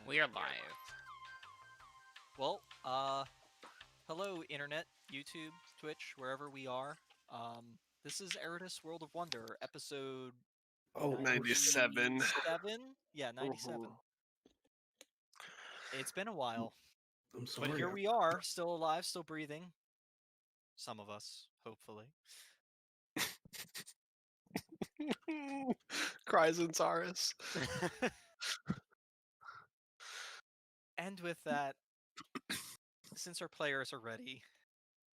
We are live. Well, hello, Internet, YouTube, Twitch, wherever we are. This is Erudis World of Wonder, episode Oh, 97. 97? Yeah, 97. It's been a while, I'm but sorry. here we are, still alive, still breathing. Some of us, hopefully. Cries and Saurus. And with that, since our players are ready,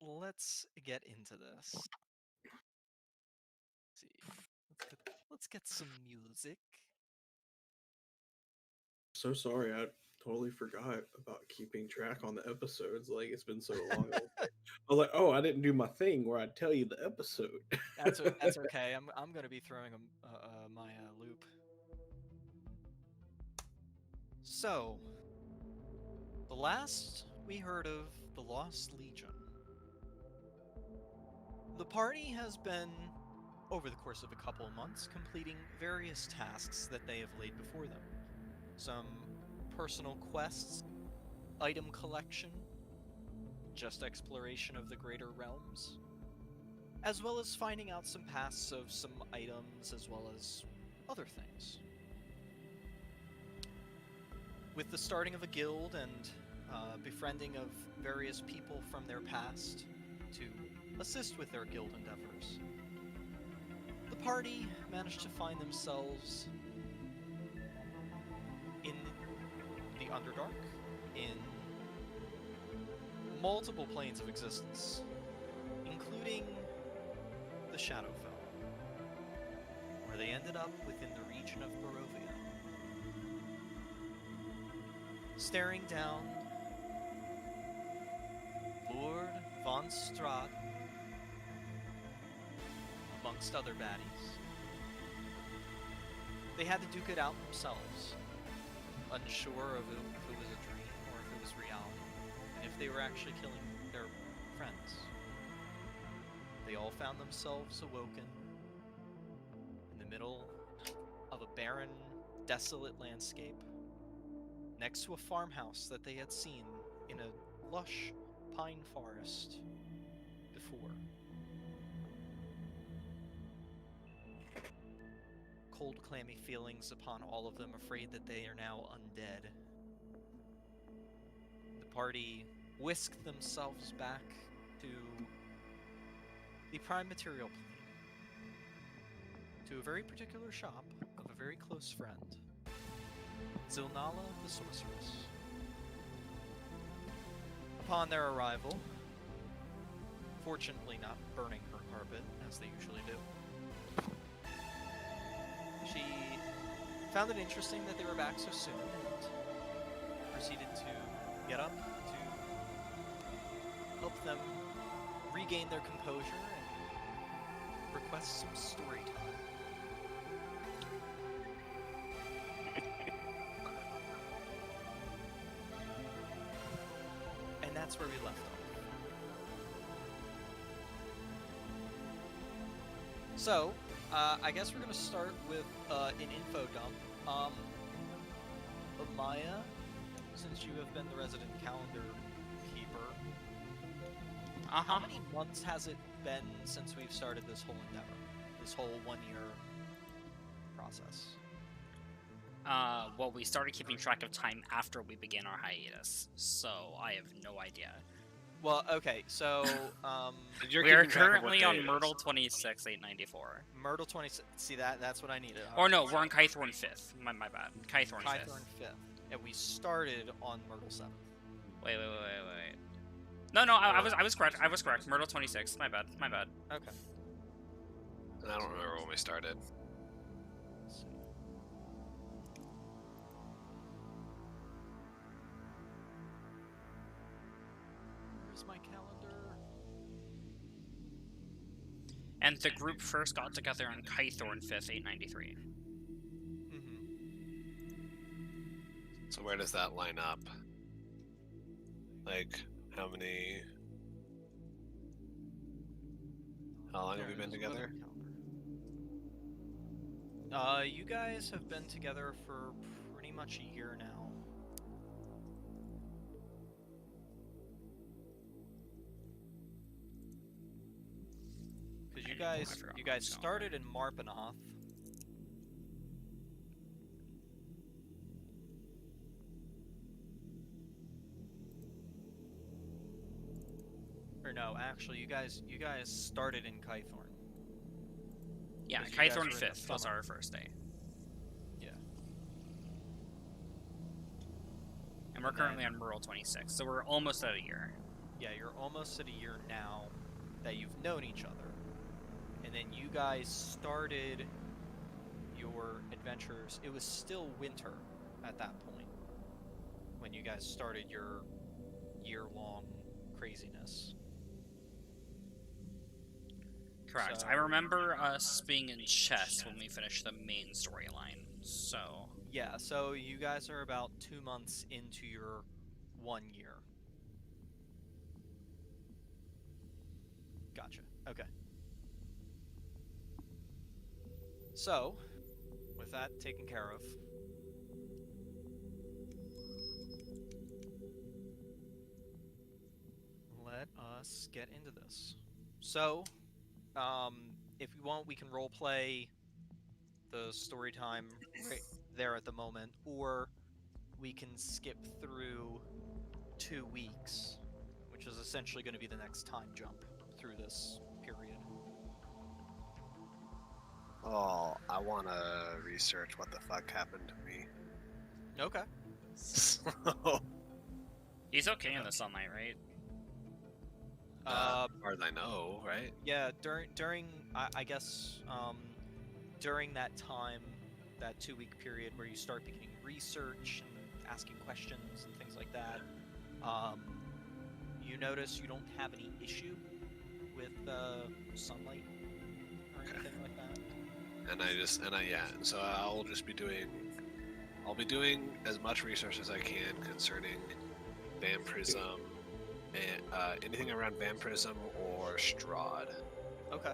let's get into this. Let's see. Let's get some music. So sorry. I totally forgot about keeping track on the episodes. Like, it's been so long. I was like, oh, I didn't do my thing where I tell you the episode. That's okay. I'm gonna be throwing my loop. So, the last we heard of the Lost Legion. The party has been, over the course of a couple of months, completing various tasks that they have laid before them. Some personal quests, item collection, just exploration of the greater realms, as well as finding out some pasts of some items as well as other things. With the starting of a guild and befriending of various people from their past to assist with their guild endeavors, the party managed to find themselves in the Underdark, in multiple planes of existence, including the Shadowfell, where they ended up within the region of Barovia. Staring down Lord von Strahd, amongst other baddies. They had to duke it out themselves, unsure of if it was a dream or if it was reality, and if they were actually killing their friends. They all found themselves awoken in the middle of a barren, desolate landscape, next to a farmhouse that they had seen in a lush pine forest before. Cold, clammy feelings upon all of them, afraid that they are now undead. The party whisked themselves back to the prime material plane, to a very particular shop of a very close friend, Zilnala the Sorceress. Upon their arrival, fortunately not burning her carpet, as they usually do, she found it interesting that they were back so soon and proceeded to get up to help them regain their composure and request some story time. And that's where we left off. So, I guess we're going to start with an info dump. Maya, since you have been the resident calendar keeper, how many months has it been since we've started this whole endeavor? This whole 1 year process? Well, we started keeping track of time after we began our hiatus, so I have no idea. Well, okay, so We are currently on Myrtle 26, 894. Myrtle 26. See that's what I needed. Or no, we're on Kythorn 5th. My bad. Kythorn 5th. Kythorn 5th. And we started on Myrtle 7th. Wait. No, I was correct. I was correct. Myrtle 26. My bad. Okay. I don't remember when we started. Let's see. Where's my calendar? And the group first got together on Kythorn 5th, 893. So where does that line up? Like, how long have we been together? You guys have been together for pretty much a year now. guys forgot you where I guys was going. started in Marpenoth. Or no, actually, you guys started in Kythorn. Yeah, 'Cause you guys Kythorn were in the 5th was funnel. our first day. Yeah. And we're And currently then- on Merle 26, so we're almost at a year. Yeah, you're almost at a year now that you've known each other. And then you guys started your adventures. It was still winter at that point when you guys started your year-long craziness. Correct. So- I remember us being in chess when we finished the main storyline, so... Yeah, so you guys are about 2 months into your 1 year. Gotcha. Okay. So, with that taken care of, let us get into this. So, if you want, we can roleplay the story time right there at the moment, or we can skip through 2 weeks, which is essentially going to be the next time jump through this period. Oh, I want to research what the fuck happened to me. Okay. So, He's okay in the sunlight, right? as far as I know, right? Yeah, during I guess during that time, that 2-week period where you start beginning research and asking questions and things like that, you notice you don't have any issue with sunlight or Okay. anything like that. And so I'll be doing as much research as I can concerning vampirism and anything around vampirism or Strahd. Okay.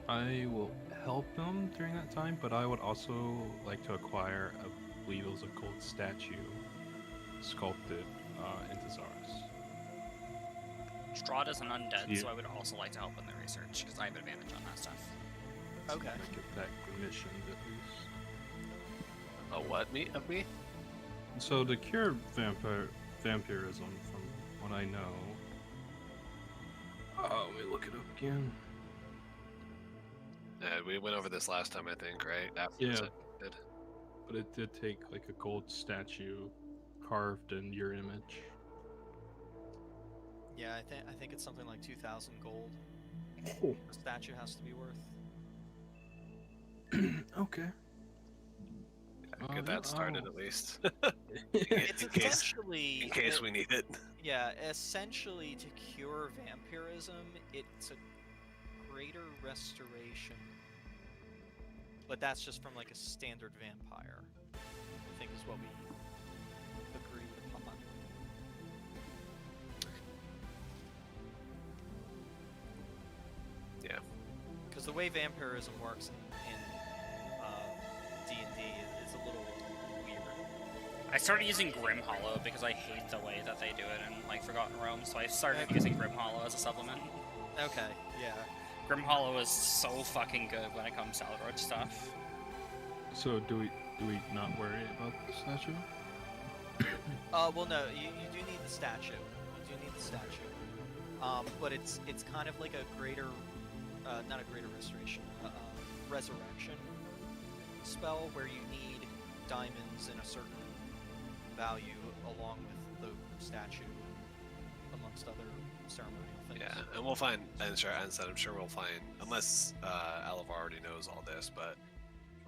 I will help him during that time, but I would also like to acquire, I believe it was a gold statue sculpted into Zaris. Strahd is an undead, Yeah. so I would also like to help in the research, because I have advantage on that stuff. Okay. I get that commissioned at least. A what me of me? So to cure vampirism, from what I know, let me look it up again. We went over this last time, I think, right? After Yeah. this ended. But it did take like a gold statue carved in your image. Yeah, I think it's something like 2,000 gold. Oh. The statue has to be worth. Okay. Get that started at least. It's in case essentially we need it. Yeah, essentially to cure vampirism, it's a greater restoration. But that's just from like a standard vampire, I think is what we agreed upon. Yeah. Because the way vampirism works in D&D is a little weird. I started using Grim Hollow because I hate the way that they do it in like Forgotten Realms, so I started using Grim Hollow as a supplement. Okay, yeah. Grim Hollow is so fucking good when it comes to Eldritch stuff. So do we not worry about the statue? Well, no, you do need the statue. You do need the statue. But it's kind of like a greater, not a greater restoration, resurrection spell where you need diamonds in a certain value along with the statue, amongst other ceremonial things. Yeah, and we'll find. And sure, and said I'm sure we'll find. Unless Alivar already knows all this, but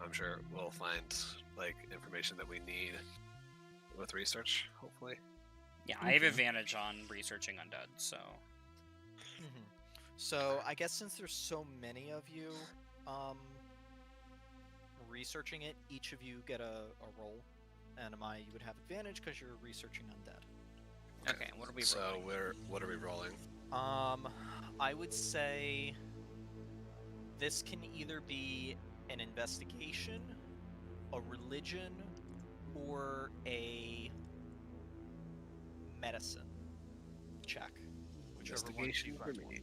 I'm sure we'll find like information that we need with research. Hopefully. Yeah, I have advantage on researching undead, so... Mhm. So I guess since there's so many of you researching it, each of you get a roll. And you would have advantage because you're researching undead. Okay, what are we So rolling? what are we rolling? I would say this can either be an investigation, a religion, or a medicine check. Whichever one you Investigation for prefer. me.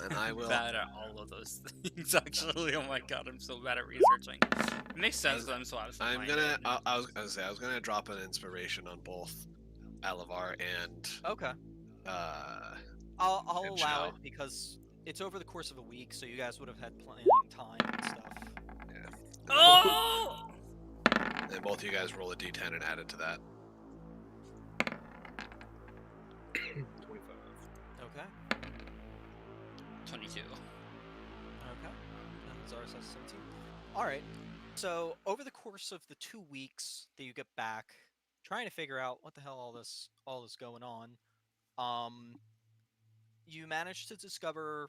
And I will. bad at all of those things, actually. Oh my god, I'm so bad at researching. It makes sense that I'm so absent. I'm gonna. I was gonna say I was gonna drop an inspiration on both Alavar and Okay. uh. I'll And allow Shao. it because it's over the course of a week, so you guys would have had planning time and stuff. Yeah. Oh! And both of you guys roll a d10 and add it to that. 25. Okay. 22. Okay. And Zara's has 17. Alright. So over the course of the 2 weeks that you get back, trying to figure out what the hell all this going on, you manage to discover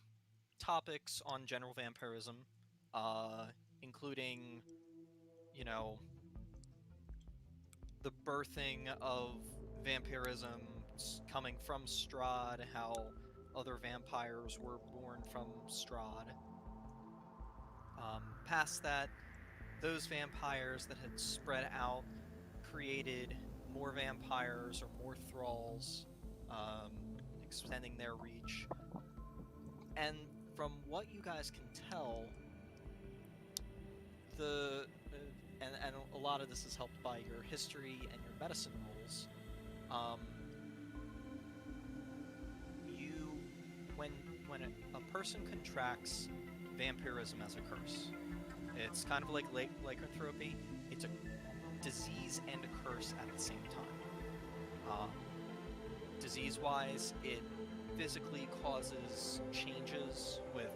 topics on general vampirism, including, you know, the birthing of vampirism coming from Strahd, how other vampires were born from Strahd. Past that, those vampires that had spread out created more vampires or more thralls, extending their reach. And from what you guys can tell, and a lot of this is helped by your history and your medicine rolls. When a person contracts vampirism as a curse, it's kind of like lycanthropy. It's a disease and a curse at the same time. Disease-wise, it physically causes changes with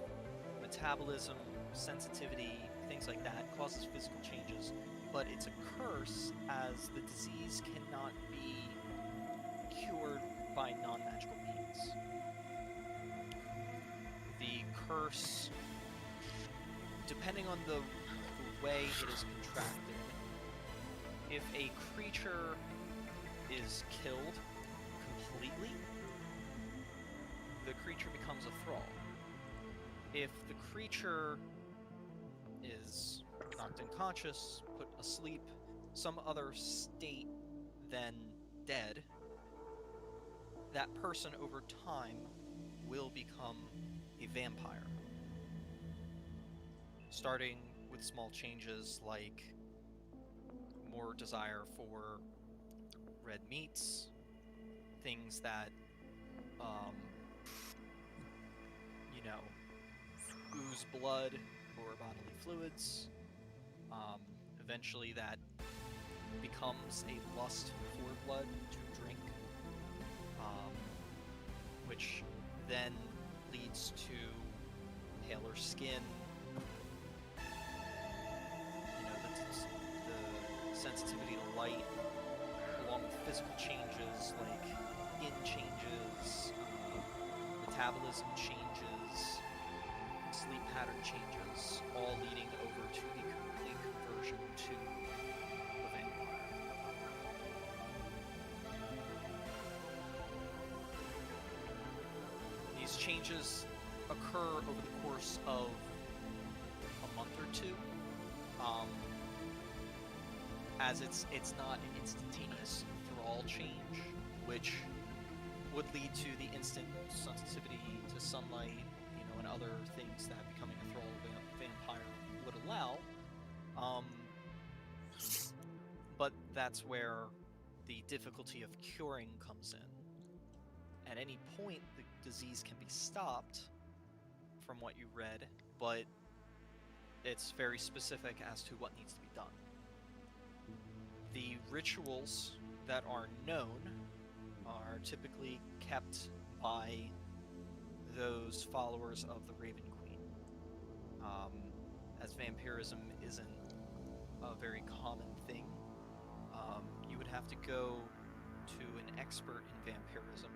metabolism, sensitivity, things like that. It causes physical changes, but it's a curse as the disease cannot be cured by non-magical means. The curse, depending on the way it is contracted, if a creature is killed completely, the creature becomes a thrall. If the creature is knocked unconscious, put asleep, some other state than dead, that person over time will become a vampire. Starting with small changes like more desire for red meats, things that, ooze blood or bodily fluids. Eventually that becomes a lust for blood to drink, which then leads to paler skin, the sensitivity to light, along with physical changes like skin changes, metabolism changes, sleep pattern changes, all leading over to the complete conversion to a vampire. These changes occur over the course of a month or two, as it's not an instantaneous thrall change, which would lead to the instant sensitivity to sunlight, and other things that becoming a thrall vampire would allow. But that's where the difficulty of curing comes in. At any point, the disease can be stopped, from what you read, but it's very specific as to what needs to be done. The rituals that are known are typically kept by those followers of the Raven Queen. As vampirism isn't a very common thing, you would have to go to an expert in vampirism,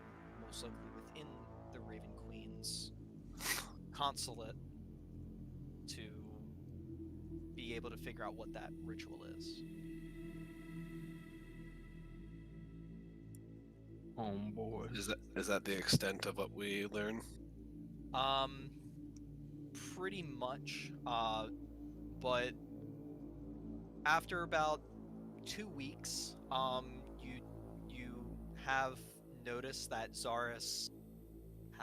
most likely within the Raven Queen's consulate, to be able to figure out what that ritual is. Oh boy. Is that the extent of what we learn? Pretty much. But after about 2 weeks, you have noticed that Zaris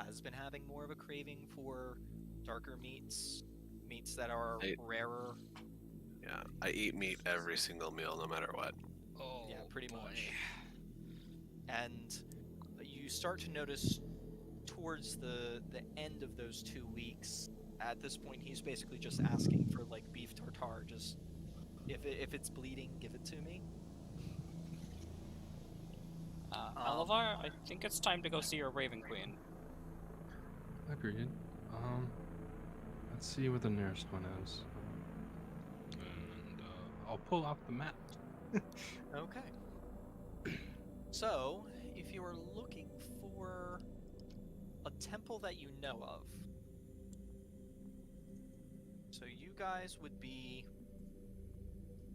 has been having more of a craving for darker meats, meats that are rarer. Yeah, I eat meat every single meal, no matter what. Oh, Yeah, pretty boy. much. And you start to notice towards the end of those 2 weeks, at this point he's basically just asking for like beef tartare. Just if it's bleeding, give it to me. Alavar, I think it's time to go see your Raven Queen. Agreed. Let's see where the nearest one is. And I'll pull out the map. Okay. So, if you are looking for a temple that you know of, so you guys would be...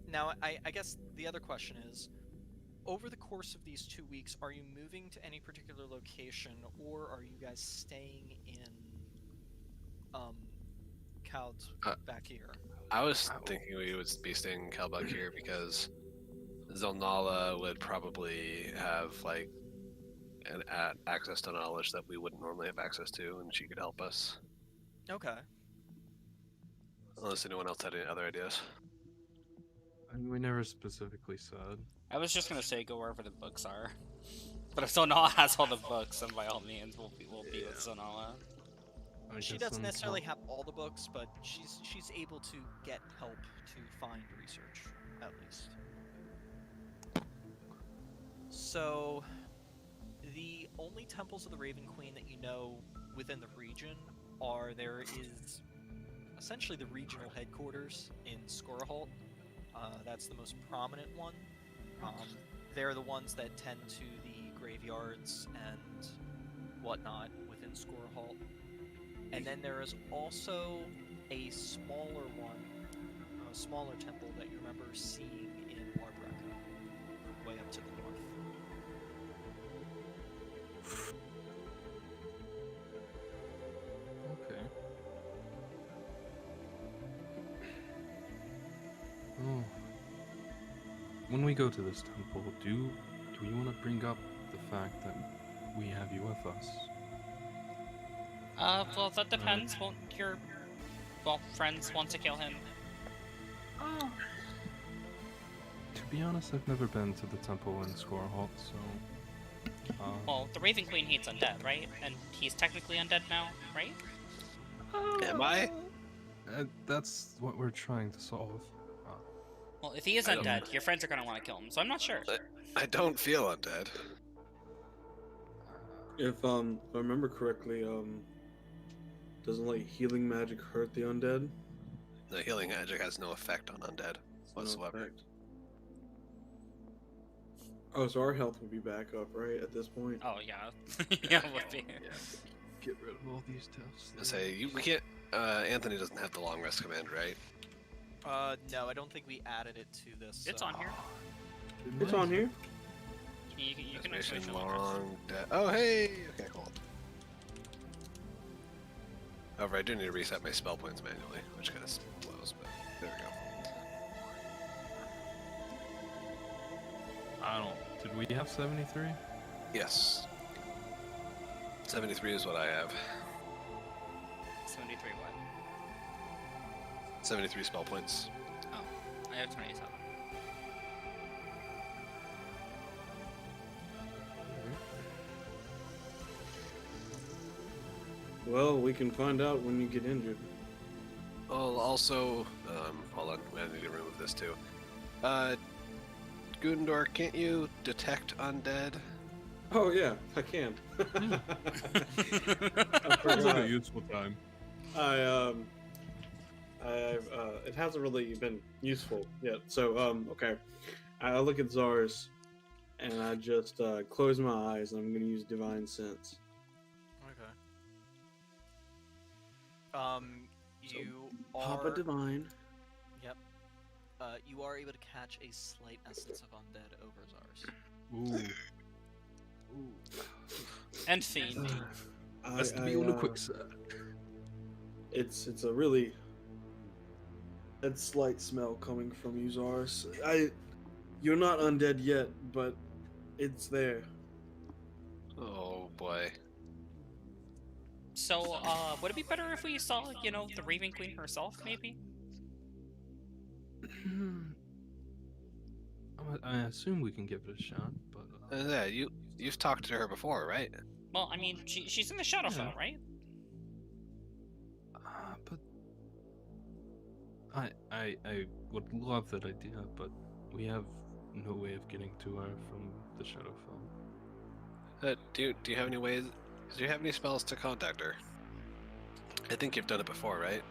Now, I guess the other question is, over the course of these 2 weeks, are you moving to any particular location, or are you guys staying in, Cald's back here? I was thinking we would be staying in Kalbuk here because Zonala would probably have like access to knowledge that we wouldn't normally have access to, and she could help us. Okay. Unless anyone else had any other ideas. And we never specifically said. I was just gonna say go wherever the books are. But if Zonala has all the books, then by all means we'll be with Zonala. She doesn't necessarily have all the books, but she's able to get help to find research, at least. So, the only temples of the Raven Queen that you know within the region there is essentially the regional headquarters in Skorahalt. That's the most prominent one. They're the ones that tend to the graveyards and whatnot within Skorahalt. And then there is also a smaller one, a smaller temple that you remember seeing in Warbrecca, way up to the north. Okay. Oh. When we go to this temple, do we want to bring up the fact that we have you with us? Well, that depends. Won't your, friends want to kill him? To be honest, I've never been to the temple in Skorahalt, so... Well, the Raven Queen hates undead, right? And he's technically undead now, right? Am I? That's what we're trying to solve. Well, if he is undead, your friends are gonna want to kill him, so I'm not sure. I don't feel undead. If I remember correctly, doesn't like healing magic hurt the undead? The healing magic has no effect on undead whatsoever. No effect. Oh, so our health would be back up, right, at this point? Oh, yeah. Yeah, it would be. Yeah. Get rid of all these tests. I say, we can't, Anthony doesn't have the long rest command, right? No, I don't think we added it to this. It's on here. It's on here. You can Mission actually long oh, hey! Okay, cool. However, I do need to reset my spell points manually, which kind of blows, but there we go. Did we have 73? Yes. 73 is what I have. 73 what? 73 spell points. Oh, I have 27. Well, we can find out when you get injured. Oh, also, hold on, I need to remove this too. Gundor, can't you detect undead? Oh yeah, I can. I Sounds like a forgot. useful time. It hasn't really been useful yet. So, okay. I look at Zars, and I just close my eyes, and I'm gonna use Divine Sense. Okay. You Papa are... Divine. Yep. You are able to catch a slight essence of undead over Zars. Ooh. And Fiend. Has to be on the quick side. It's a really that slight smell coming from you, Zars. You're not undead yet, but it's there. Oh boy. So, would it be better if we saw, you know, the Raven Queen herself, maybe? I assume we can give it a shot, but Yeah, you've talked to her before, right? Well, I mean, she's in the Shadowfell, Yeah. right? but I would love that idea, but we have no way of getting to her from the Shadowfell. Do you have any ways? Do you have any spells to contact her? I think you've done it before, right?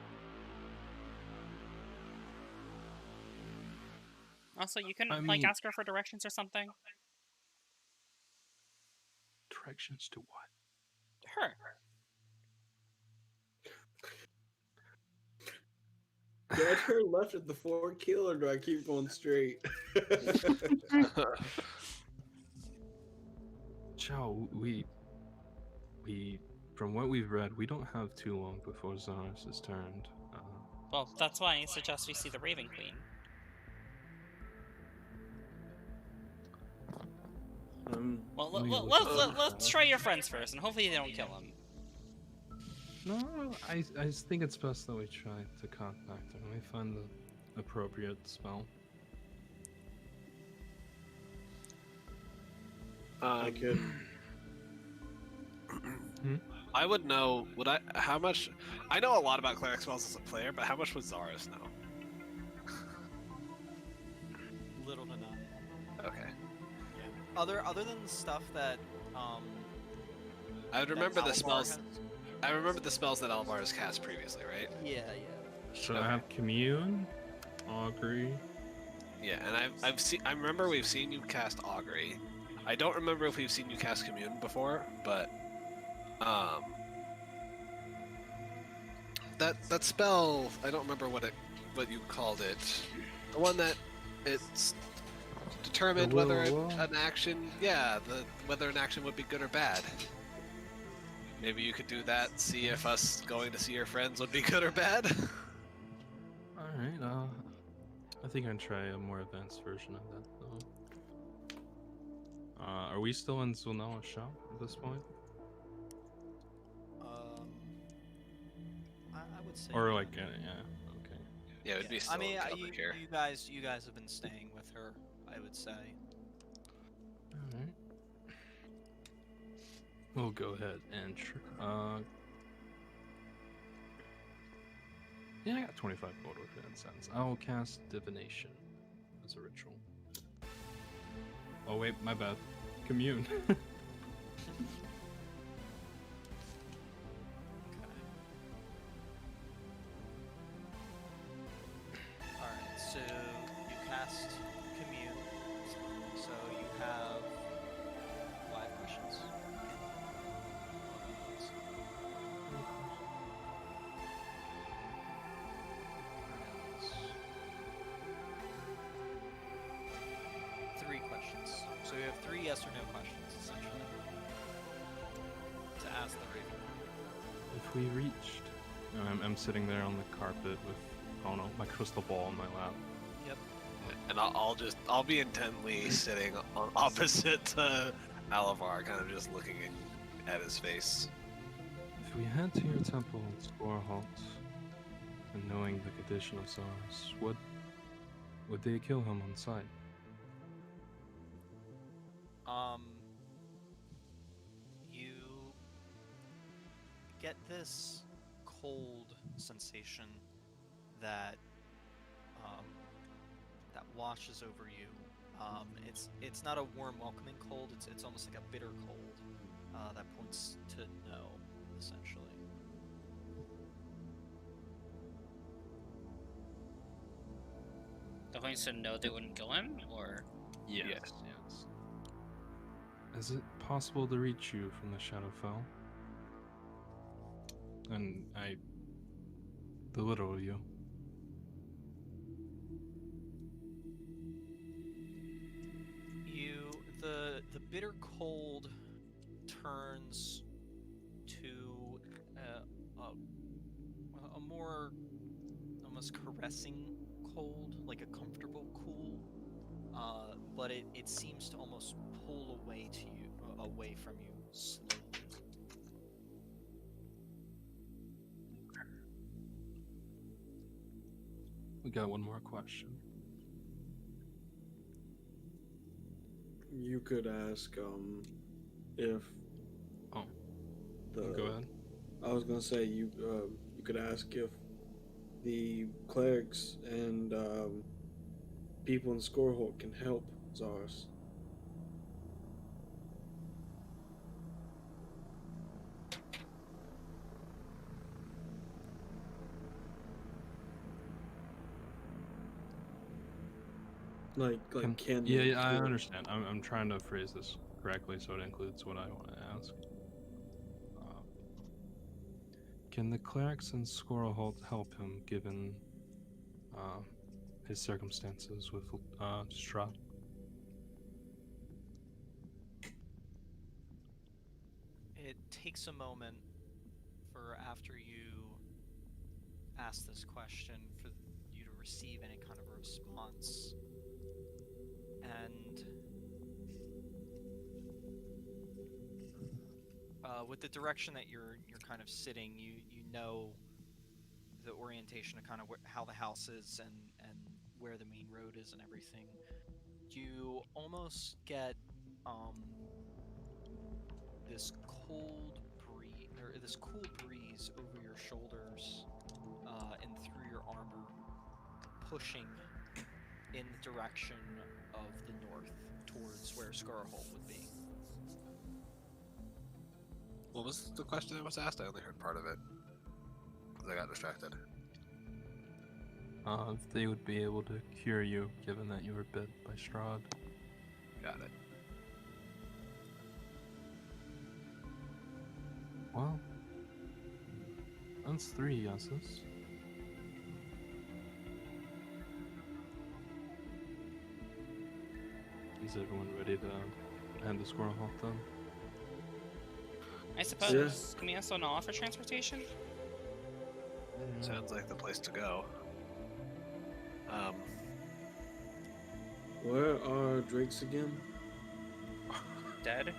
Also, you can I like mean- ask her for directions or something. Directions to what? Her. Do I turn left at the 4 kill or do I keep going straight? Chow, we from what we've read, we don't have too long before Zaris is turned. Well, that's why I suggest we see the Raven Queen. Well, Let me look let's try your friends first, and hopefully they don't kill him. No, I think it's best that we try to contact her. Let me find the appropriate spell. I could. I would know. How much? I know a lot about cleric spells as a player, but how much would Zaris know? Little to none. Okay. Yeah. Other than the stuff that I would that remember the Alvar spells. has- I remember the spells that Alvar has cast previously, right? Yeah. So I Okay. have Commune, Augury. Yeah, and I've seen. I remember we've seen you cast Augury. I don't remember if we've seen you cast Commune before, but that spell, I don't remember what you called it. The one that it's determined The will whether of will? an action, whether an action would be good or bad. Maybe you could do that. See if us going to see your friends would be good or bad. All right. I think I'd try a more advanced version of that though. Are we still in Zulnawa's shop at this point? I would say. Or yeah. like, yeah, okay. Yeah, it would be still I mean, public here. you guys have been staying with her. I would say. All right. We'll go ahead and yeah, I got 25 gold worth of incense. I'll cast divination as a ritual. Oh wait, my bad. Commune. Alright, so you cast Commune. So you have 5 questions. Three questions. So you have 3 yes or no questions, essentially. To ask the Raven. If we reached, I'm sitting there on the carpet with, oh no, my crystal ball in my lap. Yep. And I'll be intently sitting on opposite to Alavar, kind of just looking at his face. If we head to your temple and score a halt, and knowing the condition of Zaris, would they kill him on sight? You get this cold sensation that that washes over you. It's not a warm, welcoming cold. It's almost like a bitter cold that points to no, essentially. The points to know they wouldn't kill him, or Yes. Is it possible to reach you from the Shadowfell? And I belittle you. The bitter cold turns to a more almost caressing cold, like a comfortable cool. But it seems to almost pull away from you slowly. we got one more question. You could ask if Oh, the go ahead. I was gonna say you could ask if the clerics and people in Scorehold can help Zars. Like can yeah, they yeah, I kill- understand. I'm trying to phrase this correctly so it includes what I want to ask. Can the clerics in Squirrelholt help him given his circumstances with Strahd? It takes a moment for after you ask this question for you to receive any kind of a response. And with the direction that you're kind of sitting, you know the orientation of kind of how the house is and where the main road is and everything. You almost get this cold breeze or this cool breeze over your shoulders and through your armor, pushing in the direction of the north towards where Scarholt would be. What was the question that was asked? I only heard part of it because I got distracted. If they would be able to cure you given that you were bit by Strahd. Got it. Well, that's 3 yeses. Is everyone ready to end the Squirrel Hawk then? I suppose. Yeah. Can we also not offer transportation? Sounds like the place to go. Where are Drakes again? Dead?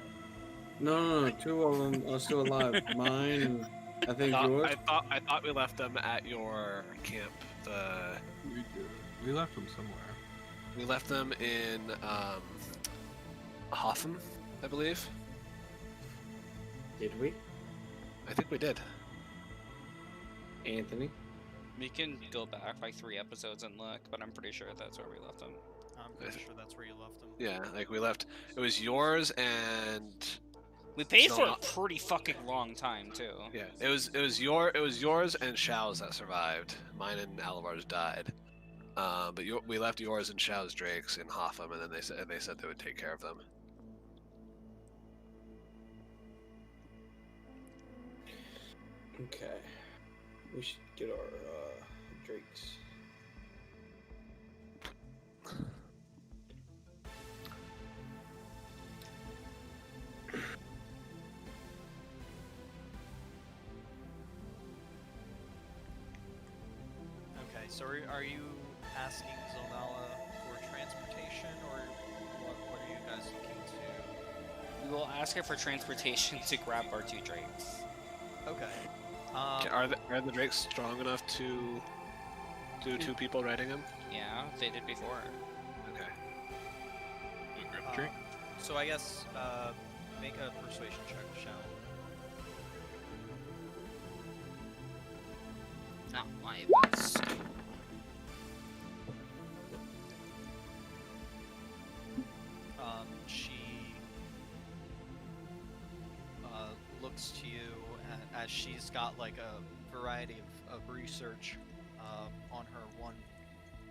No, 2 of them are still alive. Mine and I think yours. I thought we left them at your camp. We left them somewhere. We left them in Hotham, I believe. Did we? I think we did. Anthony? We can go back like 3 episodes and look, but I'm pretty sure that's where we left them. I'm pretty sure that's where you left them. Yeah, like we left. It was yours and We paid No, for a not- pretty fucking long time too. yeah, it was yours and Shao's that survived. Mine and Alabar's died. But we left yours and Shao's Drakes in Hotham, and then they said they would take care of them. Okay. We should get our Drakes. Okay, so are you asking Zonala for transportation, or what are you guys looking to? We will ask her for transportation to grab our 2 drakes. Okay. Are the Drakes strong enough to do 2 people riding them? Yeah, they did before. Okay. um, so I guess make a persuasion check, Shao. Not my best. She looks to you as she's got like a variety of research on her one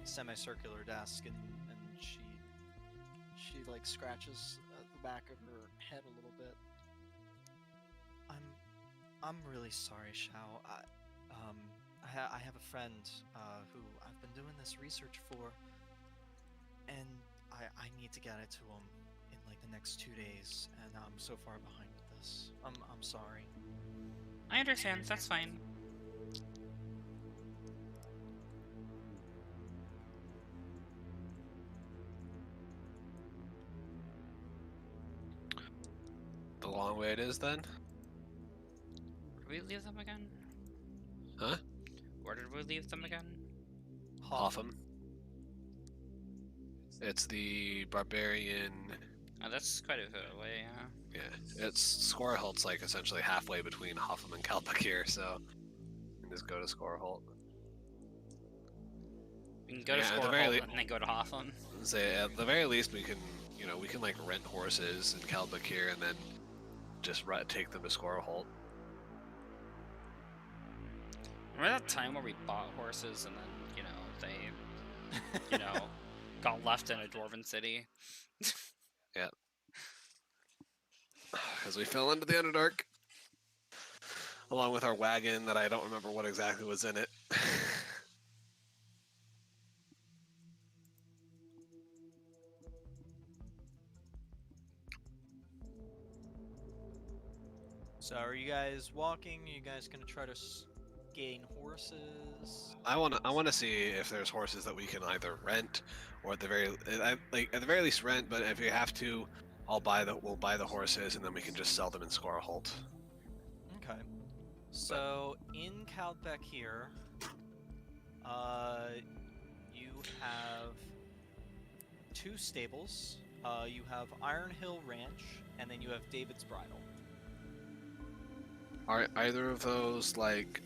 semicircular desk, and she like scratches the back of her head a little bit. I'm really sorry, Shao. I have a friend who I've been doing this research for, and I need to get it to him in like the next 2 days, and I'm so far behind with this. I'm sorry. I understand, that's fine. The long way it is then? Did we leave them again? Huh? Where did we leave them again? Hotham. It's the barbarian. Oh, that's quite a bit away, yeah. Yeah, it's Scoreholt's like essentially halfway between Hotham and Kalpakir, so you can just go to Scoreholt. We can go to Yeah, at the Scorehold very and then go to Hotham. Say at the very least we can, we can like rent horses in Kalpakir and then just take them to Scoreholt. Remember that time where we bought horses and then, they, got left in a dwarven city? Yeah. Because we fell into the Underdark. Along with our wagon that I don't remember what exactly was in it. So are you guys walking? Are you guys gonna try to gain horses? I wanna see if there's horses that we can either rent or at the very least rent, but if you have to, we'll buy the horses and then we can just sell them in Scoreholt. Okay. So in Kaldbeck here, you have 2 stables. You have Iron Hill Ranch, and then you have David's Bridle. Are either of those like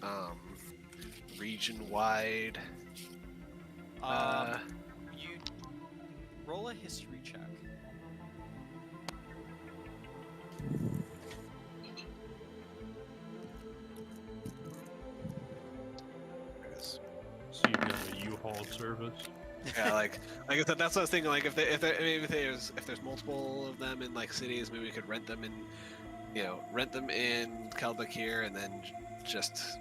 region-wide? You roll a history check. So you get a U-Haul service. Yeah, like I said, that's what I was thinking. Like if there's multiple of them in like cities, maybe we could rent them in, rent them in Kalbakir and then just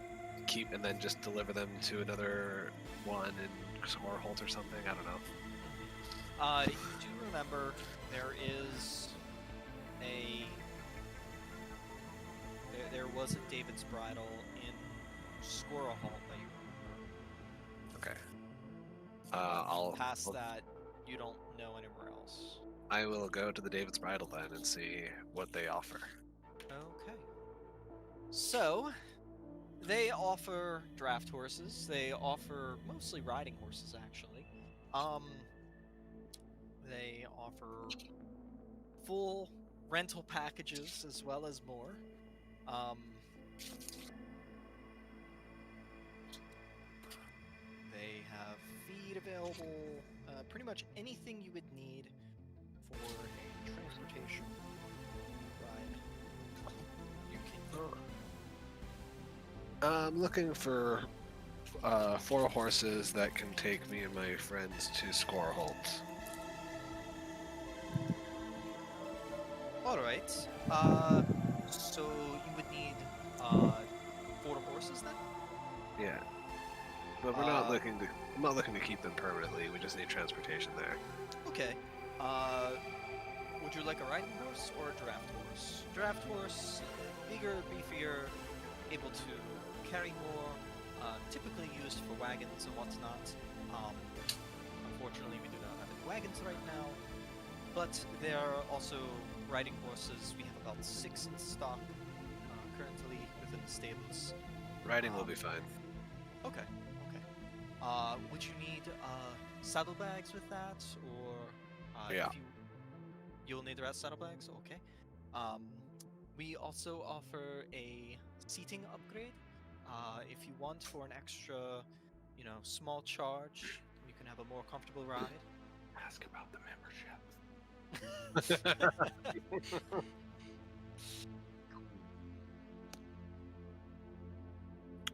deliver them to another one in Scoreholt or something. I don't know. You do remember there is there was a David's Bridle in Squirrel Hall that you remember. Okay. I'll Past that, you don't know anywhere else. I will go to the David's Bridal then and see what they offer. Okay. So, they offer draft horses. They offer mostly riding horses, actually. They offer full rental packages as well as more. They have feed available, pretty much anything you would need for a transportation ride. You can. I'm looking for 4 horses that can take me and my friends to Scoreholt. Alright, so you would need 4 horses then? Yeah. But we're not looking to. I'm not looking to keep them permanently. We just need transportation there. Okay. Would you like a riding horse or a draft horse? Draft horse, bigger, beefier, able to carry more, typically used for wagons and whatnot. Unfortunately, we do not have any wagons right now, but there are also riding horses. We have about 6 in stock currently within the stables. Riding will be fine. Okay. Would you need saddlebags with that, or Yeah. you'll need the rest saddlebags? Okay. We also offer a seating upgrade. If you want for an extra, small charge, you can have a more comfortable ride. Ask about the membership.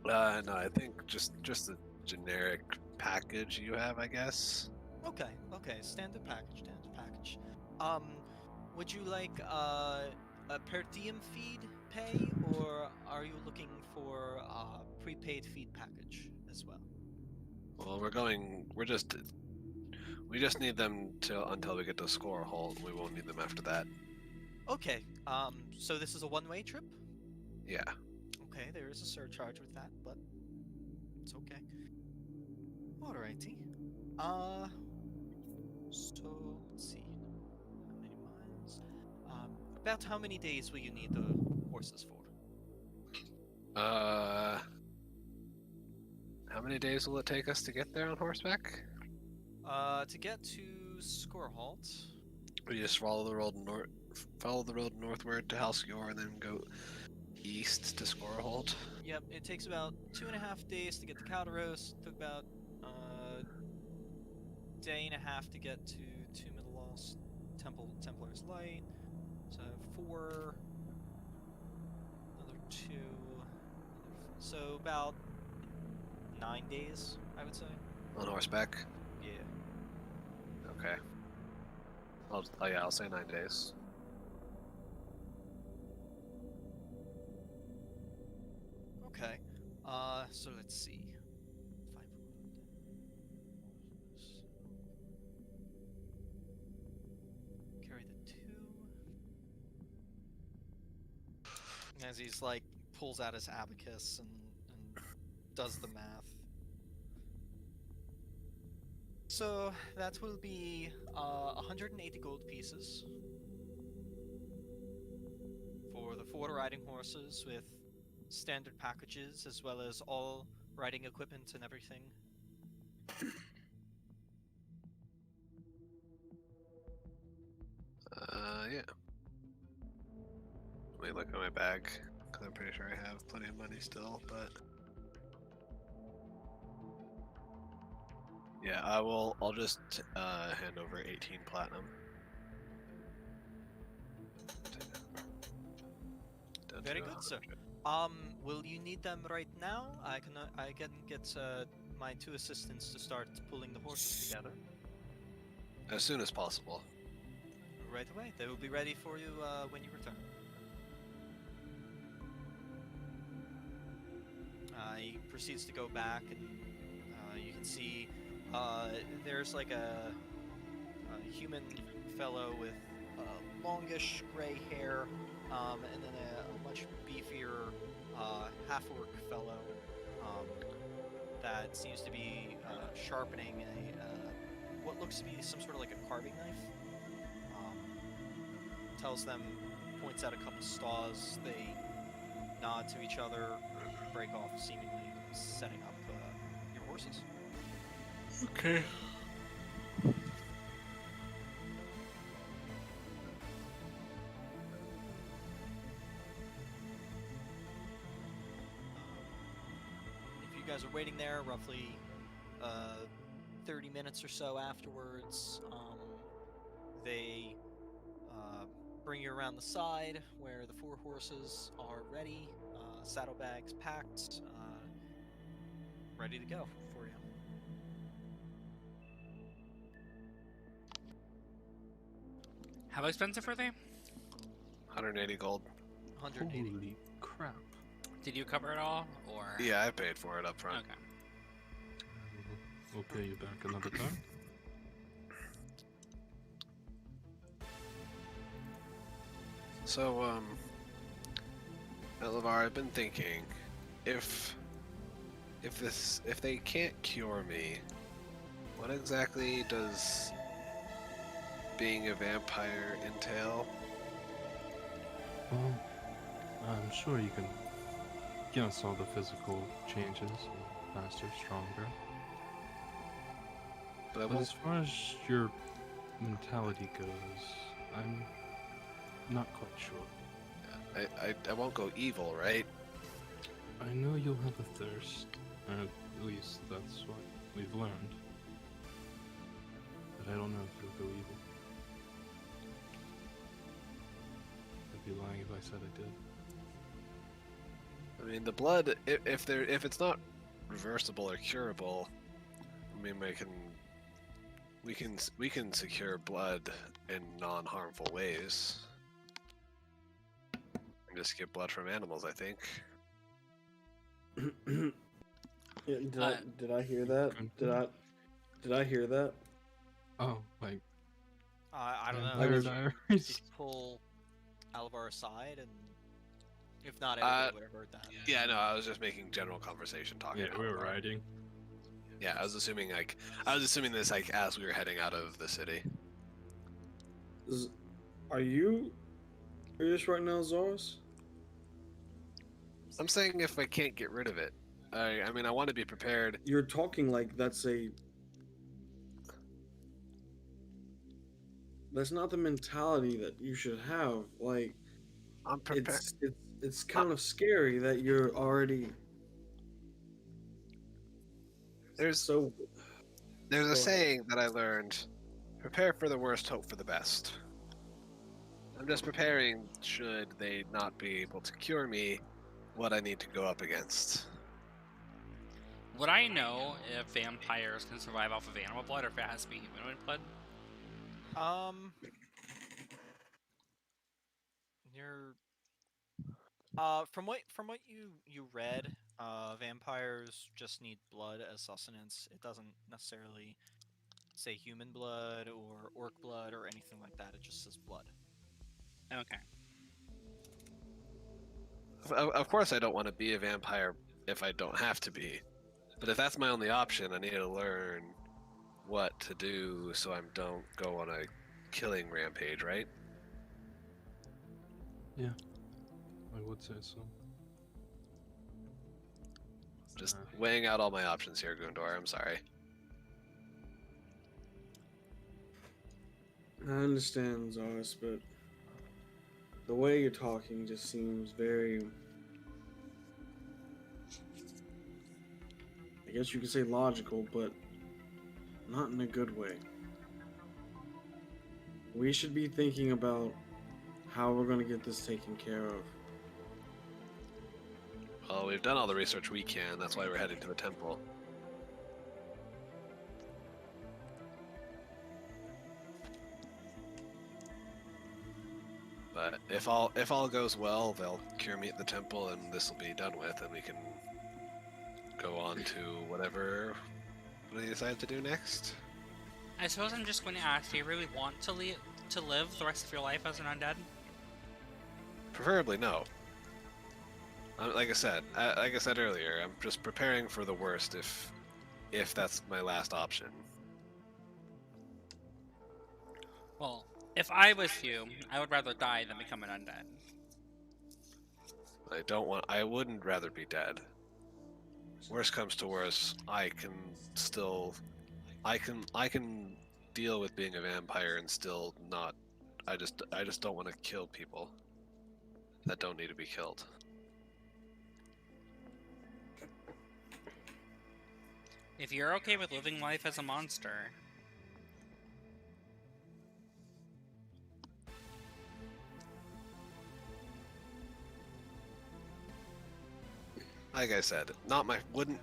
No, I think just a generic package you have, I guess. Okay. Standard package. Would you like a per diem feed pay, or are you looking for a prepaid feed package as well? Well, we just need them until we get to Scoreholt. We won't need them after that. Okay. So this is a one-way trip? Yeah. Okay, there is a surcharge with that, but it's okay. Alrighty. So let's see. How many miles? About how many days will you need the horses for? How How many days will it take us to get there on horseback? To get to Scorehalt, We just follow the road northward to Halcyon and then go east to Scorehold. yep, it takes about 2.5 days to get to Calderos. Took about day and a half to get to Tomb of the Lost Templar's Light. So 4, another 2, so about 9 days, I would say. On horseback? Yeah. Okay. I'll say 9 days. Okay. So let's see. 5 carry the 2. As he's like pulls out his abacus and does the math. So that will be 180 gold pieces for the 4 riding horses with standard packages as well as all riding equipment and everything. Yeah. Let me look at my bag, because I'm pretty sure I have plenty of money still, but... Yeah, I'll just hand over 18 platinum. Down Very to good, sir. 100. Will you need them right now? I can get my 2 assistants to start pulling the horses together. As soon as possible. Right away. They will be ready for you when you return. He proceeds to go back, and you can see there's like a human fellow with longish gray hair, and then a much beefier half-orc fellow that seems to be sharpening what looks to be some sort of like a carving knife. Tells them, points out a couple straws, they nod to each other, break off, seemingly setting up your horses. Okay. If you guys are waiting there, roughly 30 minutes or so afterwards, they bring you around the side where the 4 horses are ready, saddlebags packed, ready to go for you. How expensive are they? 180 gold. 180. Holy crap. Did you cover it all, or? Yeah, I paid for it up front. Okay. We'll pay you back another time. So, Lavar, I've been thinking, if they can't cure me, what exactly does being a vampire entail? Well, I'm sure you can guess all the physical changes, faster, stronger. But I But won't. as far as your mentality goes, I'm not quite sure. I won't go evil, right? I know you'll have a thirst, or at least that's what we've learned. But I don't know if you'll go evil. I'd be lying if I said I did. I mean, the blood, if it's not reversible or curable, I mean, we can secure blood in non-harmful ways. And just get blood from animals, I think. Yeah, did I hear that? Did I hear that? Oh, like I don't know. Vampire Just Diaries? pull Alvar aside, and if not, everybody would have heard that. Yeah, no, I was just making general conversation talking. Yeah, we were riding. Yeah, I was assuming this like as we were heading out of the city. Are you just right now, Zars? I'm saying if I can't get rid of it, I mean, I want to be prepared. You're talking like that's not the mentality that you should have. Like I'm prepared. it's kind of scary that you're already There's so. there's a Go ahead. saying that I learned: prepare for the worst, hope for the best. I'm just preparing should they not be able to cure me, what I need to go up against. Would I know if vampires can survive off of animal blood or if it has to be humanoid blood? You're from what you read, vampires just need blood as sustenance. It doesn't necessarily say human blood or orc blood or anything like that. It just says blood. Okay. Of course, I don't want to be a vampire if I don't have to be. But if that's my only option, I need to learn what to do so I don't go on a killing rampage, right? I would say so. Just Uh, weighing out all my options here, Gundor. I'm sorry. I understand, Zars, but the way you're talking just seems very. I guess you could say logical, but not in a good way. We should be thinking about how we're going to get this taken care of. Well, we've done all the research we can. That's why we're heading to the temple. But if all goes well, they'll cure me at the temple, and this will be done with, and we can go on to whatever we decide to do next. I suppose I'm just going to ask, do you really want to live the rest of your life as an undead? Preferably no. Like I said earlier, I'm just preparing for the worst if that's my last option. Well, if I was you, I would rather die than become an undead. I wouldn't rather be dead. Worst comes to worst, I can deal with being a vampire and still not. I just don't want to kill people that don't need to be killed. If you're okay with living life as a monster, Like I said,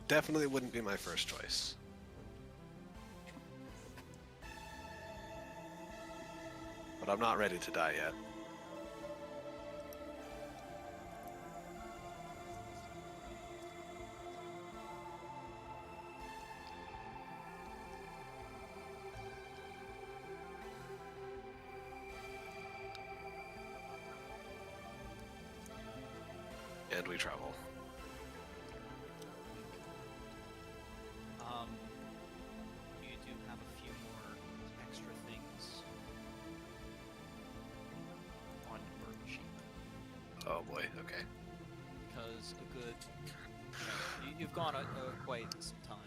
definitely wouldn't be my first choice. But I'm not ready to die yet. And we travel. You do have a few more extra things on your burden sheet. Oh boy, okay. Because a good, you've gone quite some time.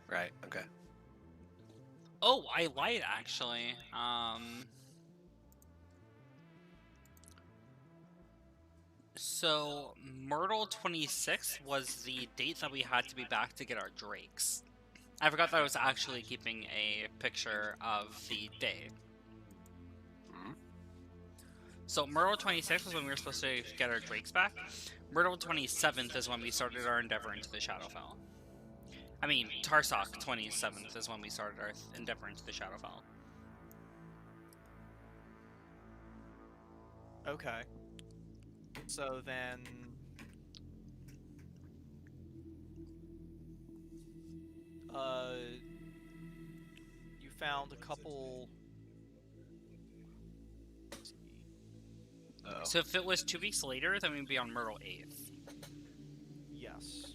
Right, okay. oh, I lied actually. So Myrtle 26 was the date that we had to be back to get our drakes. I forgot that I was actually keeping a picture of the day. Mhm. So Myrtle 26 was when we were supposed to get our drakes back. Myrtle 27th is when we started our endeavor into the Shadowfell. I mean, Tarsak 27th is when we started our endeavor into the Shadowfell. Okay. So then, you found a couple. Let's see. Uh-oh. So if it was 2 weeks later, then we'd be on Myrtle 8th. Yes.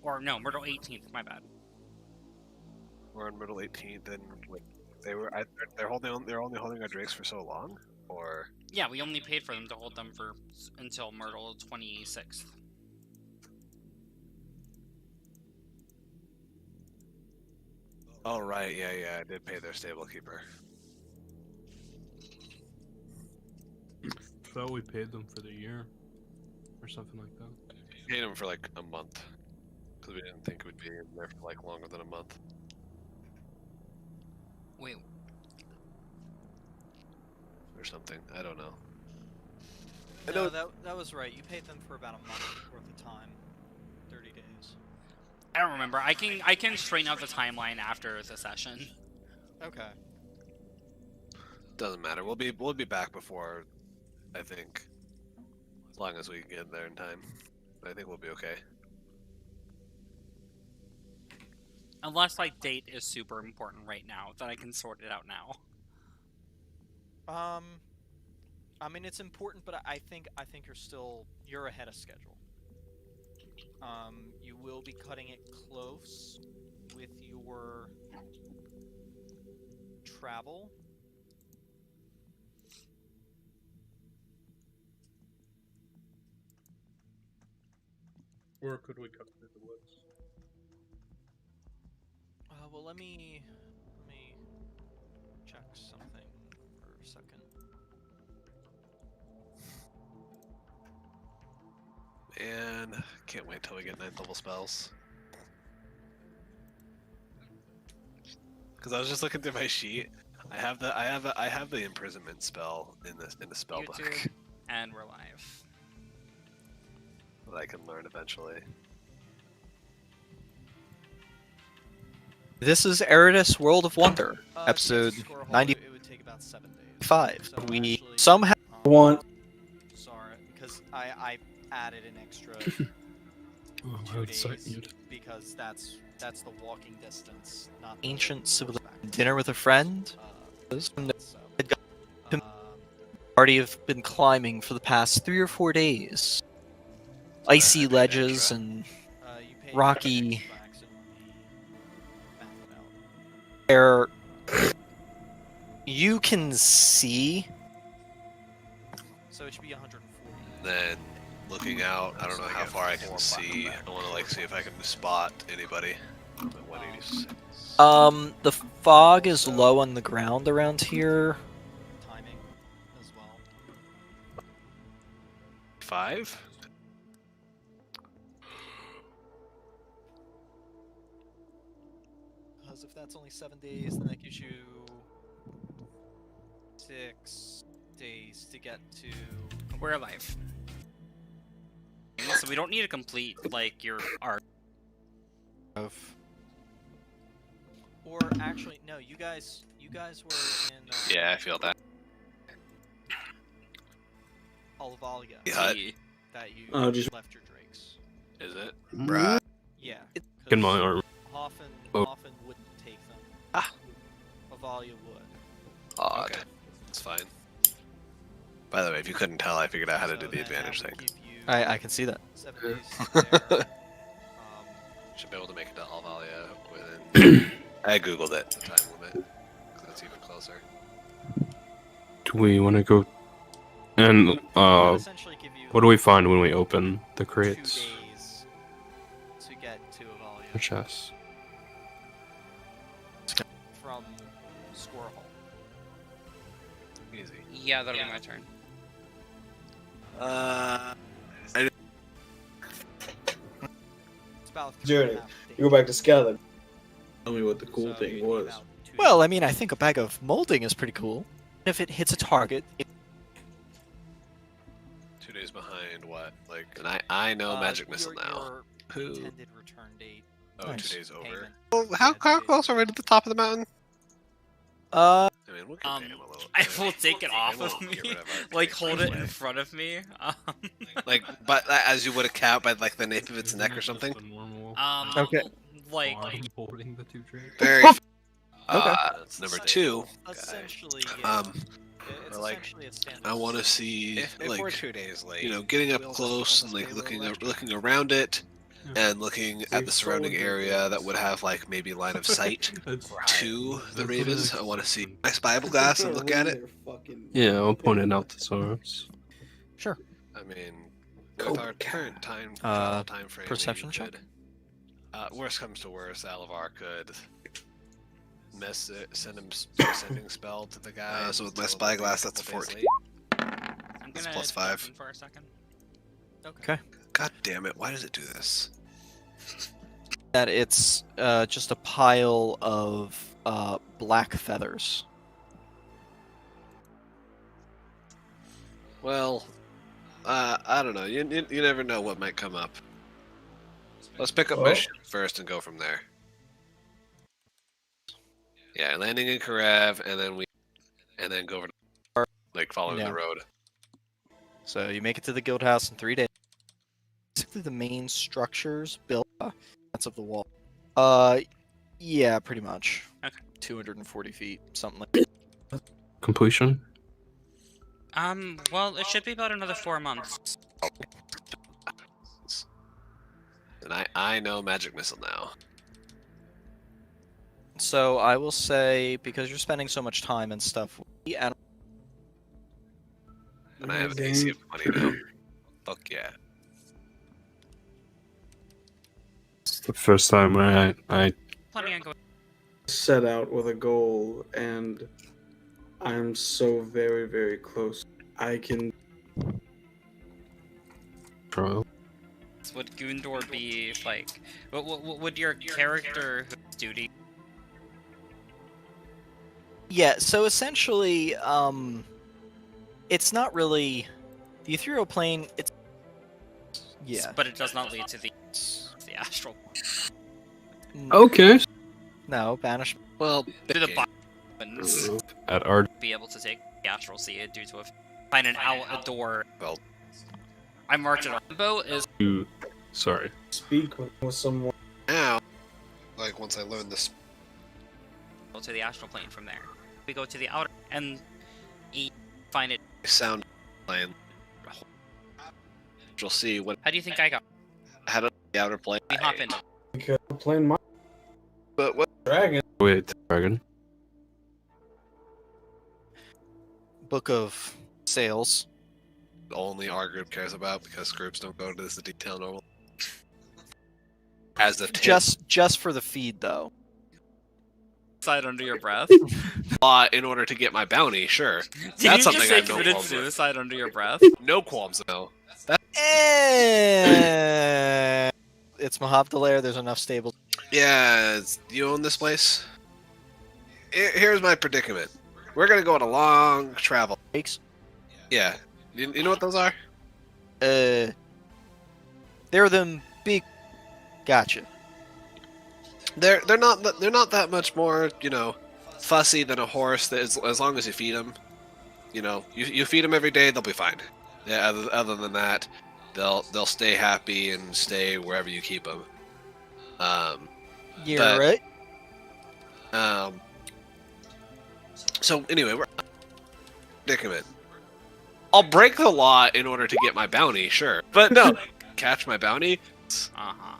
Or no, Myrtle 18th, my bad. We're on middle 18th, and they're only holding our drakes for so long. Or Yeah, we only paid for them to hold them until Myrtle 26th. oh right, yeah, I did pay their stable keeper. So we paid them for the year, or something like that. Paid them for like a month because we didn't think it would be in there for like longer than a month. Wait, Or something. I don't know. No, that was right. You paid them for about a month worth of time. 30 days. I don't remember. I can straighten out the timeline after the session. Okay. Doesn't matter. We'll be back before, I think, as long as we get there in time. But I think we'll be okay. Unless like date is super important right now, then I can sort it out now. I mean it's important, but I think you're ahead of schedule. You will be cutting it close with your travel. Or could we cut through the woods? Well, let me check something for a second. And can't wait till we get 9th level spells. Because I was just looking through my sheet. I have the imprisonment spell in the spell book YouTube, and we're live. that I can learn eventually. This is Erudis World of Wonder, To episode get to Score Hall, 95. It would take about 7 days. So We actually, somehow Want Sorry, because I added an extra Oh, 2 outside days you. because that's the walking distance, not the ancient civilization. horseback. Dinner with a friend. So, Had um, Party have been climbing for the past 3 or 4 days. Icy I paid ledges extra. and you pay rocky- extra tax and we math it out. where you can see. So it should be 140. Then looking out, I don't know how far I can see. I want to like see if I can spot anybody. I'm at 186. The fog is low on the ground around here. Timing as well. 5? Because if that's only 7 days, then that gives you 6 days to get to. We're alive. So we don't need to complete like your arc. Or actually, no. You guys were in. Yeah, I feel that. Alvalia. Yeah. That you Oh, just- left your drakes. Is it? Bruh. Yeah. In my arm. Hoffen Oh. wouldn't take them. Ah. Alvalia would. Odd. Okay, it's fine. By the way, if you couldn't tell, I figured out how to So do the then that advantage would thing. give you I can see that. 7 days there. Should be able to make it to Alvalia within. I googled it. The time limit. 'Cause that's even closer. Do we want to go? And essentially give you what do we find when we open the 2 crates? days to get to Alvalia The chests. from Score Hall. Easy. Yeah, that'll be my turn. It's about 3.5 Journey. days. You go back to Skellig. Tell me what the cool So thing you'd need was. about 2 Well, I days. mean, I think a bag of molding is pretty cool. If it hits a target, 2 days behind what? Like, and I know magic missile now. Your Who? intended return date. Oh, Nice. 2 days over. Payment. Well, how close are we to the top of the mountain? uh, I mean, we can pay him a little. I will take it off we'll of me, get rid of our like trade hold right it in away. front of me. Like, but as you would a cat by like the nape of its neck or something. Just a normal Okay. Like arm holding the 2 trades. Very. Okay. Number 2. Essentially, yeah. It's like, essentially a standard. I want to see If like we're 2 days late, getting up we'll just- close we'll and like just pay a little looking extra. looking around it, and looking at They're the surrounding soldiers. area that would have like maybe line of sight That's, to the That's ravens. what I I- want to see my spyglass glass and look at it. yeah, I'll point it out to Soros. Sure. I mean, Cobra with our Cat. current time Uh, travel time frame, perception you check? could, worst comes to worst, Alavar could send him a sending spell to the guy. So with my until spyglass, they that's a couple days 14. I'm That's gonna plus jump 5. in for a second. Okay. God damn it! Why does it do this? That it's just a pile of black feathers. Well, I don't know. You never know what might come up. Let's pick up my Well- ship first and go from there. Yeah, landing in Karev, and then go over to, like following Yeah. the road. So you make it to the guild house in 3 days. Basically, the main structures built. That's of the wall. Yeah, pretty much. Okay. 240 feet, something like. Completion? Well, it should be about another 4 months. And I know magic missile now. So I will say, because you're spending so much time and stuff, and And I have an AC of 20 now. Fuck yeah. It's the first time where I Plenty on going. Set out with a goal, and I'm so very, very close. I can. trial. Would Gundor be like? What would your character whose duty? yeah. So essentially, it's not really the ethereal plane. It's yeah. But it does not lead to the astral. Okay. No banishment. Well, To the okay. bottoms At our be able to take the astral sea due to find an out a door. Well- I marked it on. Limbo is sorry. Speak with someone. now, like once I learn this, to the astral plane from there. We go to the outer and find it. sound plane, you'll see what How do you think I got? I had on the outer plane. We hop in. Because I'm playing my But what? dragon. Wait, dragon. Book of Sales. Only our group cares about because groups don't go into this detail normal. As the tip, Just for the feed though. Suicide under your breath. in order to get my bounty, sure. Did That's you just something say I have no committed qualms with. suicide under your breath? No qualms though. It's Mahavdalair. There's enough stables. Yeah, you own this place. Here's my predicament. We're gonna go on a long travel. Breaks. Yeah, you know what those are? They're them big. Gotcha. They're not that much more fussy than a horse. That is, as long as you feed them, you feed them every day, they'll be fine. Yeah. Other than that, they'll stay happy and stay wherever you keep them. You're But- right. So anyway, we're predicament. I'll break the law in order to get my bounty, sure, but no, catch my bounty, Uh-huh.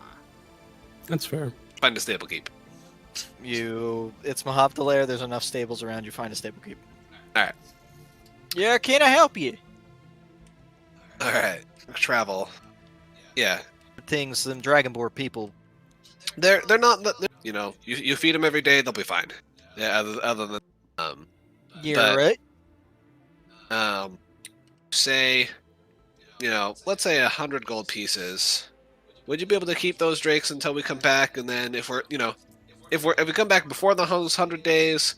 That's fair. find a stable keep. It's Mahavdalair. There's enough stables around. You find a stable keep. Alright. Yeah, can I help you? All right, travel. Yeah, Things them Dragonborn people. they're not. You feed them every day, they'll be fine. Yeah, other than You're But- right. say, let's say 100 gold pieces. Would you be able to keep those drakes until we come back? And then if we come back before those 100 days,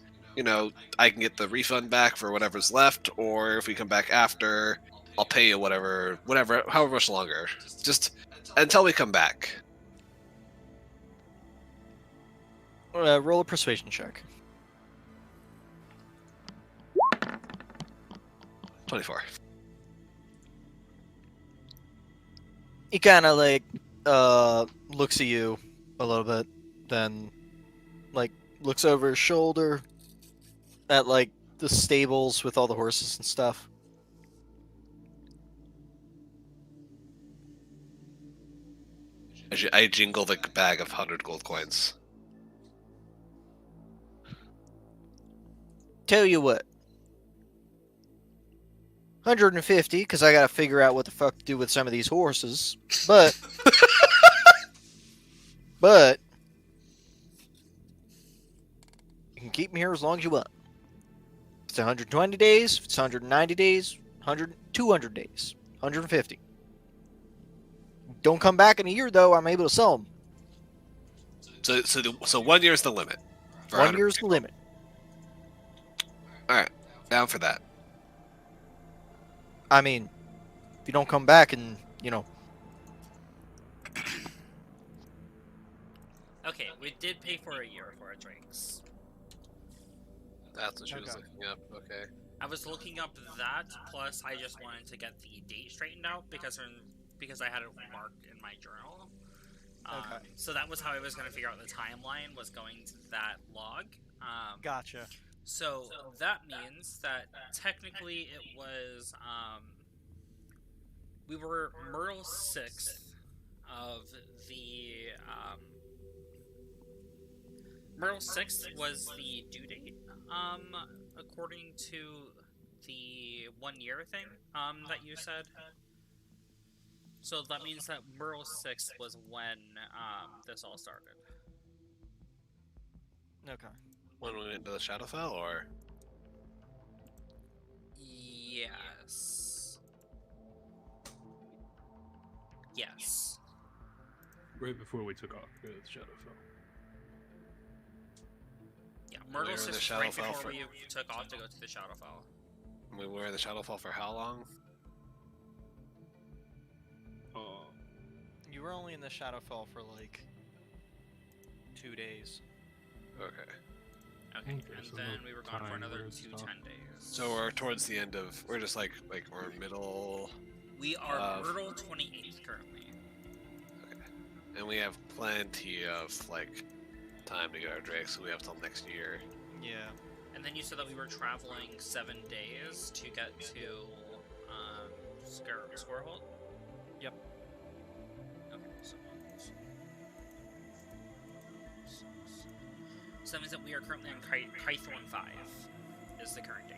I can get the refund back for whatever's left. Or if we come back after, I'll pay you whatever, however much longer. Just until we come back. Roll a persuasion check. 24. He kind of looks at you a little bit, then looks over his shoulder at the stables with all the horses and stuff. I jingle the bag of 100 gold coins. Tell you what. 150, because I gotta figure out what the fuck to do with some of these horses. But you can keep me here as long as you want. If it's 120 days, if it's 190 days, 200 days, 150. Don't come back in a year though. I'm able to sell them. So 1 year is the limit. for 1 year's the 100 limit. All right, down for that. I mean, if you don't come back and Okay, we did pay for a year for our drinks. That's what she was Okay. looking up. Okay. I was looking up that, plus I just wanted to get the date straightened out because I had it marked in my journal. Okay. So that was how I was going to figure out the timeline, was going to that log. Gotcha. So that means that technically it was, we were Myrtle 6th of the, Myrtle 6th was the due date, according to the 1 year thing, that you said. So that means that Myrtle 6th was when, this all started. Okay. When we went to the Shadowfell, or Yes. Yes. Right before we took off to go to the Shadowfell. Yeah, We Myrtle were in the 6th right Shadowfell before for- we took off to go to the Shadowfell. we were in the Shadowfell for how long? You were only in the Shadowfell for like 2 days. Okay. Okay, think and there's a then little we were gone for time another where it 10 stopped. days. So we're towards the end of. We're just like we're middle, We are of- Myrtle 28th currently. and we have plenty of like time to get our drakes. So we have till next year. Yeah. And then you said that we were traveling 7 days to get to Scorehold? Yep. Okay, so that means that we are currently on Kythorn 5 is the current date.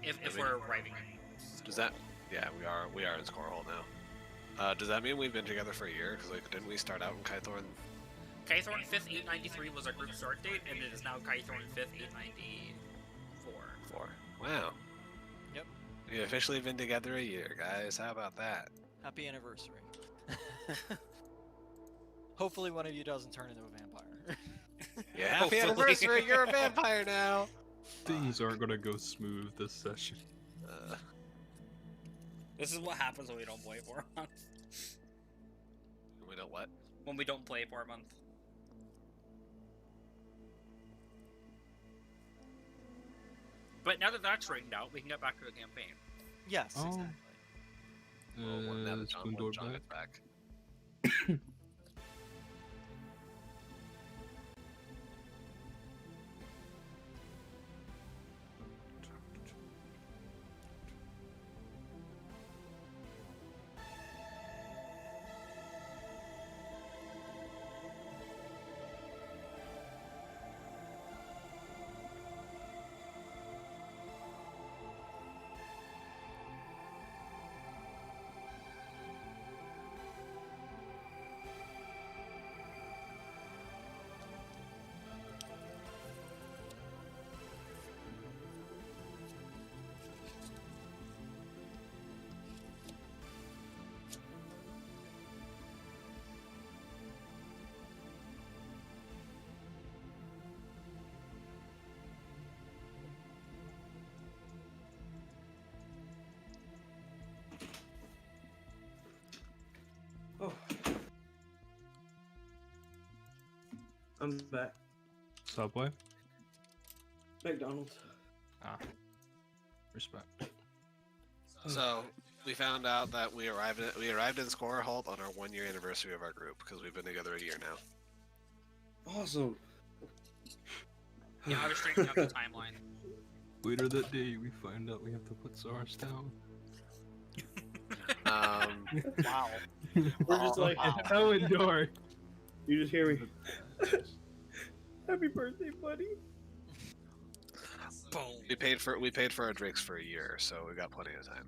If I mean- we're arriving. Does that? Yeah, we are in Scorehold now. Does that mean we've been together for a year? Because like, didn't we start out in Kythorn? Kythorn 5th 893 was our group start date, and it is now Kythorn 5th 894. 4. Wow. Yep. We've officially been together a year, guys. How about that? Happy anniversary. Hopefully one of you doesn't turn into a vampire. Yeah, happy Hopefully. anniversary! You're a vampire now. Things aren't gonna go smooth this session. This is what happens when we don't play for a month. We know what? When we don't play for a month. But now that that's straightened out, we can get back to the campaign. Yes, Oh. exactly. Well, now that Spoon door John back. is back. Oh. I'm back. Subway? McDonald's. Ah. Respect. So we found out that we arrived in Scorehold on our 1 year anniversary of our group because we've been together a year now. Awesome. Yeah, I was straightening out the timeline. Later that day, we find out we have to put SARS down. Wow. We're just like, Wow. so endure. you just hear me. Happy birthday, buddy. Boom. we paid for our drinks for a year, so we got plenty of time.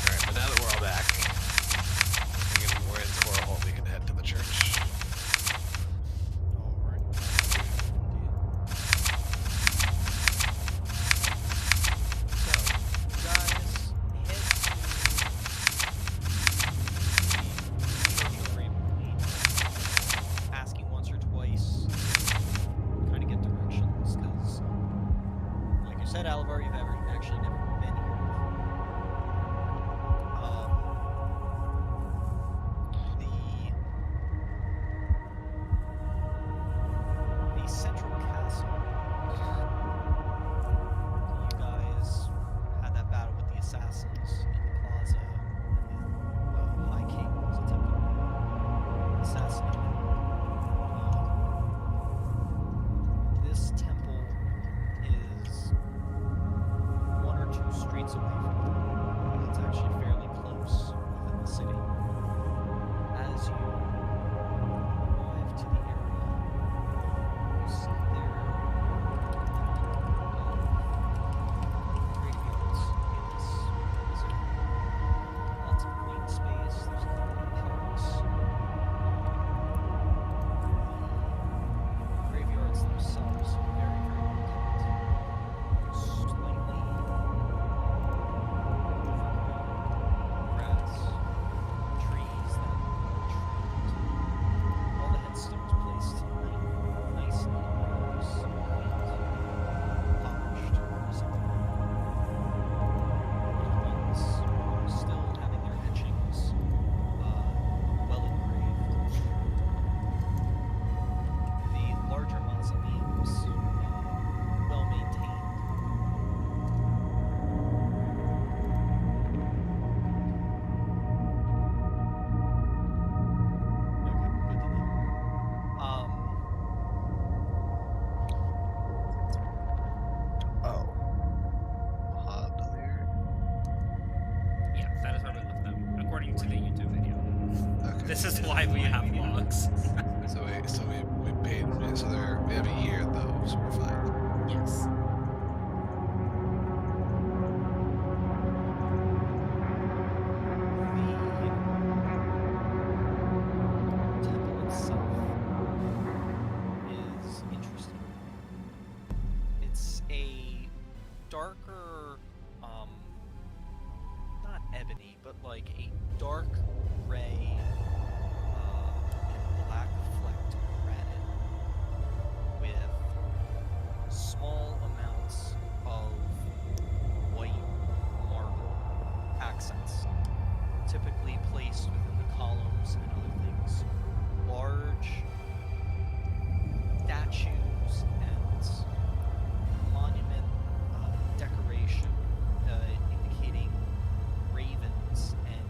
Alright, but now that we're all back, we're in Coraholt, we can head to the church. Alright. So, you guys head to the church of Raven Queen, asking once or twice, trying to get directions, because, like you said, Alavar, you've actually never been here before. The central castle. You guys had that battle with the assassins in the plaza, and the High King was attempting to assassinate him. This temple is one or two streets away from it. It's actually fairly close within the city. As you arrive to the area, you see there graveyards in this area. Lots of green space. There's a couple of parks. The graveyards themselves are very, very well kept. Slightly overgrown grass, trees that are trimmed. All the headstones placed nicely in rows, neat, polished, something. Ones are still having their etchings well engraved. The larger mausoleums, well maintained. Okay, good to know. Oh. Hodler. Yeah, that is where we left them, according to the YouTube video. Okay. This is why we have logs. So we paid. So we have a year though, so we're fine. Yes. The temple itself is interesting. It's a darker, not ebony, but like a dark gray and black flecked granite with small amounts of white marble accents, typically placed within the columns and other things. Large statues and monument decoration indicating ravens and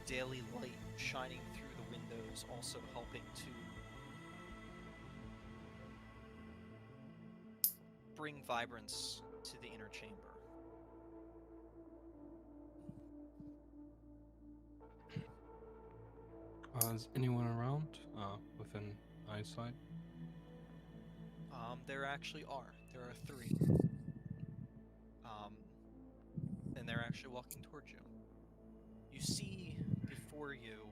daily light shining through the windows, also helping to bring vibrance to the inner chamber. Is anyone around? Within eyesight? There actually are. There are 3. And they're actually walking towards you. You see before you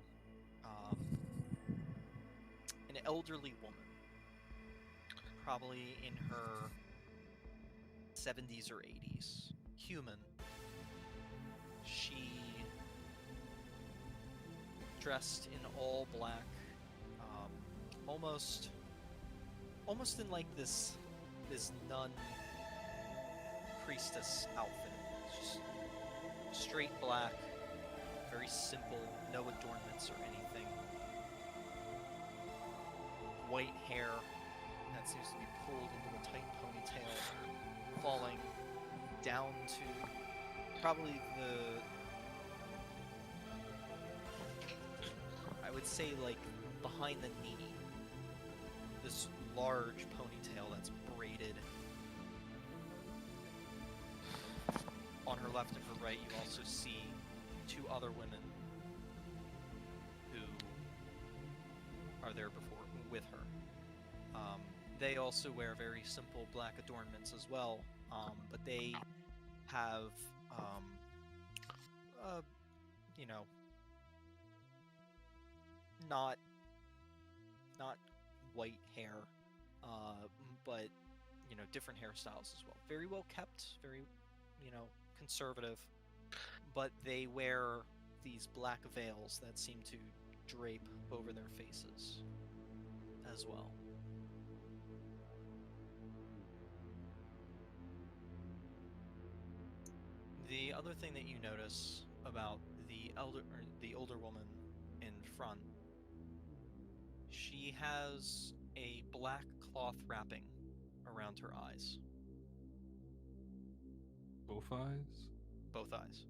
an elderly woman, probably in her 70s or 80s, human. She dressed in all black, almost in like this nun priestess outfit. Just straight black, very simple, no adornments or anything. White hair that seems to be pulled into a tight ponytail, falling down to probably I would say like behind the knee. This large ponytail that's braided. On her left and her right, you also see 2 other women who are there with her. They also wear very simple black adornments as well, but they have, you know, not white hair, but you know, different hairstyles as well. Very well kept, very, you know, conservative, but they wear these black veils that seem to drape over their faces as well. The other thing that you notice about the older woman in front, she has a black cloth wrapping around her eyes. Both eyes? Both eyes.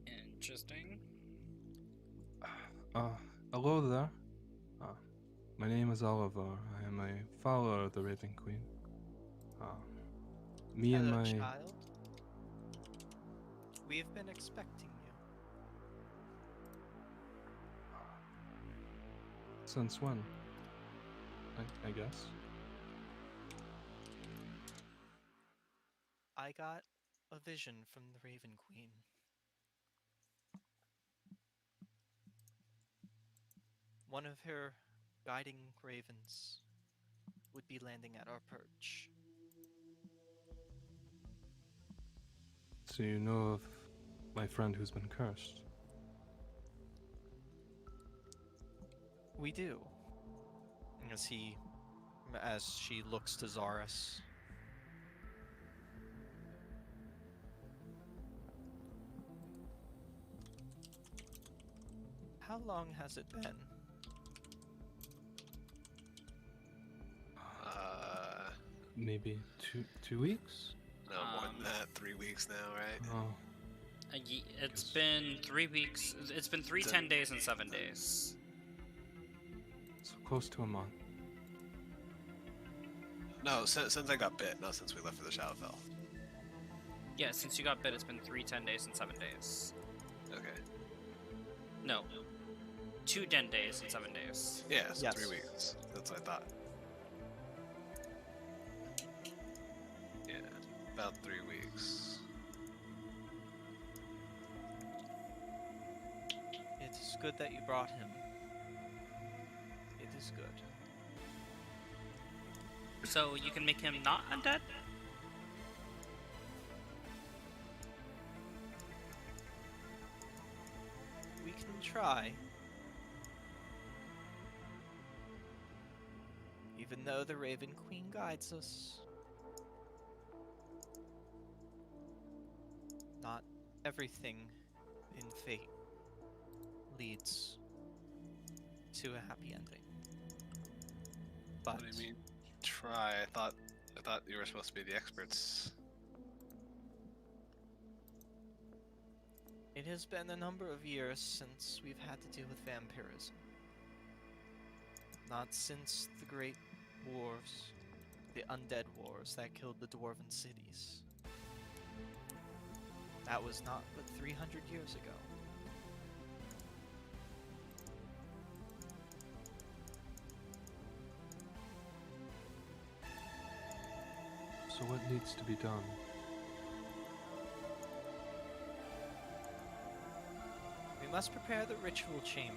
Interesting. Hello there. My name is Oliver. I am a follower of the Raven Queen. Me and Hello, my... child. We've been expecting you. Since when? I guess. I got a vision from the Raven Queen. One of her guiding ravens would be landing at our perch. So you know of my friend who's been cursed? We do. As she looks to Zaris. How long has it been? Maybe two weeks? No, more than that. 3 weeks now, right? Oh, It's been 3 weeks. It's been 3 10 days and 7 days. so close to a month. No, since I got bit, not since we left for the Shadowfell. Yeah, since you got bit, it's been 3 10 days and 7 days. Okay. No. 2 10 days and 7 days. Yeah, so Yes. 3 weeks. That's what I thought. Yeah, about 3 weeks. It is good that you brought him. It is good. So you can make him not undead? We can try. Even though the Raven Queen guides us. Not everything in fate leads to a happy ending. But What do you mean? Try. I thought you were supposed to be the experts. It has been a number of years since we've had to deal with vampirism. Not since the Great Wars, the Undead Wars that killed the Dwarven cities. That was not but 300 years ago. So what needs to be done? We must prepare the ritual chamber.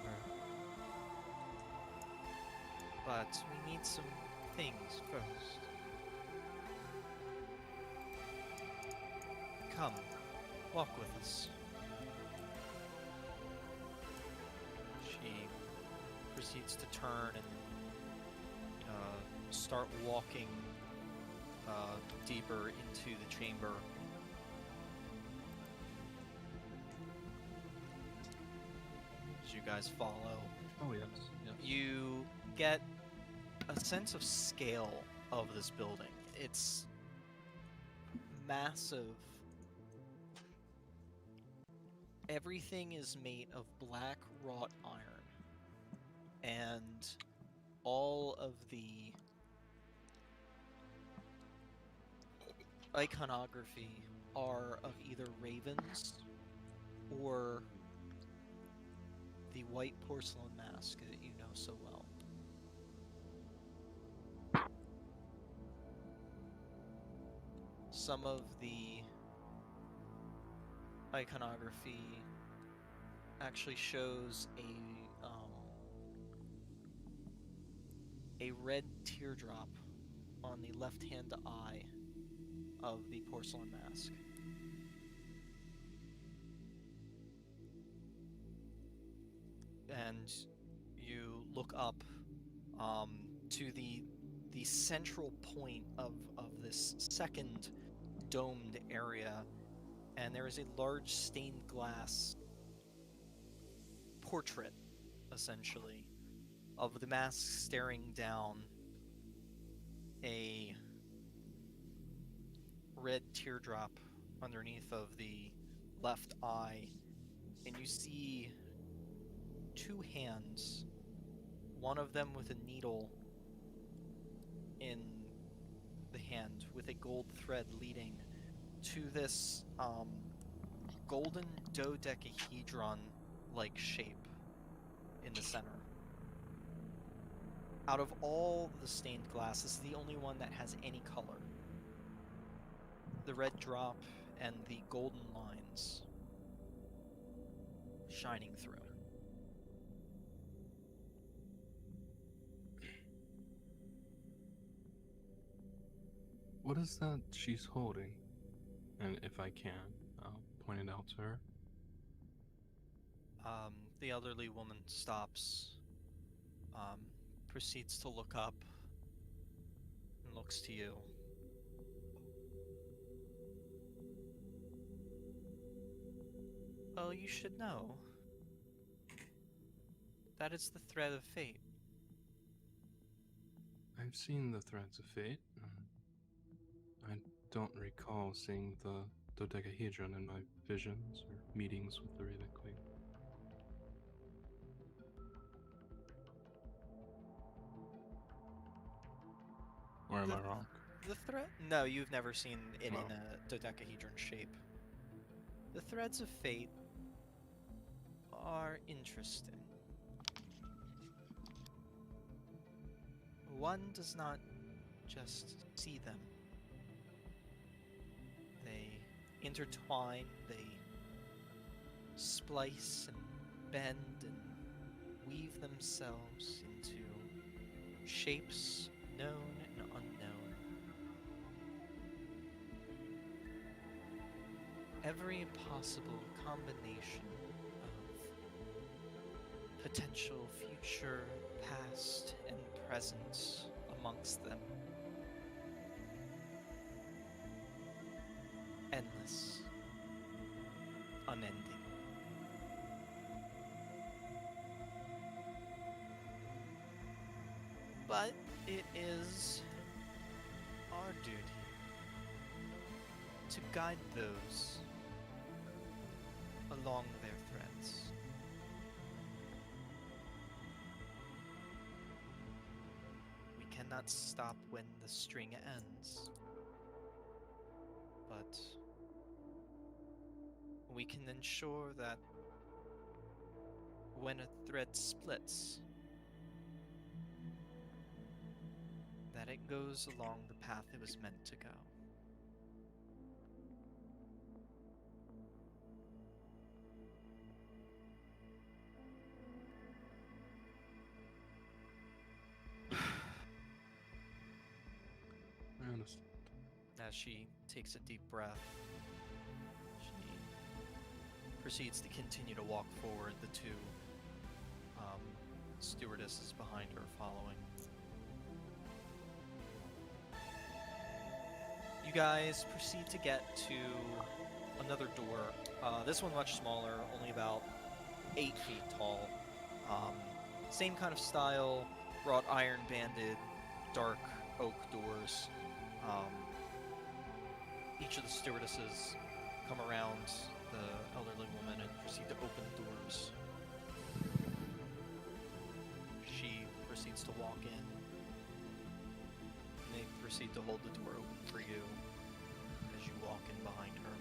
But we need some things first. Come, walk with us. She proceeds to turn and start walking deeper into the chamber. As you guys follow, Oh yes, yes. you get a sense of scale of this building. It's massive. Everything is made of black wrought iron, and all of the iconography are of either ravens or the white porcelain mask that you know so well. Some of the iconography actually shows a red teardrop on the left-hand eye of the porcelain mask. And you look up to the central point of this second domed area, and there is a large stained glass portrait, essentially, of the mask staring down a red teardrop underneath of the left eye, and you see two hands, one of them with a needle in the hand with a gold thread leading to this golden dodecahedron-like shape in the center. Out of all the stained glass, this is the only one that has any color. The red drop and the golden lines shining through. What is that she's holding? And if I can, I'll point it out to her. The elderly woman stops, proceeds to look up, and looks to you. Well, you should know. That is the thread of fate. I've seen the threads of fate. I don't recall seeing the dodecahedron in my visions or meetings with the Raven Queen. Or am I wrong? The thread? No, you've never seen it Oh. in a dodecahedron shape. The threads of fate are interesting. One does not just see them. They intertwine, they splice and bend and weave themselves into shapes known and unknown. Every possible combination of potential future, past, and present amongst them. Endless. Unending. But it is our duty to guide those along their threads. We cannot stop when the string ends, but we can ensure that when a thread splits, that it goes along the path it was meant to go. I understand. As she takes a deep breath, she proceeds to continue to walk forward, the two stewardesses behind her following. You guys proceed to get to another door. This one much smaller, only about 8 feet tall. Same kind of style, wrought iron banded, dark oak doors. Each of the stewardesses come around the elderly woman and proceed to open the doors. She proceeds to walk in. And they proceed to hold the door open for you as you walk in behind her.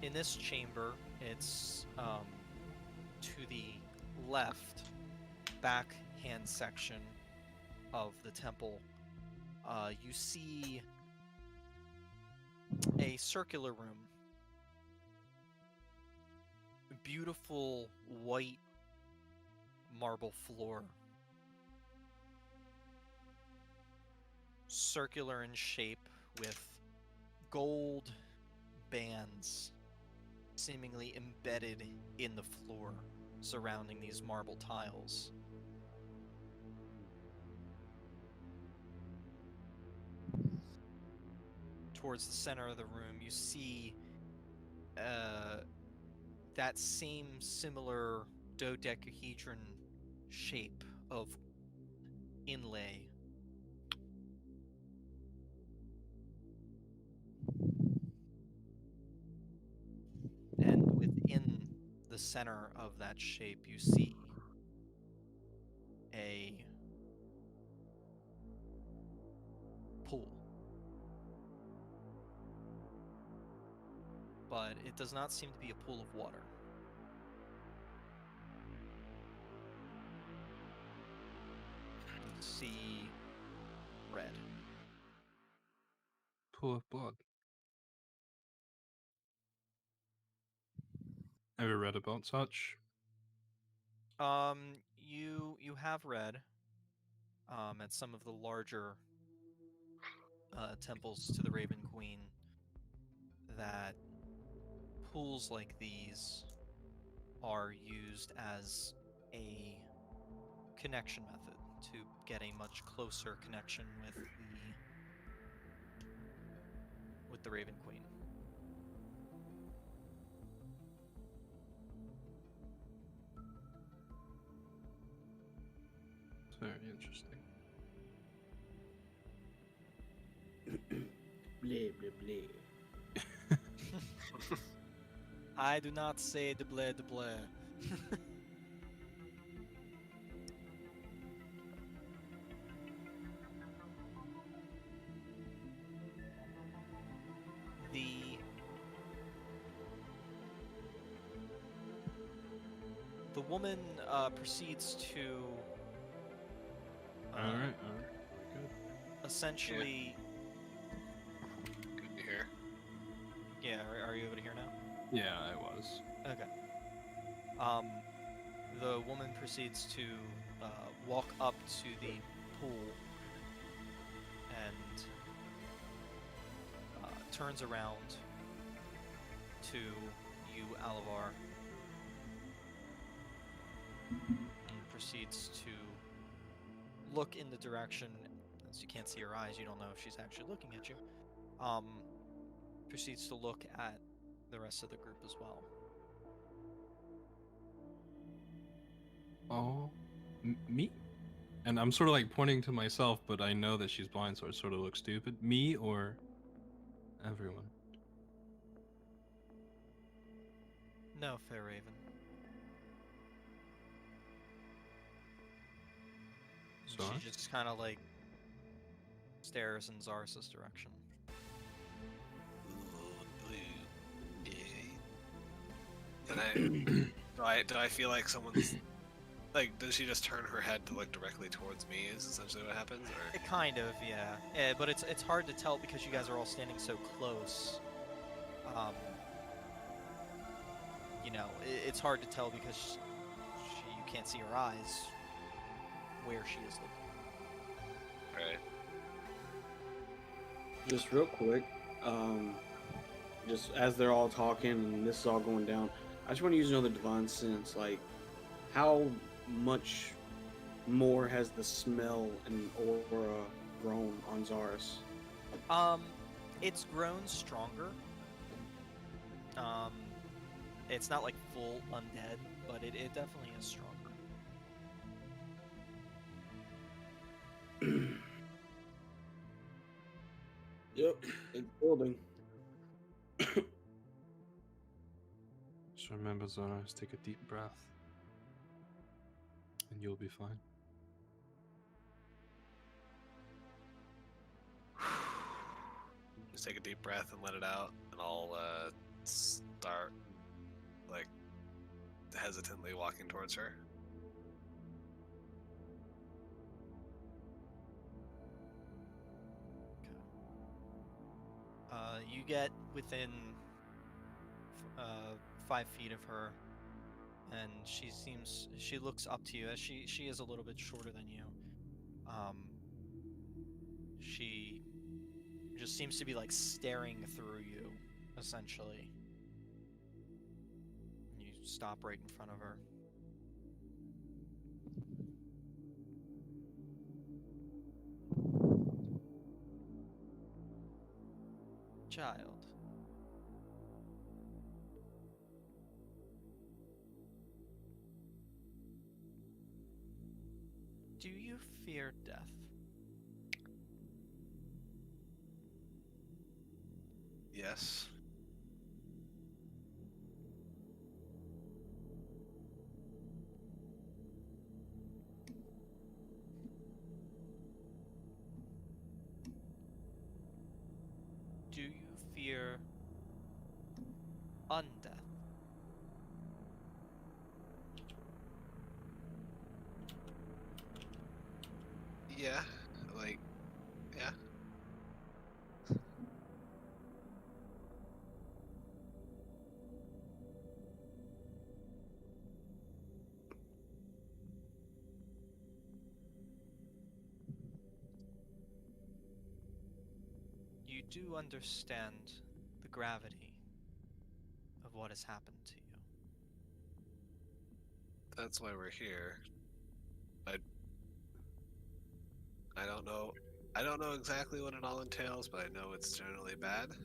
In this chamber, it's to the left, back hand section of the temple. You see a circular room. Beautiful white marble floor. Circular in shape with gold bands seemingly embedded in the floor surrounding these marble tiles. Towards the center of the room, you see that same similar dodecahedron shape of inlay. And within the center of that shape, you see a pool. But it does not seem to be a pool of water. You see red. Pool of blood. Ever read about such? You have read at some of the larger temples to the Raven Queen that pools like these are used as a connection method to get a much closer connection with the Raven Queen. It's very interesting. Blah blah blah. I do not say de blé de blé. The woman proceeds to Alright, very good. essentially. Good to hear. Yeah, are you able to hear now? Yeah, I was. Okay. The woman proceeds to walk up to the pool and turns around to you, Alavar, and proceeds to look in the direction. As you can't see her eyes, you don't know if she's actually looking at you. Proceeds to look at the rest of the group as well. Oh, me? And I'm sort of like pointing to myself, but I know that she's blind, so it sort of looks stupid. Me or everyone? No, Fair Raven. And Sorry? she just kind of like stares in Zarsa's direction. And do I feel like someone's like, does she just turn her head to look directly towards me? Is essentially what happens, or Kind of, yeah. Yeah, but it's hard to tell because you guys are all standing so close. You know, it's hard to tell because you can't see her eyes where she is looking. right? Just real quick, just as they're all talking and this is all going down, I just want to use another divine sense. Like, how much more has the smell and aura grown on Zaris? It's grown stronger. It's not like full undead, but it definitely is stronger. Yep, it's building. Just remember, Zaris, take a deep breath. And you'll be fine. Just take a deep breath and let it out, and I'll start like hesitantly walking towards her. You get within 5 feet of her, and she looks up to you as she is a little bit shorter than you. She just seems to be like staring through you, essentially. You stop right in front of her. Child. Do you fear death? Yes. Do you fear undeath? Yeah. Like, yeah. You do understand the gravity of what has happened to you. That's why we're here. I don't know. I don't know exactly what it all entails, but I know it's generally bad.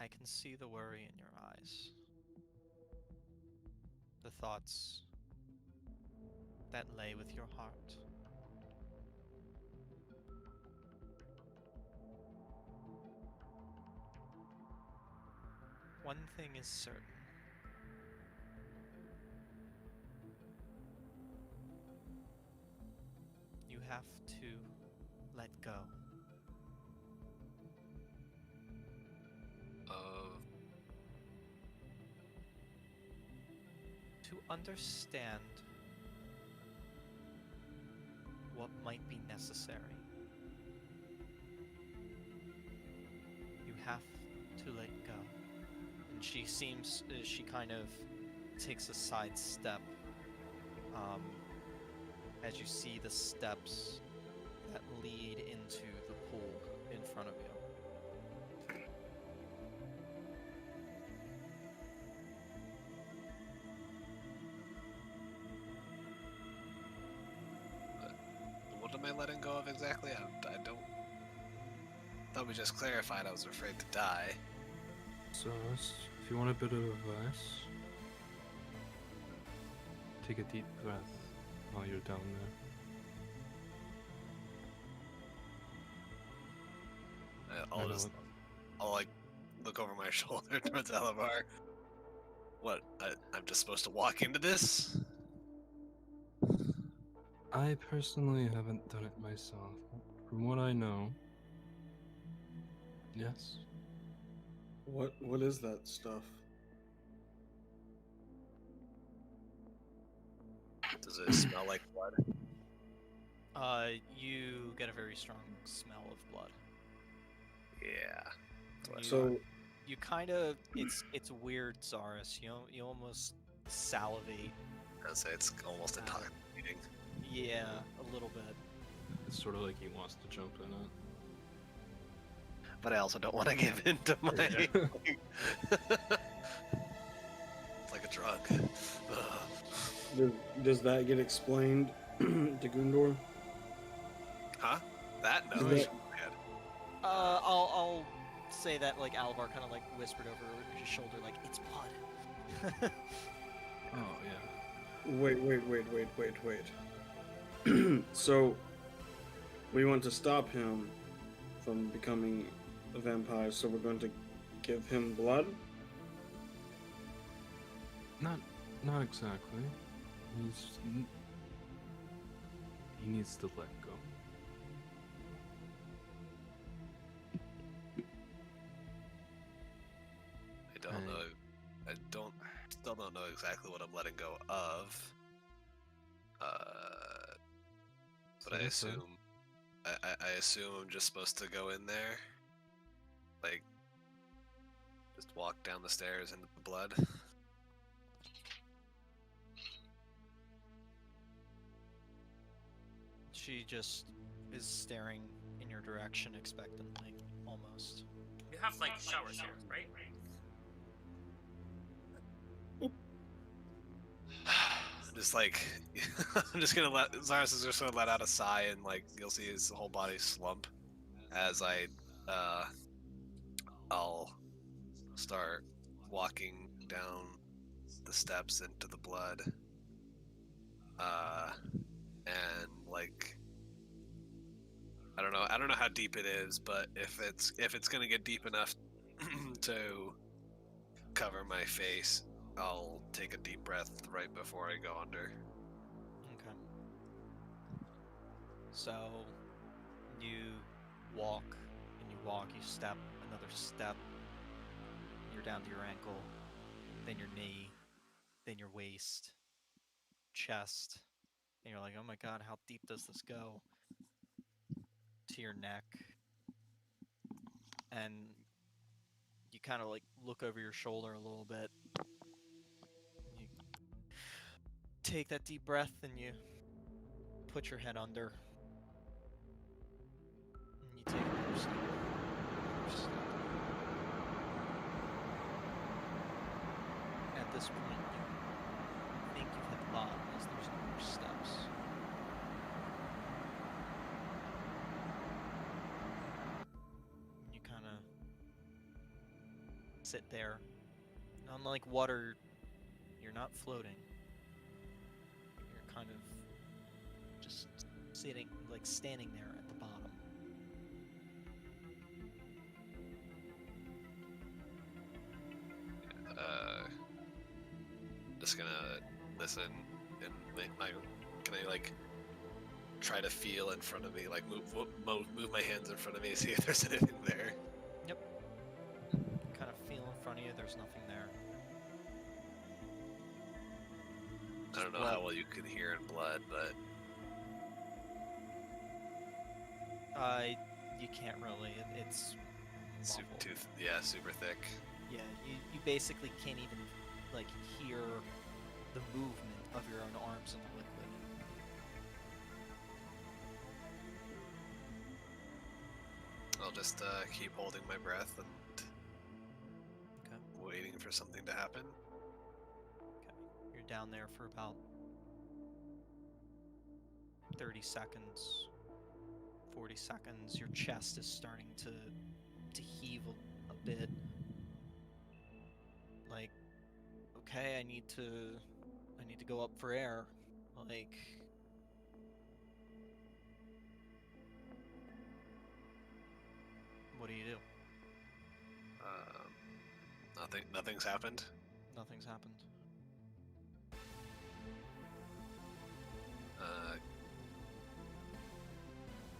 I can see the worry in your eyes. The thoughts that lay with your heart. One thing is certain. You have to let go. Of To understand what might be necessary. You have to let go. And she kind of takes a side step as you see the steps that lead into the pool in front of you. what am I letting go of exactly? I don't. Thought we just clarified I was afraid to die. Zaris, if you want a bit of advice, take a deep breath while you're down there. my shoulder towards Alabar. What? I'm just supposed to walk into this? I personally haven't done it myself. From what I know, yes. What is that stuff? Does it smell like blood? You get a very strong smell of blood. Yeah. You, So you kind of it's weird, Zaris. You almost salivate. I'd say it's almost intoxicating. Yeah, a little bit. It's sort of like he wants to jump in it. But I also don't want to give in to my. Yeah. It's like a drug. Ugh. does that get explained to Gundor? Huh? That? No. Is I that- shook my head. I'll say that like Alvar kind of like whispered over his shoulder, like it's blood. Oh yeah. Wait. So we want to stop him from becoming a vampire, so we're going to give him blood? Not exactly. He needs to let go. I don't know. Still don't know exactly what I'm letting go of. But I That's fair. assume, I assume I'm just supposed to go in there, like, just walk down the stairs into the blood. She just is staring in your direction expectantly, almost. You have like showers here, right? Just like, I'm just gonna let Cyrus is just gonna let out a sigh, and like you'll see his whole body slump as I'll start walking down the steps into the blood. And like, I don't know how deep it is, but if it's gonna get deep enough to cover my face, I'll take a deep breath right before I go under. Okay. So you walk and you step, another step. You're down to your ankle, then your knee, then your waist, chest, and you're like, oh my god, how deep does this go? To your neck, and you kind of like look over your shoulder a little bit. You take that deep breath and you put your head under. And you take another step. Another step. At this point, you think you've hit the bottom as there's no more steps. You kind of sit there. And unlike water, you're not floating. You're kind of just sitting, like standing there at the bottom. Just gonna listen and can I like try to feel in front of me, like move my hands in front of me, see if there's anything there. Kind of feel in front of you, there's nothing there. I don't know how well you can hear in blood, but You can't really. It's muffled. super thick. Yeah, you basically can't even like hear the movement of your own arms in the liquid. I'll just keep holding my breath and Okay. waiting for something to happen. Okay. You're down there for about 30 seconds, 40 seconds. Your chest is starting to heave a bit. Like, okay, I need to go up for air. Like, what do you do? Nothing's happened. Nothing's happened.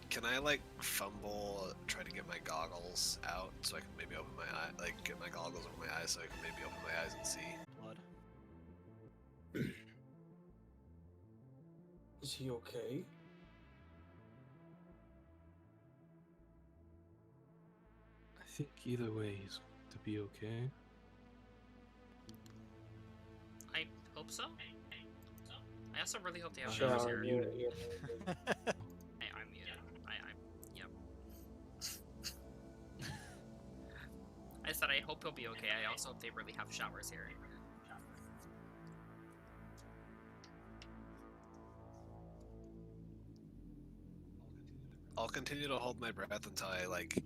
Can I like fumble, try to get my goggles out so I can maybe open my eye, like get my goggles over my eyes so I can maybe open my eyes and see? Blood. Is he okay? I think either way is to be okay. I hope so. I also really hope they have Sure, showers I'm here. muted. I'm muted. Yep. I said I hope he'll be okay. I also hope they really have showers here. I'll continue to hold my breath until I like.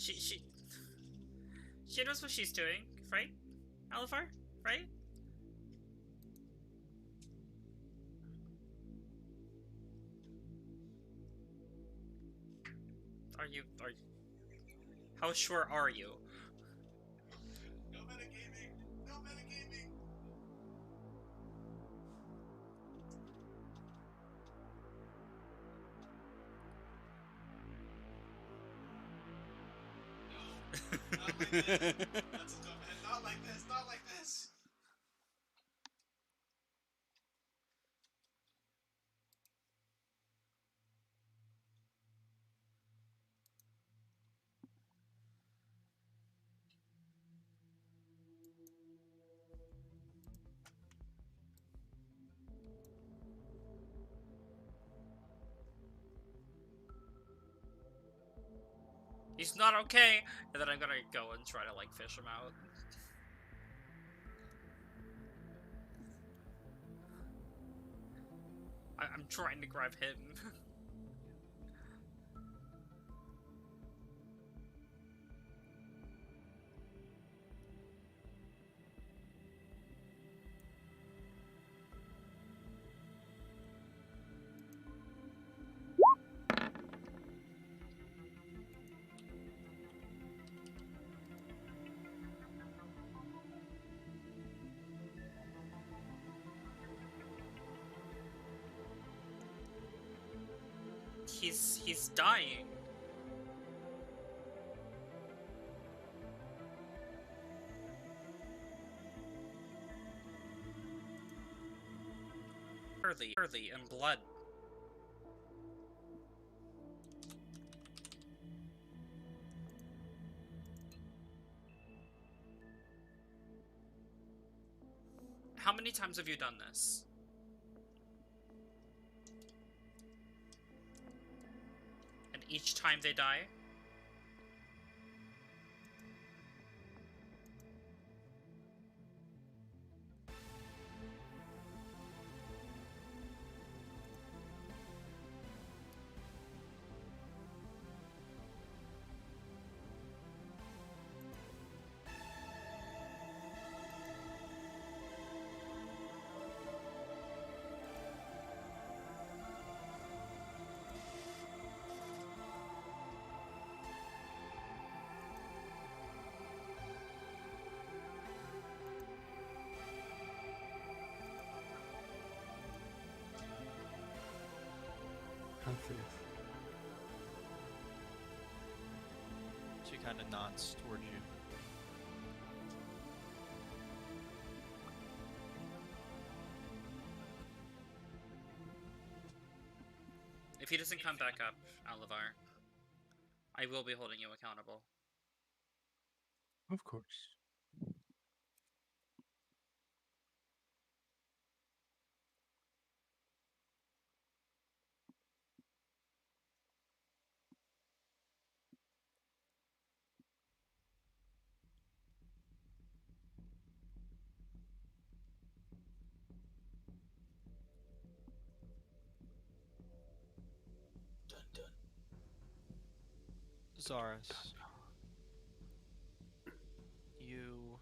She knows what she's doing, right? Alivar, right? Are you? How sure are you? No metagaming! No metagaming! No, not like that. That's a dumb head. Not like this. Not like this. He's not okay, and then I'm gonna go and try to like fish him out. I'm trying to grab him. He's dying. Early and blood. How many times have you done this? And each time they die? She kind of nods towards you. If he doesn't come back up, Alivar, I will be holding you accountable. Of course. Dun dun. Zaris, you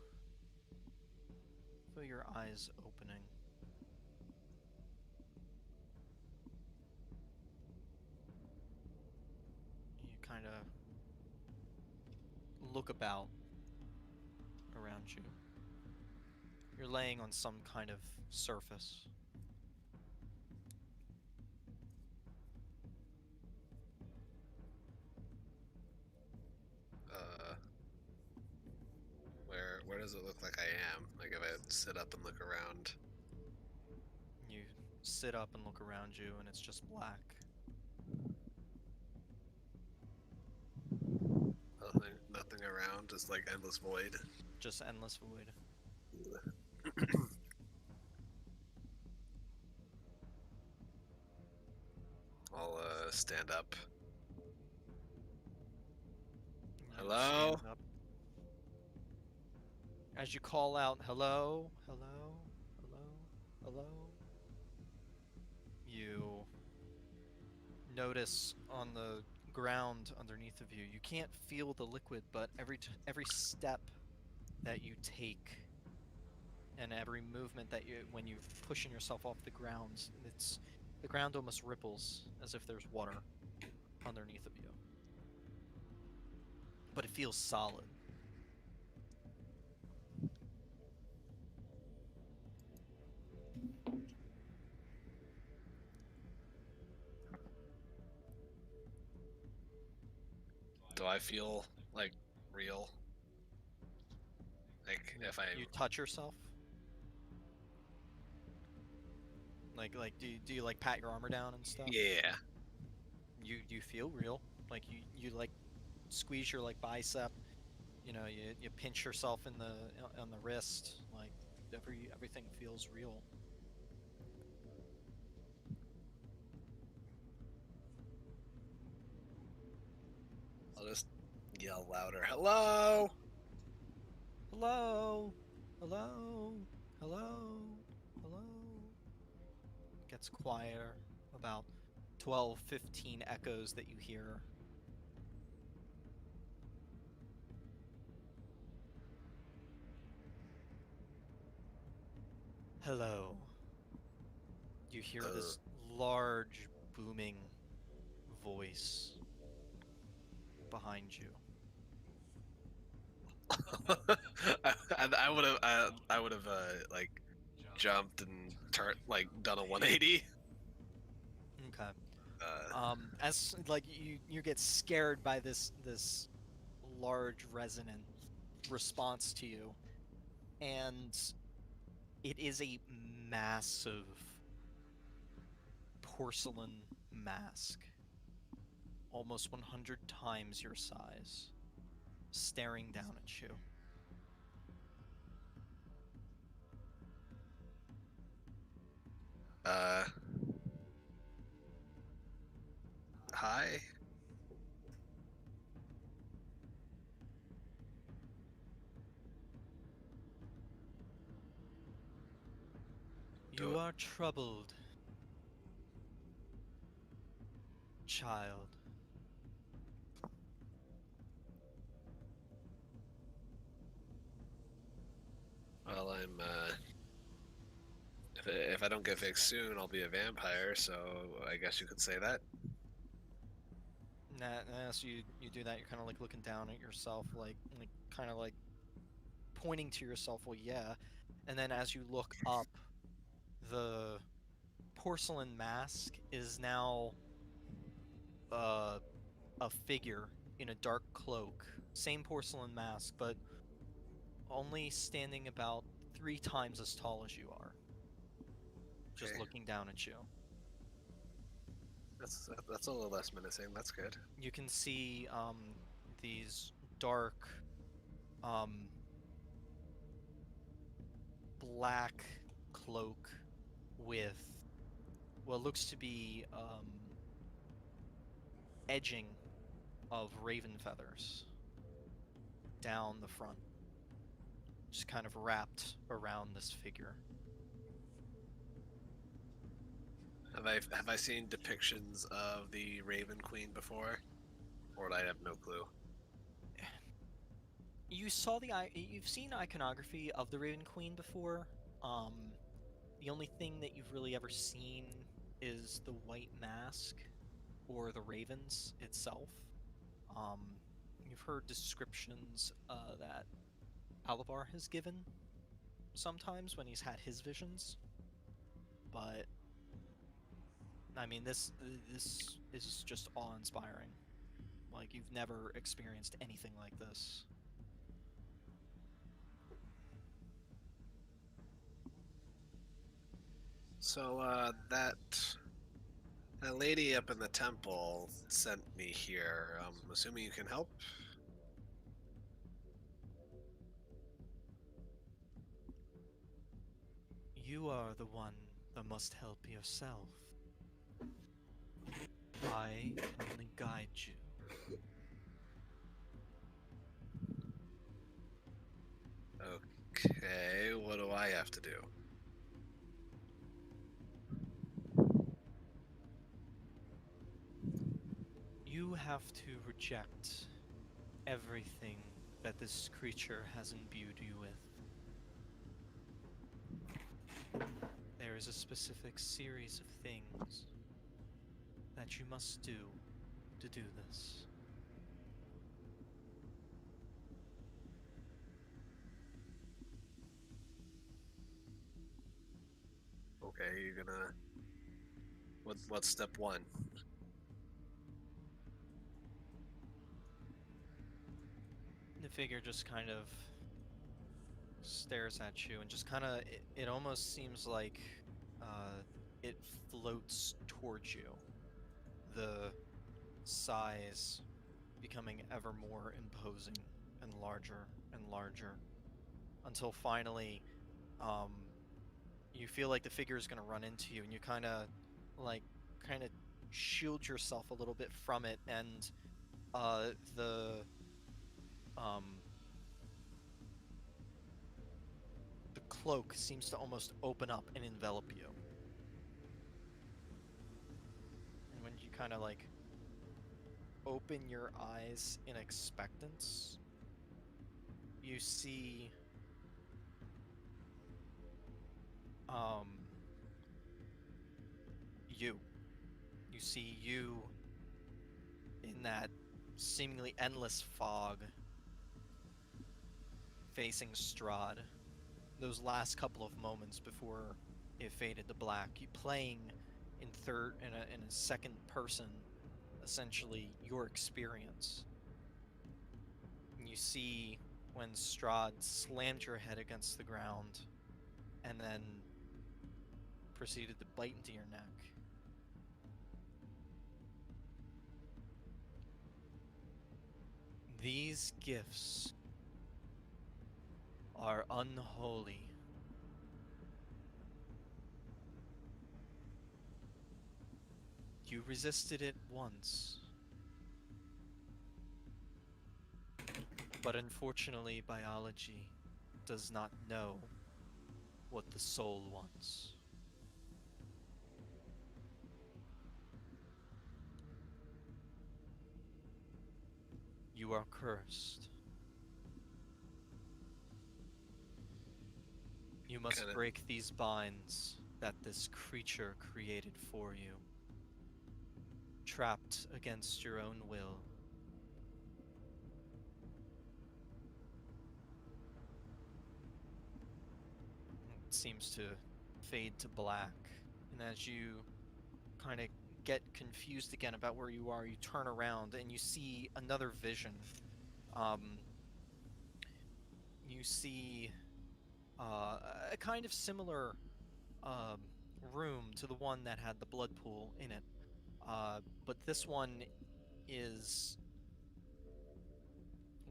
feel your eyes opening. You kind of look about around you. You're laying on some kind of surface. Where does it look like I am? Like if I sit up and look around. You sit up and look around you, and it's just black. Nothing around, just like endless void. Just endless void. I'll stand up. You Hello? stand up. As you call out, hello, hello, hello, hello, you notice on the ground underneath of you. You can't feel the liquid, but every step that you take and every movement that when you're pushing yourself off the ground, the ground almost ripples as if there's water underneath of you. But it feels solid. Do I feel like real? Like if I You touch yourself? Like do you like pat your armor down and stuff? yeah. You feel real. Like you like squeeze your like bicep, you know, you pinch yourself in the on the wrist, like everything feels real. I'll just yell louder. Hello. Hello? Hello? Hello? Hello? It gets quieter. About 12, 15 echoes that you hear. Hello. You hear this large, booming voice behind you. I would have like jumped and turned like done a 180. Okay. Uh, As like you get scared by this large resonant response to you, and it is a massive porcelain mask, almost 100 times your size, staring down at you. Hi. You are troubled, child. Well, if I don't get fixed soon, I'll be a vampire. So I guess you could say that. As you do that, you're kind of like looking down at yourself, like kind of like pointing to yourself. Well, yeah. And then as you look up, the porcelain mask is now a figure in a dark cloak. Same porcelain mask, but only standing about 3 times as tall as you are. Just Okay. looking down at you. That's a little less menacing. That's good. You can see these dark black cloak with what looks to be edging of raven feathers down the front, just kind of wrapped around this figure. Have I seen depictions of the Raven Queen before, or would I have no clue? You've seen iconography of the Raven Queen before. The only thing that you've really ever seen is the white mask or the ravens itself. You've heard descriptions that Alabar has given sometimes when he's had his visions, but I mean this is just awe-inspiring. Like you've never experienced anything like this. So that lady up in the temple sent me here. I'm assuming you can help. You are the one that must help yourself. I can only guide you. Okay, what do I have to do? You have to reject everything that this creature has imbued you with. There is a specific series of things that you must do to do this. Okay, you're gonna. What's step one? The figure just kind of stares at you and just kind of. It almost seems like it floats towards you. The size becoming ever more imposing and larger until finally you feel like the figure is going to run into you and you like kind of shield yourself a little bit from it and the um the cloak seems to almost open up and envelop you. And when you kind of like open your eyes in expectance, you see um you you see you in that seemingly endless fog facing Strahd. Those last couple of moments before it faded to black, you playing in a second person, essentially your experience. And you see when Strahd slammed your head against the ground and then proceeded to bite into your neck. These gifts are unholy. You resisted it once, but unfortunately biology does not know what the soul wants. You are cursed. You must Kinda- break these binds that this creature created for you. Trapped against your own will. It seems to fade to black, and as you kind of get confused again about where you are, you turn around and you see another vision. Um, you see a kind of similar um, room to the one that had the blood pool in it. But this one is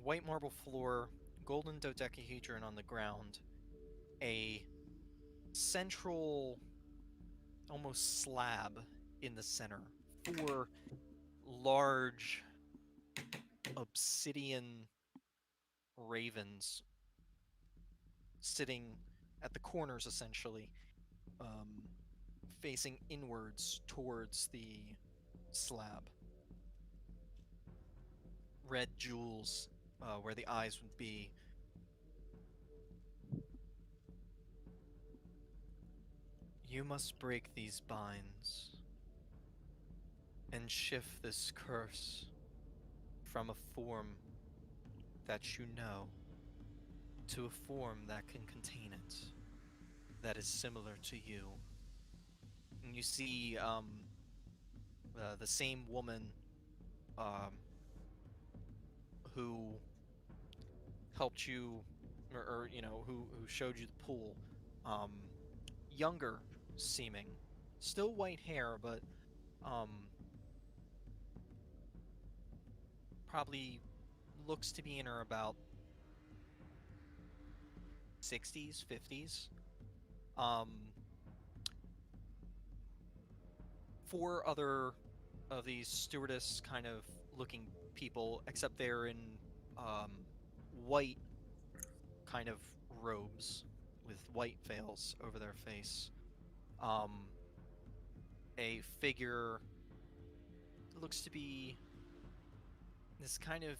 white marble floor, golden dodecahedron on the ground, a central, almost slab in the center, four large obsidian ravens sitting at the corners, essentially, um, facing inwards towards the slab. Red jewels where the eyes would be. You must break these binds and shift this curse from a form that you know to a form that can contain it, that is similar to you. And you see the same woman um, who helped you, or you know, who showed you the pool, um, younger seeming, still white hair, but um, probably looks to be in her about 60s, 50s. Um, four other of these stewardess kind of looking people, except they're in white kind of robes with white veils over their face. A figure looks to be this kind of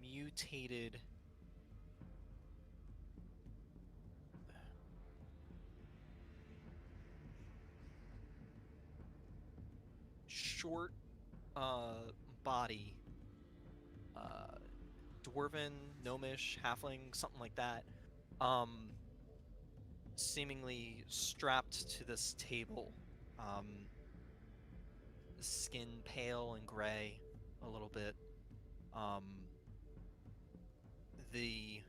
mutated short body, dwarven, gnomish, halfling, something like that, seemingly strapped to this table, skin pale and gray a little bit. The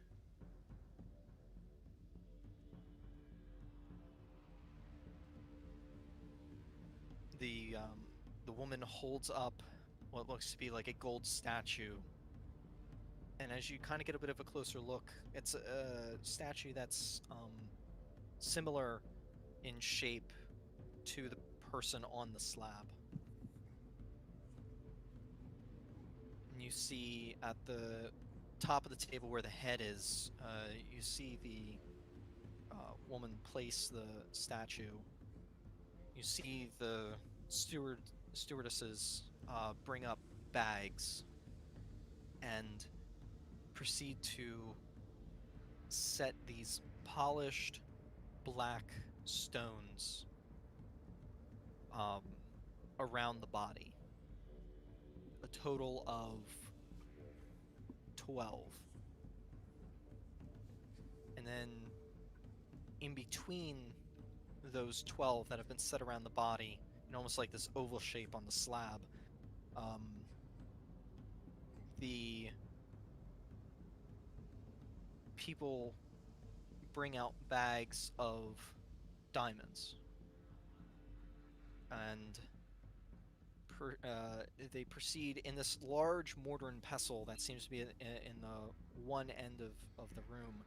the um, the woman holds up what looks to be like a gold statue, and as you kind of get a bit of a closer look, it's a statue that's similar in shape to the person on the slab. And you see at the top of the table where the head is, you see the woman place the statue. You see the stewardesses bring up bags and proceed to set these polished black stones around the body. A total of 12. And then in between those 12 that have been set around the body, in almost like this oval shape on the slab, the people bring out bags of diamonds. And they proceed in this large mortar and pestle that seems to be in the one end of the room.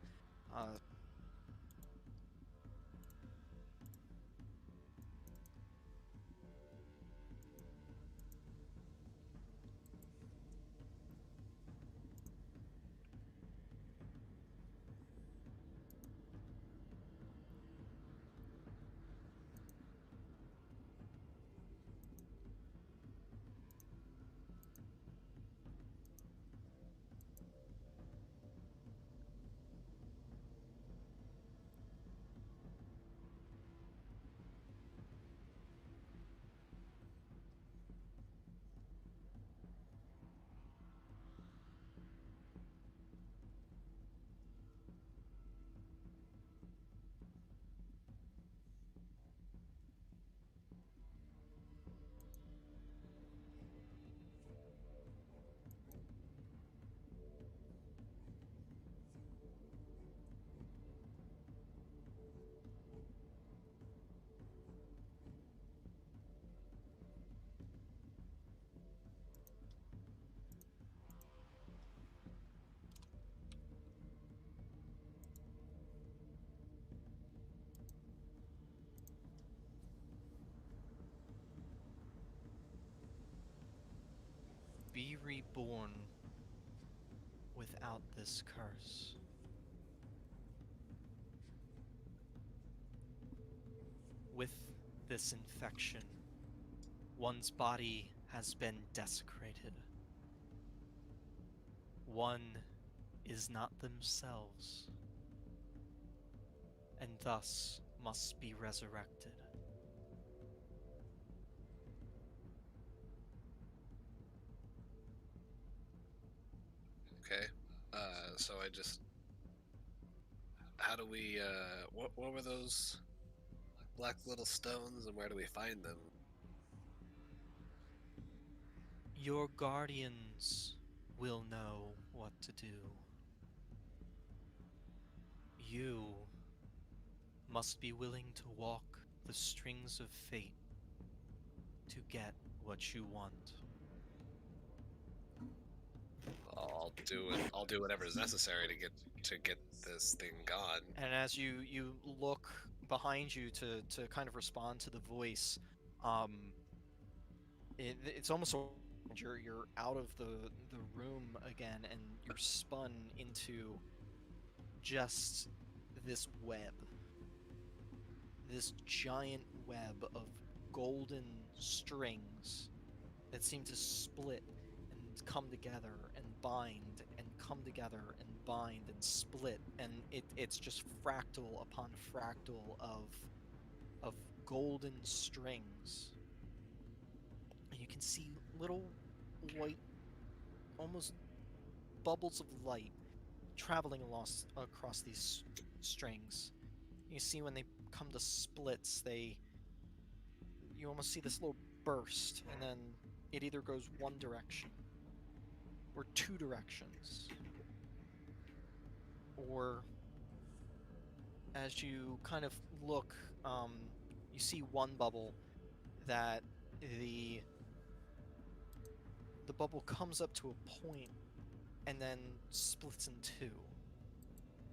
Be reborn without this curse. With this infection, one's body has been desecrated. One is not themselves, and thus must be resurrected. Okay. So I just. How do we. What were those black little stones and where do we find them? Your guardians will know what to do. You must be willing to walk the strings of fate to get what you want. I'll do it. I'll do whatever is necessary to get this thing gone. And as you look behind you to kind of respond to the voice, it's almost like you're out of the room again, and you're spun into just this web, this giant web of golden strings that seem to split and come together and bind and come together and bind and split, and it's just fractal upon fractal of golden strings. And you can see little white, almost bubbles of light traveling across these strings. You see when they come to splits, you almost see this little burst, and then it either goes one direction or two directions, or as you kind of look, you see one bubble that the bubble comes up to a point and then splits in two.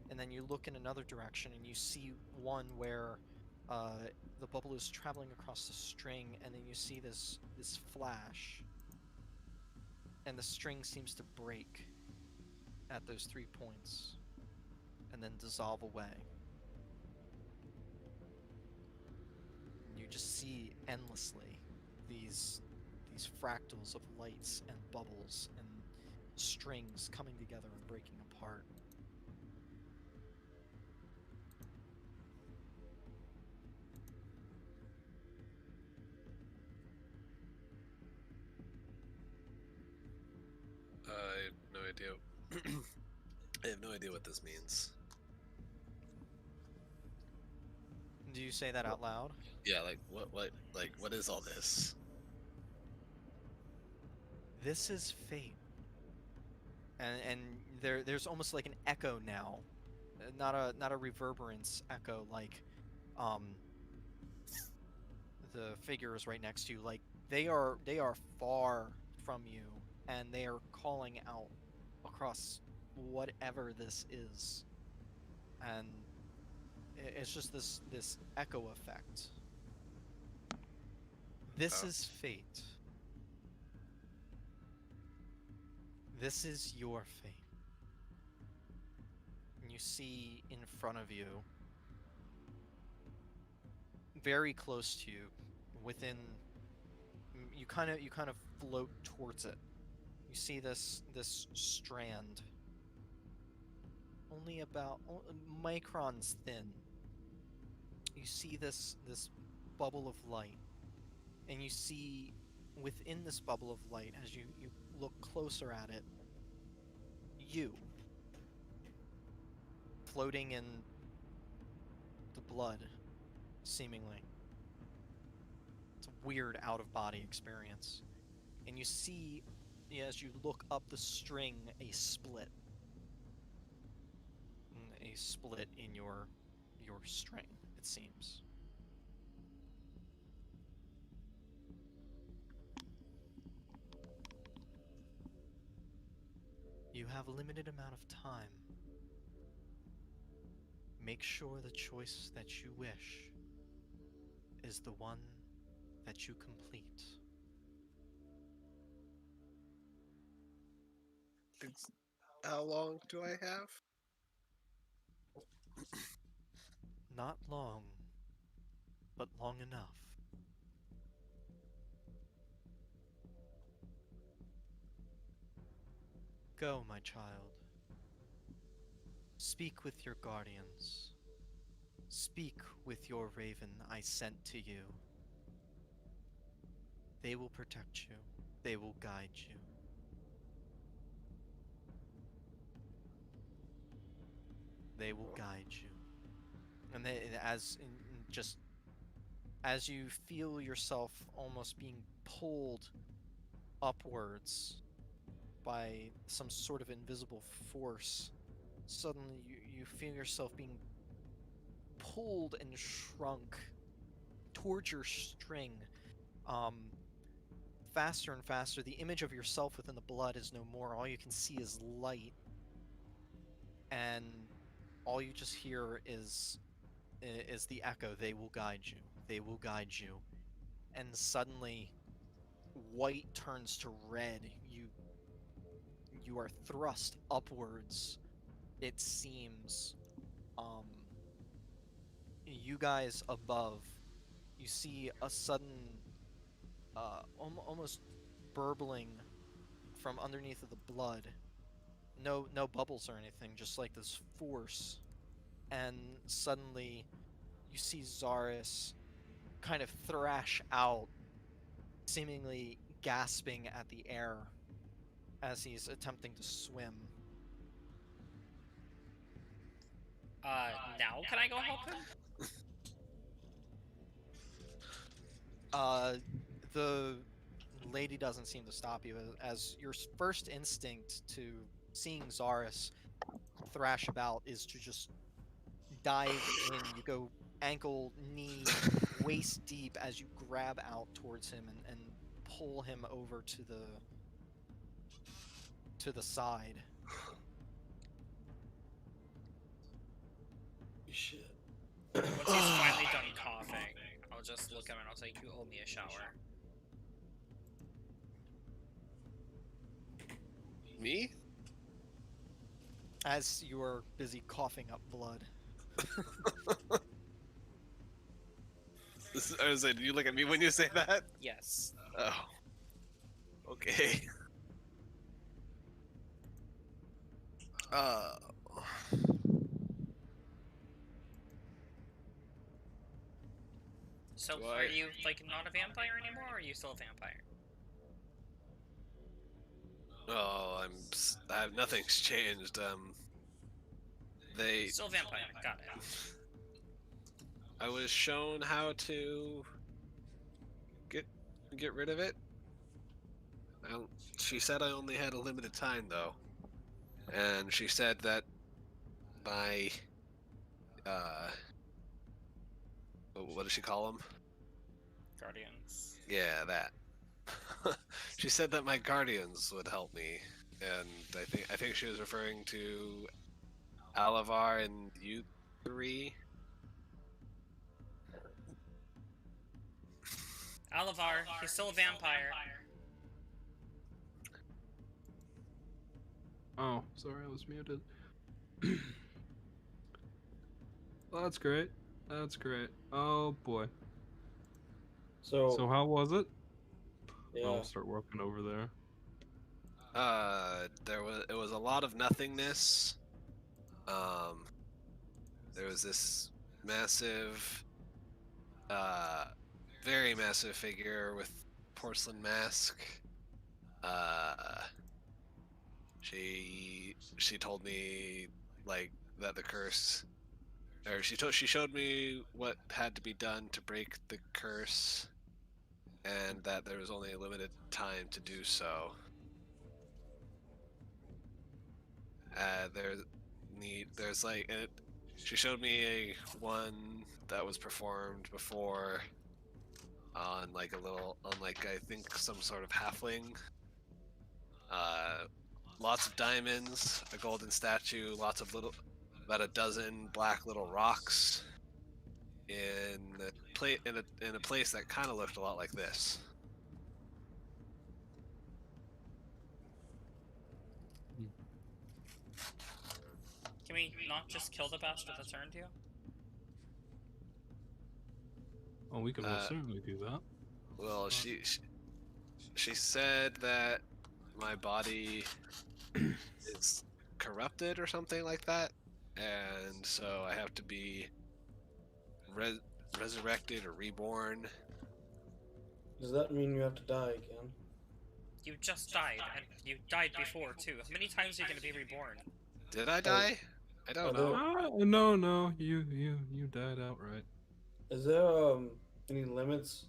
And then you look in another direction and you see one where the bubble is traveling across the string, and then you see this flash, and the string seems to break at those 3 points and then dissolve away. And you just see endlessly these fractals of lights and bubbles and strings coming together and breaking apart. I have no idea. I have no idea what this means. Do you say that out loud? Yeah, like what is all this? This is fate. And there's almost like an echo now, not a reverberance echo like the figures right next to you. Like they are far from you, and they are calling out across whatever this is, and it's just this echo effect. This Oh. is fate. This is your fate. And you see in front of you, very close to you, within, you kind of float towards it. You see this strand, only about microns thin. You see this bubble of light, and you see within this bubble of light, as you look closer at it, you floating in the blood, seemingly. It's a weird out-of-body experience. And you see, as you look up the string, a split. A split in your string, it seems. You have a limited amount of time. Make sure the choice that you wish is the one that you complete. How long do I have? Not long, but long enough. Go, my child. Speak with your guardians. Speak with your raven I sent to you. They will protect you. They will guide you. They will guide you. And just as you feel yourself almost being pulled upwards by some sort of invisible force, suddenly you feel yourself being pulled and shrunk towards your string, faster and faster. The image of yourself within the blood is no more. All you can see is light, and all you just hear is the echo. They will guide you. They will guide you. And suddenly, white turns to red. You are thrust upwards, it seems. You guys above, you see a sudden, almost burbling from underneath of the blood. No bubbles or anything, just like this force. And suddenly you see Zaris kind of thrash out, seemingly gasping at the air as he's attempting to swim. Now can I go help him? The lady doesn't seem to stop you as your first instinct to seeing Zaris thrash about is to just dive in. You go ankle, knee, waist deep as you grab out towards him and pull him over to the side. Shit. Once he's finally done coughing, I'll just look at him and I'll say, "You owe me a shower." Me? As you are busy coughing up blood. I was like, do you look at me when you say that? Yes. Oh. Okay. So Do are I- you like not a vampire anymore, or are you still a vampire? Oh, nothing's changed. They. Still a vampire. Got it. I was shown how to get rid of it. She said I only had a limited time though, and she said that my what does she call them? Guardians. Yeah, that. She said that my guardians would help me, and I think she was referring to Alavar and you three. Alavar, he's still a vampire. Oh, sorry, I was muted. Well, that's great. That's great. Oh boy. So, So how was it? yeah. I'll start working over there. It was a lot of nothingness. There was this massive, very massive figure with porcelain mask. She told me like that the curse, or she showed me what had to be done to break the curse, and that there was only a limited time to do so. There's like she showed me a one that was performed before on like I think some sort of halfling. Lots of diamonds, a golden statue, lots of about a dozen black little rocks in a place that kind of looked a lot like this. Can we not just kill the bastard that turned you? Oh, we can most certainly do that. Well, she said that my body is corrupted or something like that, and so I have to be resurrected or reborn. Does that mean you have to die again? You just died, and you died before too. How many times are you gonna be reborn? Did I die? I don't Oh, know. No, you died outright. Is there any limits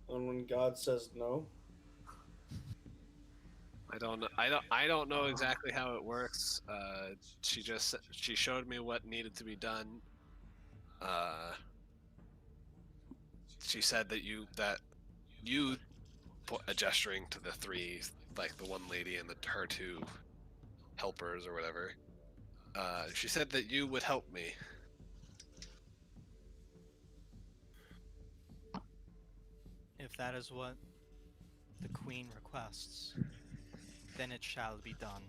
on when God says no? I don't know. I don't know exactly how it works. She showed me what needed to be done. She said that you gesturing to the three, like the one lady and her two helpers or whatever. She said that you would help me. If that is what the Queen requests, then it shall be done.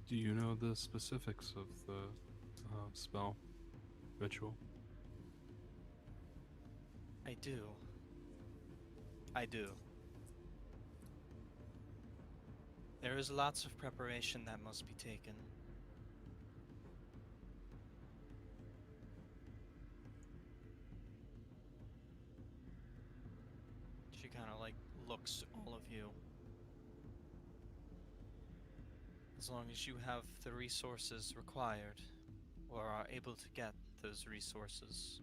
Do you know the specifics of the spell ritual? I do. I do. There is lots of preparation that must be taken. She kind of like looks at all of you. As long as you have the resources required, or are able to get those resources,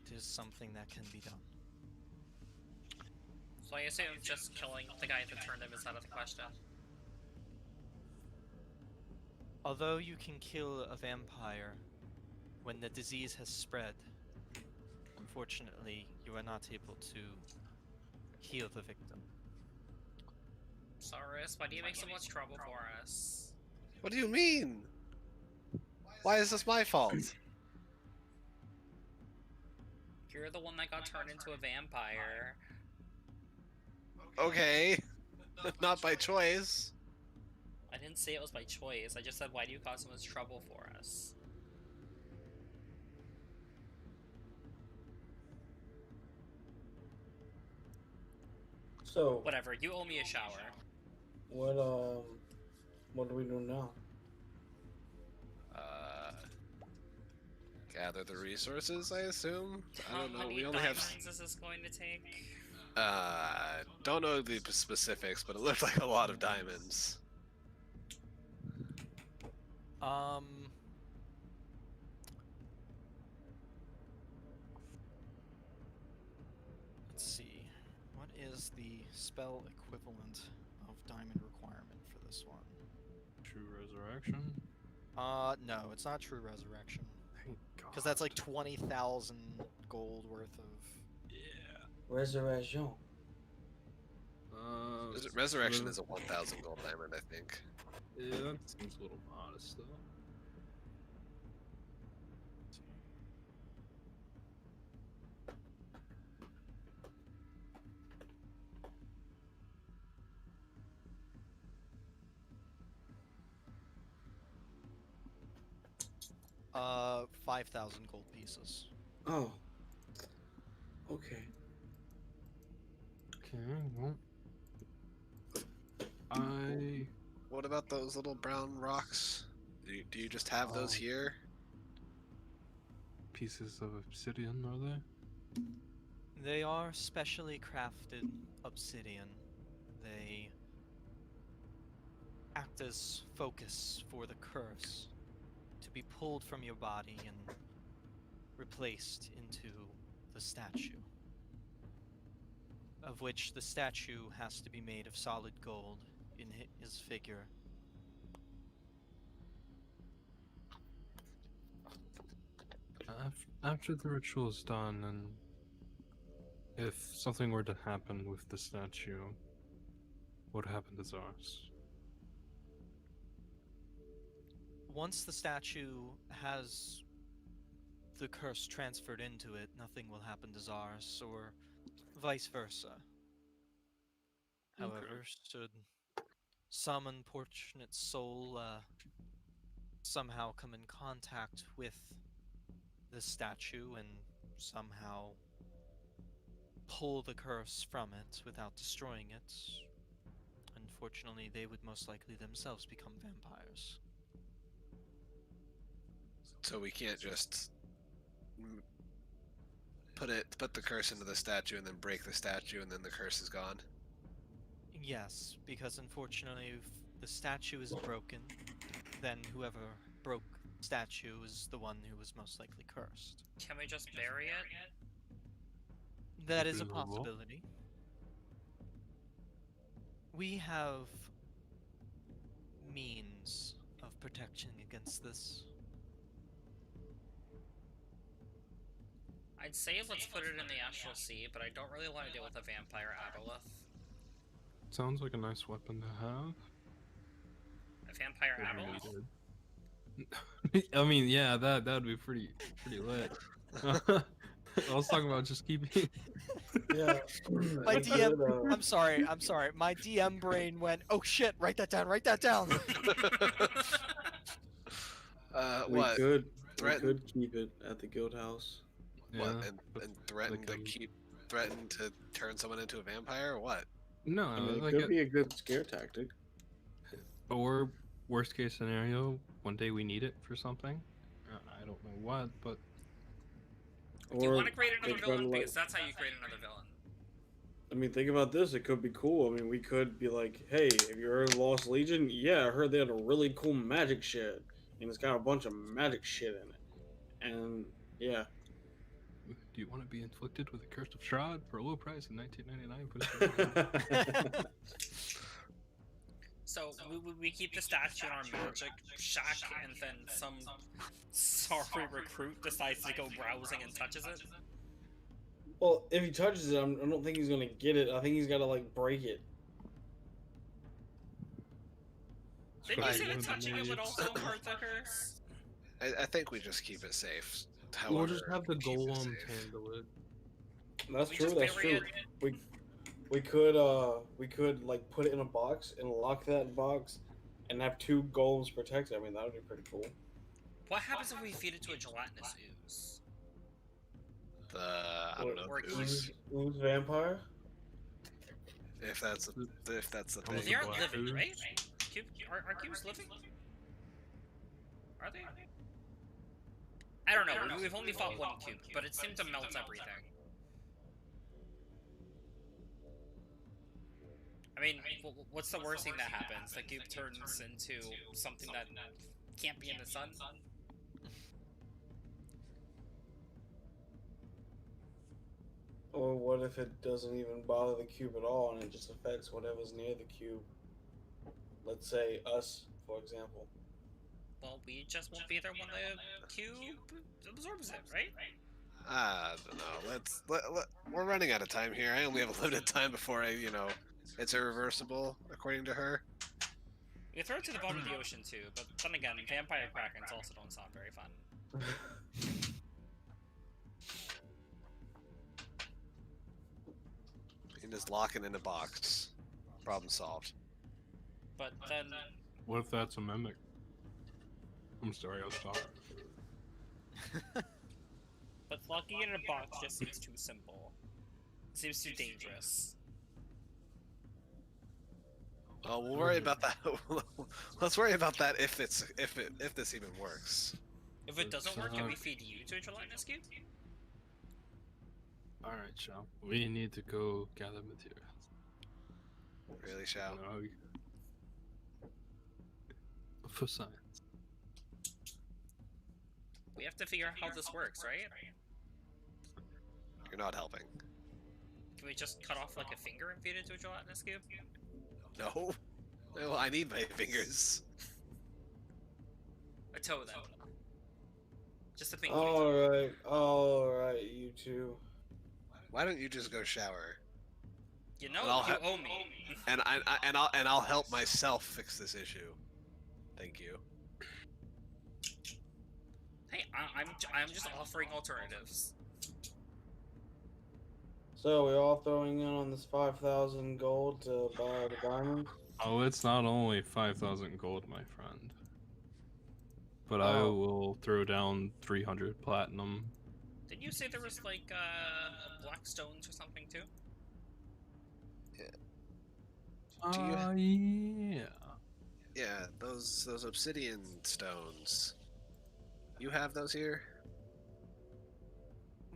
it is something that can be done. So I assume just killing the guy that turned him is out of the question. Although you can kill a vampire when the disease has spread, unfortunately, you are not able to heal the victim. Cyrus, why do you make so much trouble for us? What do you mean? Why is this my fault? You're the one that got turned into a vampire. Okay. Not by choice. I didn't say it was by choice. I just said, why do you cause so much trouble for us? So Whatever, you owe me a shower. what do we do now? Gather the resources, I assume? I How don't know. many We only have. diamonds is this going to take? Don't know the specifics, but it looked like a lot of diamonds. Let's see. What is the spell equivalent of diamond requirement for this one? True resurrection. No, it's not true resurrection. Thank Because that's like God. 20,000 gold worth of. Yeah. Resurrection. Resurrection is a 1,000 gold diamond, I think. Yeah, that seems a little modest though. 5,000 gold pieces. Oh. Okay. Okay, well. I What about those little brown rocks? Do you just have those here? pieces of obsidian, are they? They are specially crafted obsidian. They act as focus for the curse to be pulled from your body and replaced into the statue. Of which the statue has to be made of solid gold in his figure. After the ritual is done, and if something were to happen with the statue, what happened to Zars? Once the statue has the curse transferred into it, nothing will happen to Zars, or vice versa. However, should some unfortunate soul somehow come in contact with the statue and somehow pull the curse from it without destroying it, unfortunately they would most likely themselves become vampires. So we can't just put the curse into the statue and then break the statue and then the curse is gone. Yes, because unfortunately if the statue is broken, then whoever broke the statue is the one who was most likely cursed. Can we just bury it? That is a Reasonable. possibility. We have means of protection against this. I'd say let's put it in the Astral Sea, but I don't really want to deal with a vampire aboleth. Sounds like a nice weapon to have. A vampire if aboleth? needed. I mean, yeah, that'd be pretty lit. I was talking about just keeping. Yeah. My DM, I'm sorry. My DM brain went, oh shit, write that down. We What? could Threaten- keep it at the guild house. What? Yeah, And threaten like, to keep threaten to turn someone into a vampire or what? No, I mean, it like could be a good scare tactic. or worst case scenario, one day we need it for something. I don't know what, but Do you Or want to create they another try to villain? like. Because that's how you create another villain. I mean, think about this. It could be cool. I mean, we could be like, "Hey, have you heard of Lost Legion? Yeah, I heard they had a really cool magic shit, and it's got a bunch of magic shit in it." And yeah, do you want to be inflicted with a curse of shroud for a low price in 1999? Put it to So we keep the statue in our magic shack, and then some sorry recruit decides to go browsing and touches it. well, if he touches it, I don't think he's gonna get it. I think he's got to like break it. Didn't you say Right. that touching it would also hurt the curse? I think we just keep it safe. We'll just However, have the we keep it golem safe. handle it. That's We true. just That's bury true. We could like put it in a box and lock that box, and have two golems protect it. I mean, that would be pretty cool. What happens if we feed it to a gelatinous ooze? I don't know. Or Ooze vampire. If that's the Well, They thing. aren't black living, ooze? right? Are cubes living? Are they? I don't know. We've only fought one cube, but it seemed to melt everything. I mean, what's the worst thing that happens? The cube turns into something that can't be in the sun? Or what if it doesn't even bother the cube at all, and it just affects whatever's near the cube? Let's say us, for example. Well, we just won't be there when the cube absorbs it, right? I don't know. We're running out of time here. I only have a limited time before it's irreversible, according to her. You throw it to the bottom of the ocean too, but then again, vampire krakens also don't sound very fun. You can just lock it in a box. Problem solved. But then, What if that's a mimic? I'm sorry, I was talking. but locking it in a box just seems too simple. It seems too dangerous. Well, we'll worry about that. Let's worry about that if this even works. If it doesn't work, can we feed you to a gelatinous cube? Alright, Shao. We need to go gather materials. Really, Shao? No. For science. We have to figure out how this works, right? You're not helping. Can we just cut off like a finger and feed it to a gelatinous cube? No. Well, I need my fingers. A toe, then. Just a pinky. All right, you two. Why don't you just go shower? You know, And I'll you ha- owe me. And I'll help myself fix this issue. Thank you. Hey, I'm just offering alternatives. So we're all throwing in on this 5,000 gold to buy the diamonds. Oh, it's not only 5,000 gold, my friend. But I Oh. will throw down 300 platinum. Didn't you say there was like black stones or something too? Do you- Yeah. Yeah, those obsidian stones. You have those here?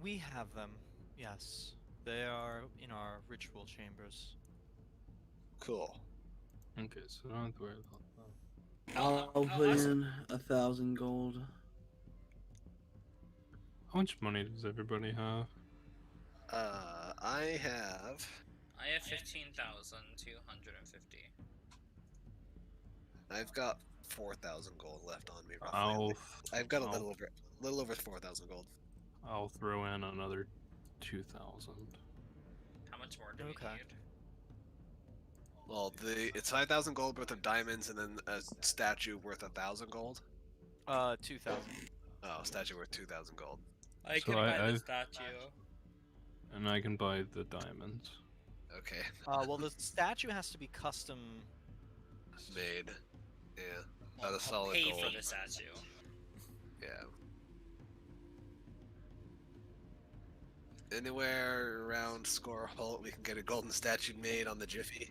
We have them, yes. They are in our ritual chambers. Cool. Okay, so don't have to worry about that. I'll put in 1,000 gold. How much money does everybody have? I have. I have 15,250. I've got 4,000 gold left on me. Roughly. I'll I've got a I'll- little over 4,000 gold. I'll throw in another 2,000. How much more do we Okay. need? Well, it's 5,000 gold worth of diamonds, and then a statue worth 1,000 gold. 2,000. Oh, statue worth 2,000 gold. I So can buy the I've- statue. And I can buy the diamonds. Okay, Well, the statue has to be custom. made. Yeah, Well, out of I'll solid pay gold. for the statue. Yeah. Anywhere around Score Holt, we can get a golden statue made on the Jiffy.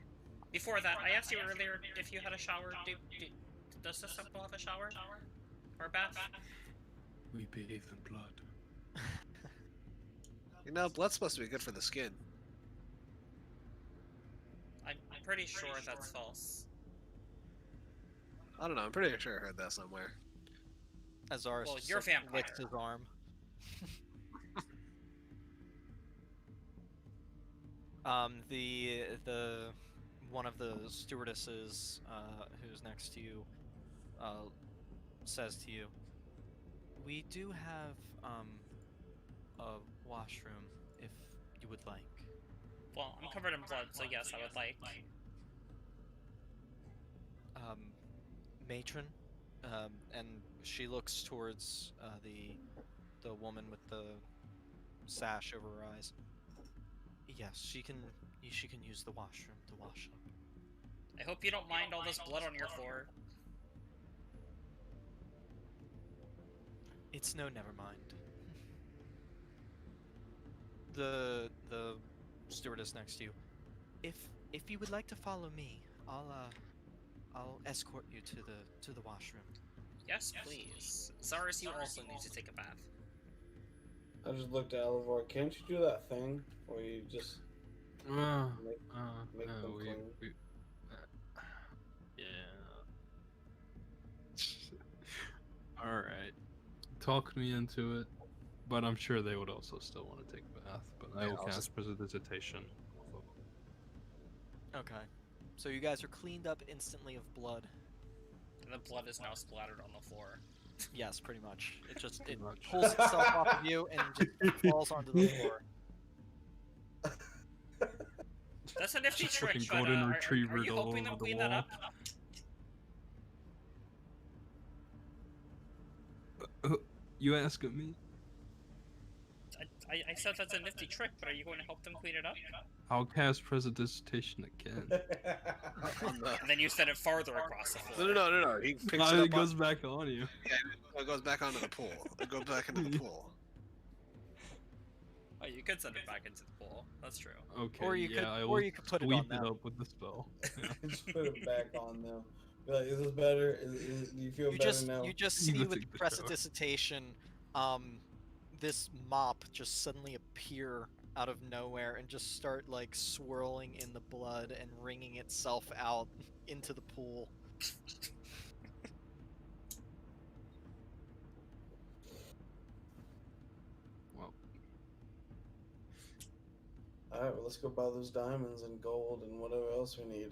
Before that, I asked you earlier if you had a shower. Does this temple have a shower? Or a bath? We bathe in blood. You know, blood's supposed to be good for the skin. I'm pretty sure that's false. I don't know. I'm pretty sure I heard that somewhere. Azaris Well, just, you're like, vampire. licks his arm. The one of the stewardesses who's next to you says to you, "We do have a washroom if you would like." Well, I'm covered in blood, so yes, I would like. Matron, and she looks towards the woman with the sash over her eyes. Yes, she can use the washroom to wash up. I hope you don't mind all this blood on your floor. It's no, never mind. The stewardess next to you. If you would like to follow me, I'll escort you to the washroom. Yes, please. Zaris, you also need to take a bath. I just looked at Elevor. Can't you do that thing where you just make them clean? Yeah. All right. Talk me into it, but I'm sure they would also still want to take a bath. But I will cast Prestidigitation. Okay. So you guys are cleaned up instantly of blood. And the blood is now splattered on the floor. Yes, pretty much. It Pretty much. pulls itself off of you and just falls onto the floor. That's a nifty Just trick, fucking but golden are retriever you all hoping they'll over the clean that wall. up? You asking me? I said that's a nifty trick, but are you going to help them clean it up? I'll cast Prestidigitation again. And then you send it farther across the floor. No. He picks No, it up. it goes back on you. It goes back onto the pool. It goes back into the pool. Oh, you could send it back into the pool. That's true. Okay. Or you yeah, could- I or will you could put it sweep on them. up with the spell. Yeah. Just put it back on them. Be like, is this better? Do you feel better now? You just You see go with take the shower. Prestidigitation, this mop just suddenly appear out of nowhere and just start like swirling in the blood and wringing itself out into the pool. Well, Alright, well, let's go buy those diamonds and gold and whatever else we need.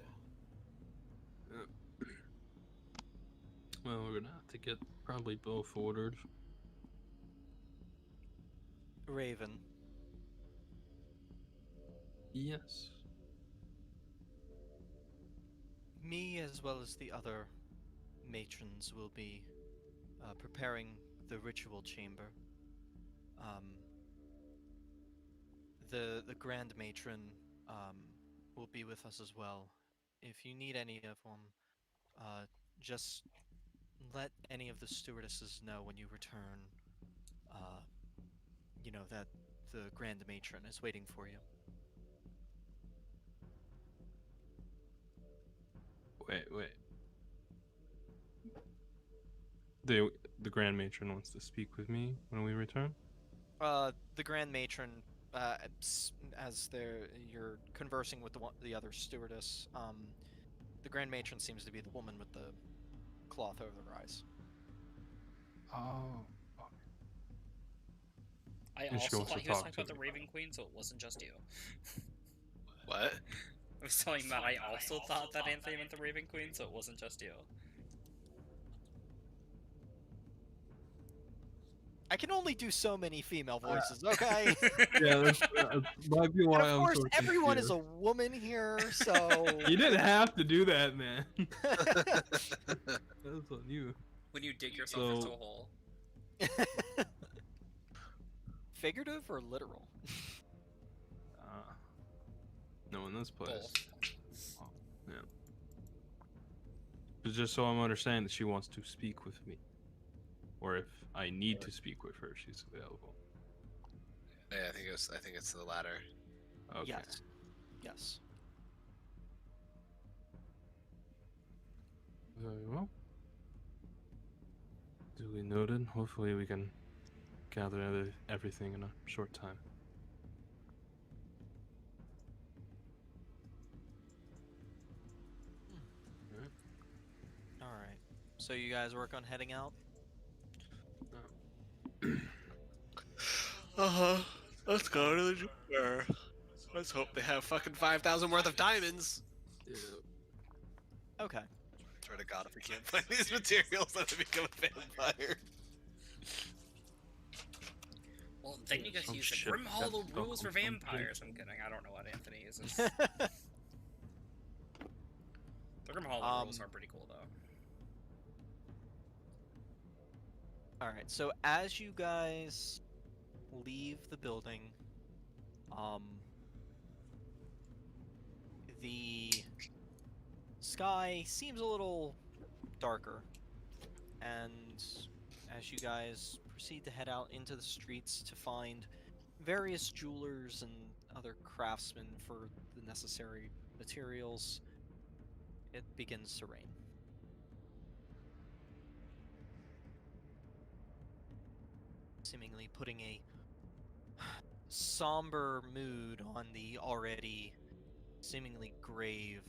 well, we're gonna have to get probably both ordered. Raven, Yes. me as well as the other matrons will be preparing the ritual chamber. The Grand Matron will be with us as well. If you need any of them, just let any of the stewardesses know when you return. You know that the Grand Matron is waiting for you. Wait. The Grand Matron wants to speak with me when we return. The Grand Matron, as you're conversing with the other stewardess, the Grand Matron seems to be the woman with the cloth over her eyes. Oh. I And she also wants thought to he was talk talking to about the me. Raven Queen, so it wasn't just you. What? I was telling Matt I also thought that Anthony meant the Raven Queen, so it wasn't just you. I can only do so many female voices, okay? Yeah, that's might be why And of I'm course, so everyone is a confused. woman here, so. You didn't have to do that, man. That's on you. When you dig yourself into So- a hole. Figurative or literal? No, in this place. Both. Oh, yeah. But just so I'm understanding that she wants to speak with me, or if I need to speak with her, she's available. Yeah, I think it's the latter. Okay. Yes. Yes. Very well. Duly noted. Hopefully we can gather everything in a short time. Alright. All right. So you guys work on heading out? Let's go to the jeweler. Let's hope they have fucking 5,000 worth of diamonds. Yeah. Okay. Swear to God, if we can't find these materials, I'm gonna become a vampire. Well, then you get to Some use the shit Grim Hollow that's rules for fucking vampires. I'm kidding. I don't know what Anthony uses. The Grim Hollow rules are pretty cool, though. All right. So as you guys leave the building, the sky seems a little darker, and as you guys proceed to head out into the streets to find various jewelers and other craftsmen for the necessary materials, it begins to rain. Seemingly putting a somber mood on the already seemingly grave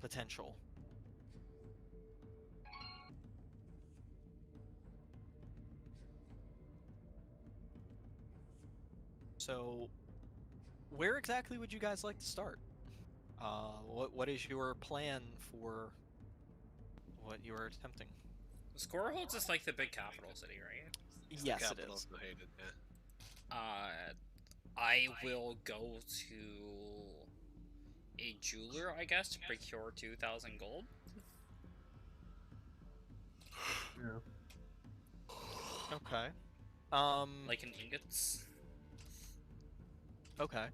potential. So, where exactly would you guys like to start? What is your plan for what you are attempting? Scoreholds is like the big capital city, right? It's Yes, the it capital is. of Hated, yeah. I will go to a jeweler, I guess, to procure 2,000 gold. Yeah. Okay. Like in ingots. Okay.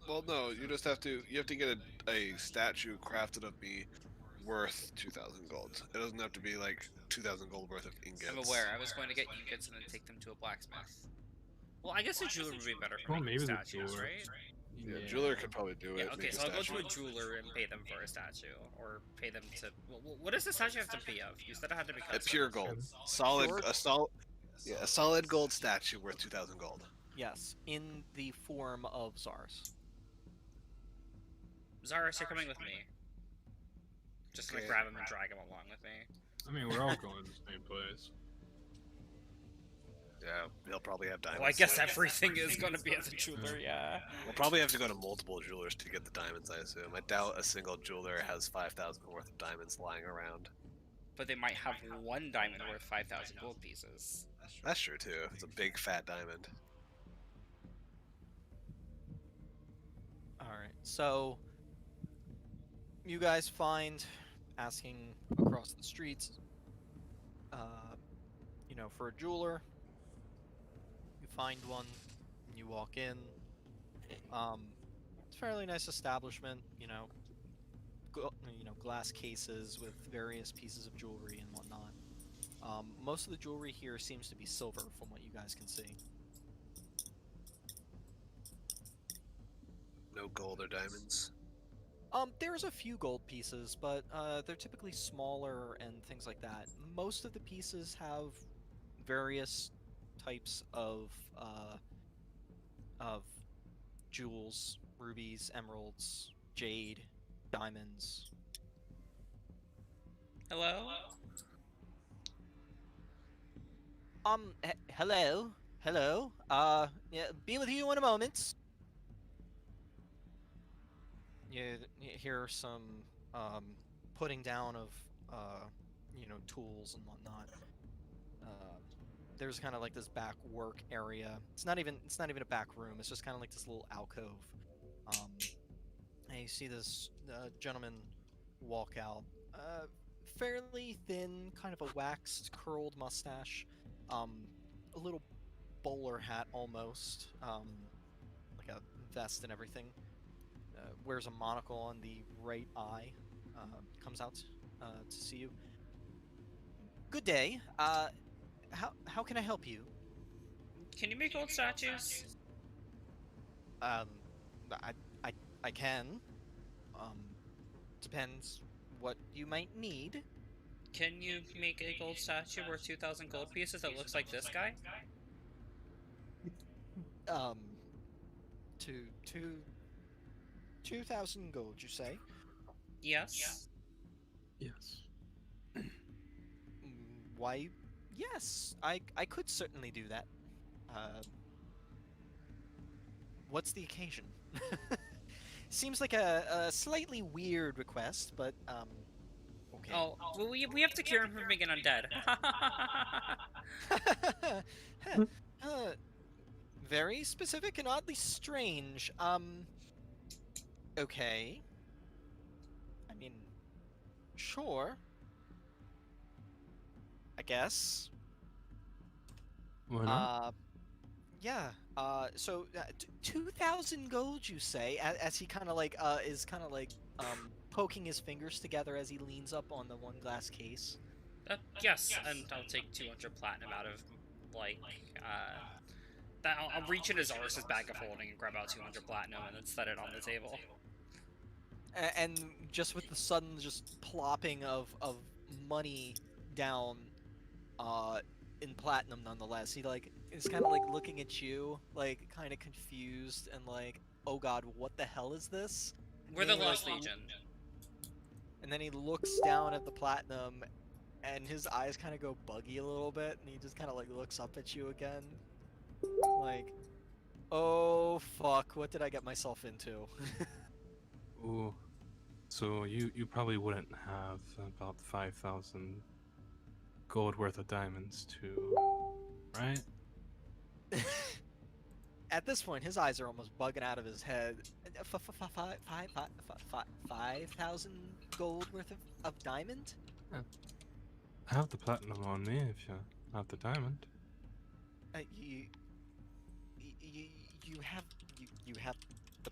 Well, no, you just have to. You have to get a statue crafted of me worth 2,000 gold. It doesn't have to be like 2,000 gold worth of ingots. I'm aware. I was going to get ingots and then take them to a blacksmith. Well, I guess a jeweler would be better for Well, making maybe the statues, jeweler. right? Yeah, jeweler could probably do it. Yeah, okay, make a so I'll go statue. to a jeweler and pay them for a statue. Or pay them to... What does the statue have to be of? You said it had to be A custom. pure gold, solid, Pure- a solid gold statue worth 2,000 gold. Yes, in the form of Zars. Zaris, you're coming with me. Just gonna Okay. grab him and drag him along with me. I mean, we're all going to the same place. Yeah, he'll probably have diamonds. Well, I guess everything is gonna be at the jeweler, yeah. We'll probably have to go to multiple jewelers to get the diamonds, I assume. I doubt a single jeweler has 5,000 worth of diamonds lying around. But they might have one diamond worth 5,000 gold pieces. That's true, too. If it's a big, fat diamond. Alright, so you guys find, asking across the streets, for a jeweler. You find one, you walk in. It's a fairly nice establishment, glass cases with various pieces of jewelry and whatnot. Most of the jewelry here seems to be silver from what you guys can see. No gold or diamonds. There's a few gold pieces, but they're typically smaller and things like that. Most of the pieces have various types of jewels, rubies, emeralds, jade, diamonds. Hello? Hello? Yeah, be with you in a moment. You hear some putting down of tools and whatnot. There's kind of like this back work area. It's not even a back room. It's just kind of like this little alcove. And you see this gentleman walk out. Fairly thin, kind of a waxed, curled mustache. A little bowler hat almost. Like a vest and everything. Wears a monocle on the right eye. Comes out to see you. Good day. How can I help you? Can you make gold statues? Um, I I I can. Depends what you might need. Can you make a gold statue worth 2,000 gold pieces that looks like this guy? Um, to 2,000 gold, you say? Yes. Yes. Why? Yes, I could certainly do that. Uh, what's the occasion? Seems like a slightly weird request, but okay. Oh, well, we have to cure him from being an undead. Huh, uh, very specific and oddly strange. Okay. I mean, sure. I guess. Why not? Yeah. So 2,000 gold, you say? As he kind of like is kind of like poking his fingers together as he leans up on the one glass case. Yes, and I'll take 200 platinum out of, like, that I'll reach into Zaris's bag of holding and grab out 200 platinum and then set it on the table. And just with the sudden just plopping of money down, in platinum nonetheless, he like is kind of like looking at you, like kind of confused and like, oh god, what the hell is this? And We're then the he, Lost like, Legion. And then he looks down at the platinum, and his eyes kind of go buggy a little bit, and he just kind of like looks up at you again, like, oh fuck, what did I get myself into? Ooh. So you probably wouldn't have about 5,000 gold worth of diamonds too, right? At this point, his eyes are almost bugging out of his head. 5,000 gold worth of diamond? I have the platinum on me if you have the diamond. You, you have you have the.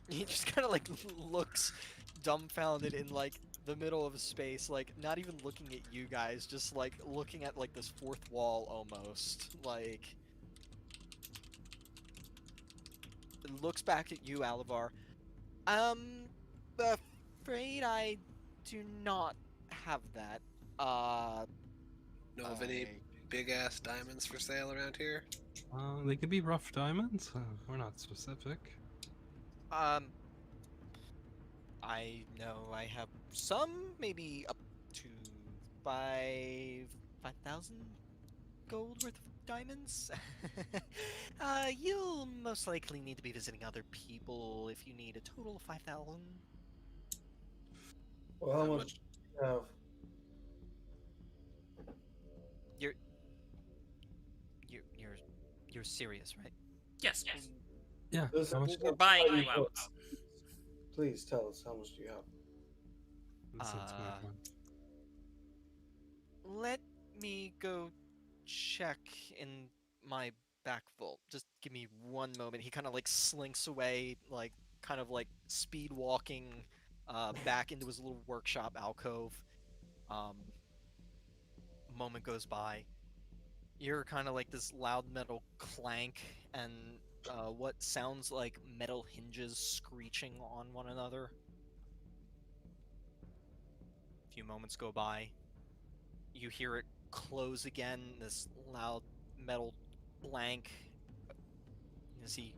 He just kind of like looks dumbfounded in like the middle of space, like not even looking at you guys, just like looking at like this fourth wall almost, like. Looks back at you, Alivar. Afraid I do not have that. Know of any big ass diamonds for sale around here? They could be rough diamonds. We're not specific. I know I have some, maybe up to 5,000 gold worth of diamonds. You'll most likely need to be visiting other people if you need a total of 5,000. Well, how much do you have? You're serious, right? Yes, Yeah. This- How much? we're buying you out. Please tell us, how much do you have? That's my Uh, plan. Let me go check in my back vault. Just give me one moment. He kind of like slinks away, like kind of like speed walking back into his little workshop alcove. Moment goes by. You're kind of like this loud metal clank and what sounds like metal hinges screeching on one another. A few moments go by. You hear it close again, this loud metal blank, as he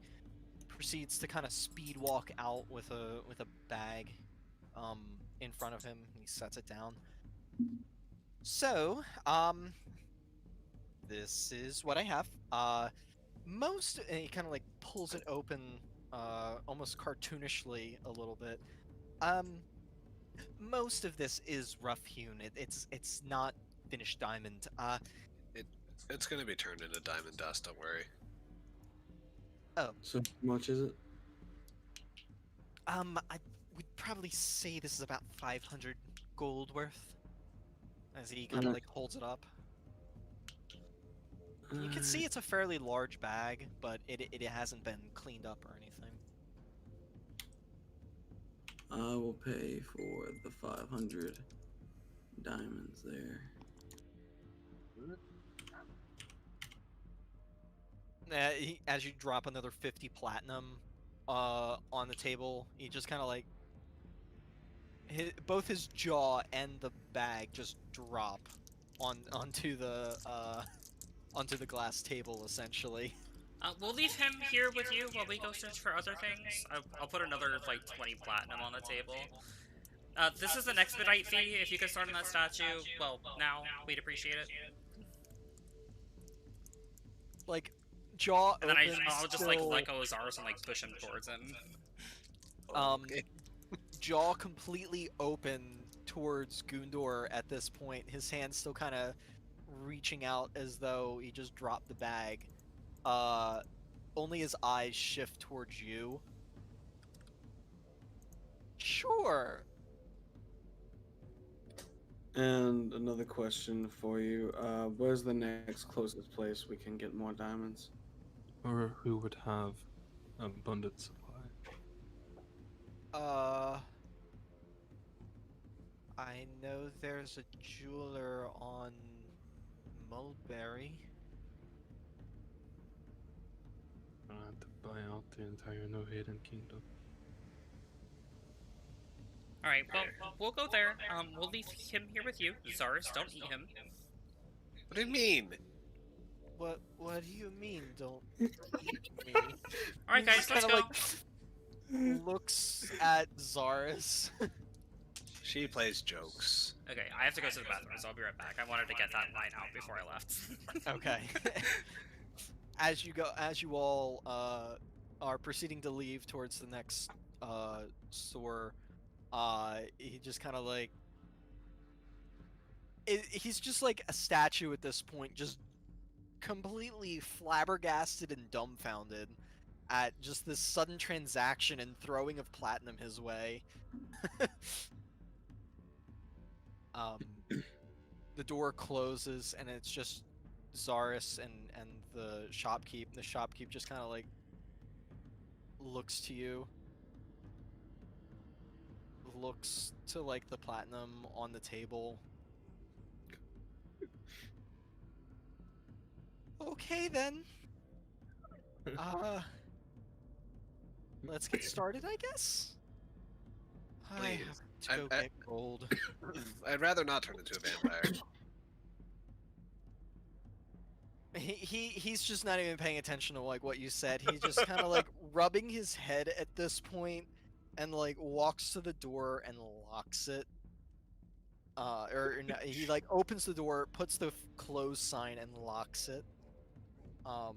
proceeds to kind of speed walk out with a bag in front of him. He sets it down. So, this is what I have. And he kind of like pulls it open, almost cartoonishly a little bit. Most of this is rough hewn. It's not finished diamond. It's gonna be turned into diamond dust. Don't worry. So how much is it? I would probably say this is about 500 gold worth. As he kind of Okay. like holds it up. You can see it's a fairly large bag, but it hasn't been cleaned up or anything. I will pay for the 500 diamonds there. As you drop another 50 platinum on the table, he just kind of like both his jaw and the bag just drop onto the onto the glass table essentially. We'll leave him here with you while we go search for other things. I'll put another, like, 20 platinum on the table. This is an expedite fee. If you could start on that statue, well, now, we'd appreciate it. Like jaw And then opens. I'll just, like, let go of Zaros and, like, push him towards him. Okay. Jaw completely open towards Gundor at this point. His hand still kind of reaching out as though he just dropped the bag. Only his eyes shift towards you. Sure. And another question for you. Where's the next closest place we can get more diamonds? Or who would have abundant supply? I know there's a jeweler on Mulberry. I have to buy out the entire No Hidden Kingdom. Alright, well, we'll go there. We'll leave him here with you. Zaros, don't eat him. What do you mean? What do you mean, don't eat me? Alright, guys, let's Kinda, go. like, looks at Zaris. She plays jokes. Okay, I have to go to the bathroom, so I'll be right back. I wanted to get that line out before I left. Okay. As you all are proceeding to leave towards the next store, he just kind of like he's just like a statue at this point, just completely flabbergasted and dumbfounded at just this sudden transaction and throwing of platinum his way. The door closes and it's just Zaris and the shopkeep. The shopkeep just kind of like looks to you, looks to like the platinum on the table. Okay then. Let's get started, I guess. I Please. have to go I- get gold. I'd rather not turn into a vampire. He's just not even paying attention to like what you said. He's just kind of like rubbing his head at this point, and like walks to the door and locks it. He like opens the door, puts the close sign, and locks it. All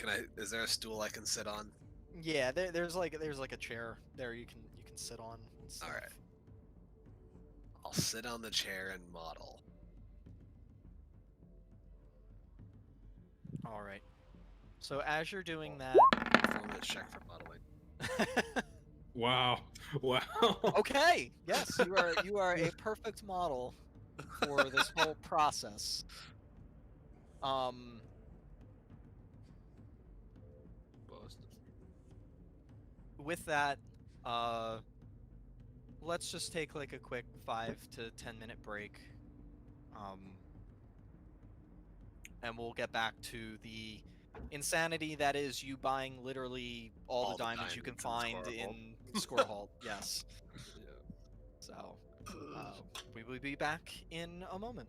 right, is there a stool I can sit on? Yeah, there's like a chair there you can sit on. And stuff. All right. I'll sit on the chair and model. All right. So as you're doing that, Performance check for modeling. Wow. Wow. okay, yes, you are a perfect model for this whole process. Busted. With that, let's just take like a quick 5 to 10 minute break. And we'll get back to the insanity that is you buying literally all the diamonds you can find in Scorehold. Yes. Yeah. So, we will be back in a moment.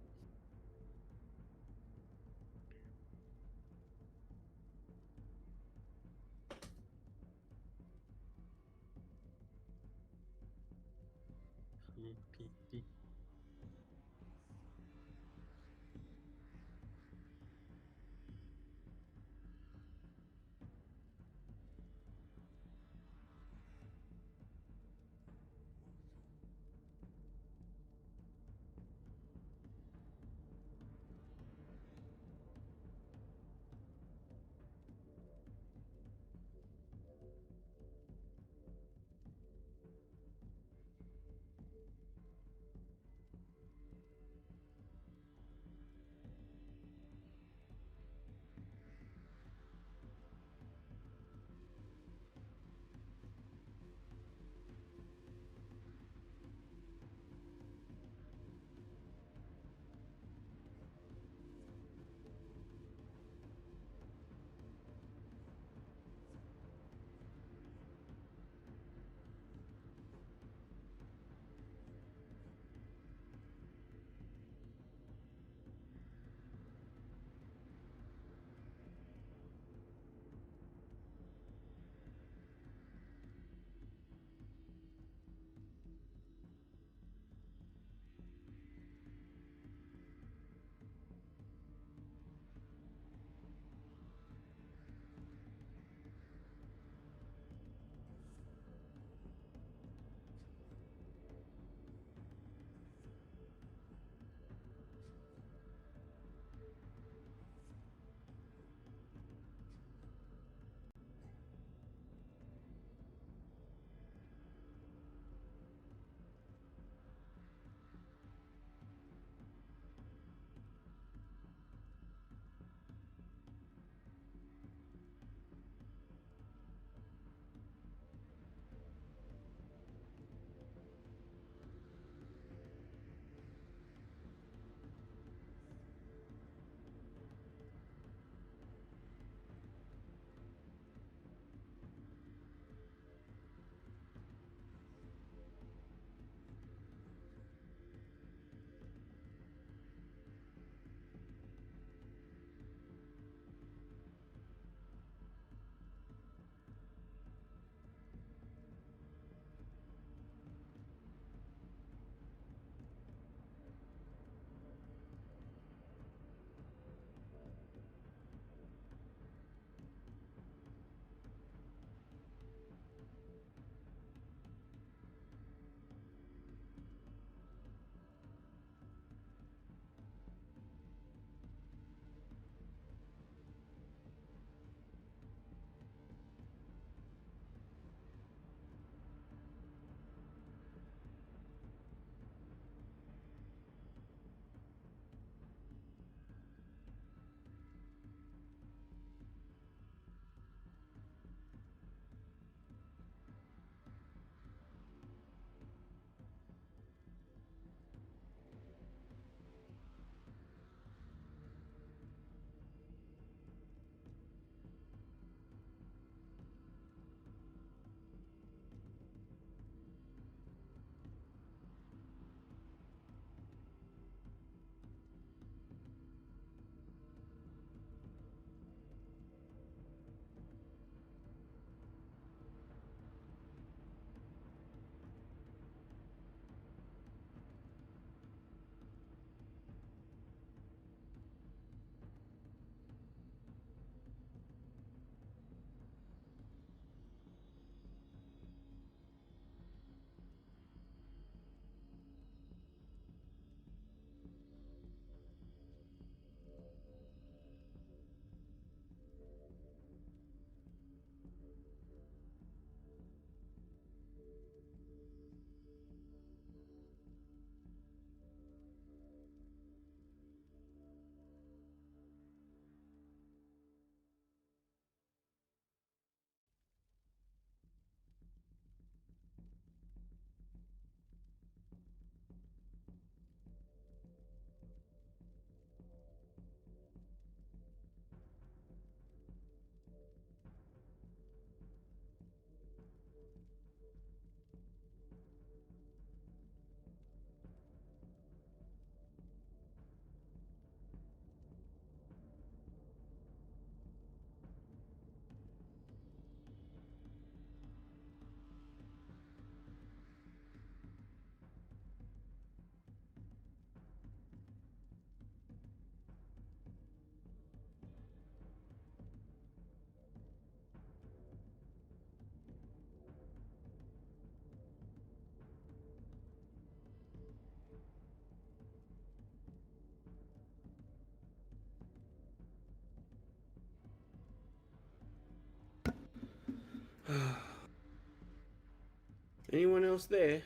Anyone else there?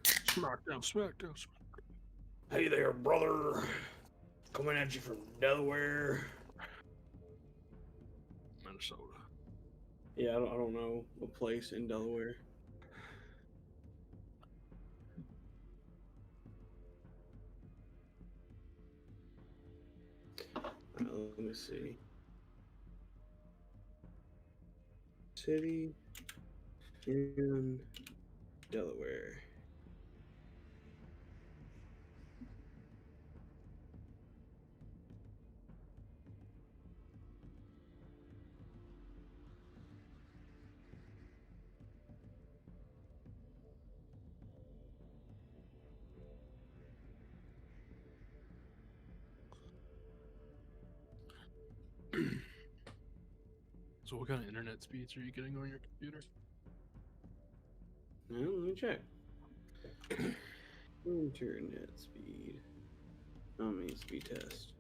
Smackdown, smackdown, smackdown. Hey there, brother. Coming at you from Delaware. Minnesota. Yeah, I don't know a place in Delaware. Let me see. City in Delaware. So what kind of internet speeds are you getting on your computer? Now, let me check. Internet speed. I mean, speed test.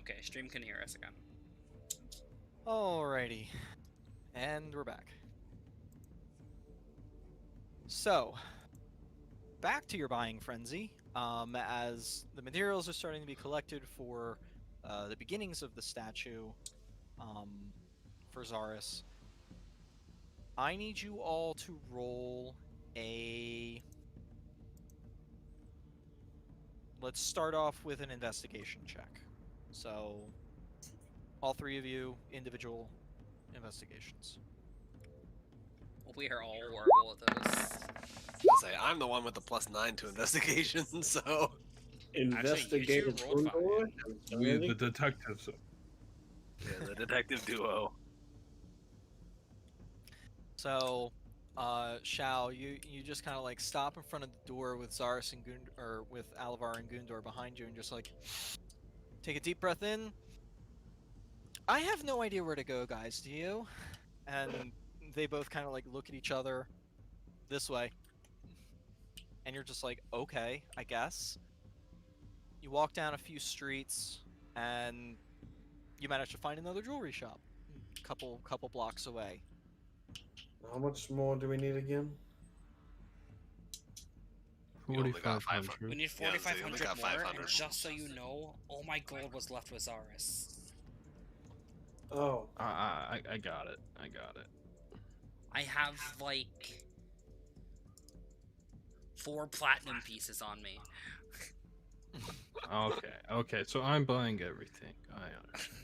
Okay, stream can hear us again. Alrighty. And we're back. So, back to your buying frenzy. As the materials are starting to be collected for the beginnings of the statue for Zaris, I need you all to roll a. Let's start off with an investigation check. So, all three of you, individual investigations. We are all horrible at those. I'll say I'm the one with the +9 to investigation, so Investigative rolled fine. Gundor? We, the detectives. yeah, the detective duo. So, Shao, you just kind of like stop in front of the door with Zaris and or with Alavar and Gundor behind you, and just like take a deep breath in. I have no idea where to go, guys. Do you? And they both kind of like look at each other this way, and you're just like, okay, I guess. You walk down a few streets, and you manage to find another jewelry shop, couple blocks away. How much more do we need again? We only got 4,500. We need Yeah, so you 4,500 only got more, 500. and just so you know, all my gold was left with Zaris. Oh, I got it. I got it. I have, like, 4 platinum pieces on me. Okay. Okay. So I'm buying everything. I understand.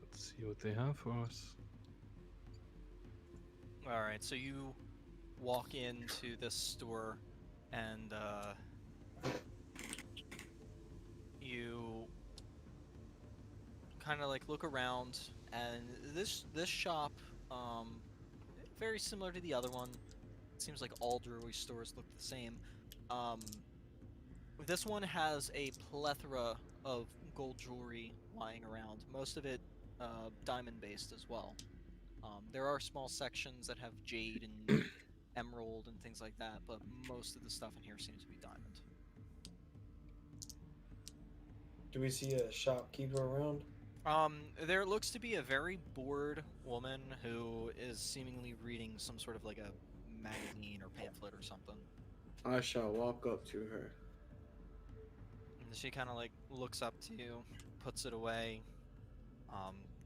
Let's see what they have for us. All right, so you walk into this store, and you kind of like look around, and this shop, very similar to the other one. It seems like all jewelry stores look the same. This one has a plethora of gold jewelry lying around. Most of it diamond based as well. There are small sections that have jade and emerald and things like that, but most of the stuff in here seems to be diamond. do we see a shopkeeper around? There looks to be a very bored woman who is seemingly reading some sort of like a magazine or pamphlet or something. I shall walk up to her. And she kind of like looks up to you, puts it away.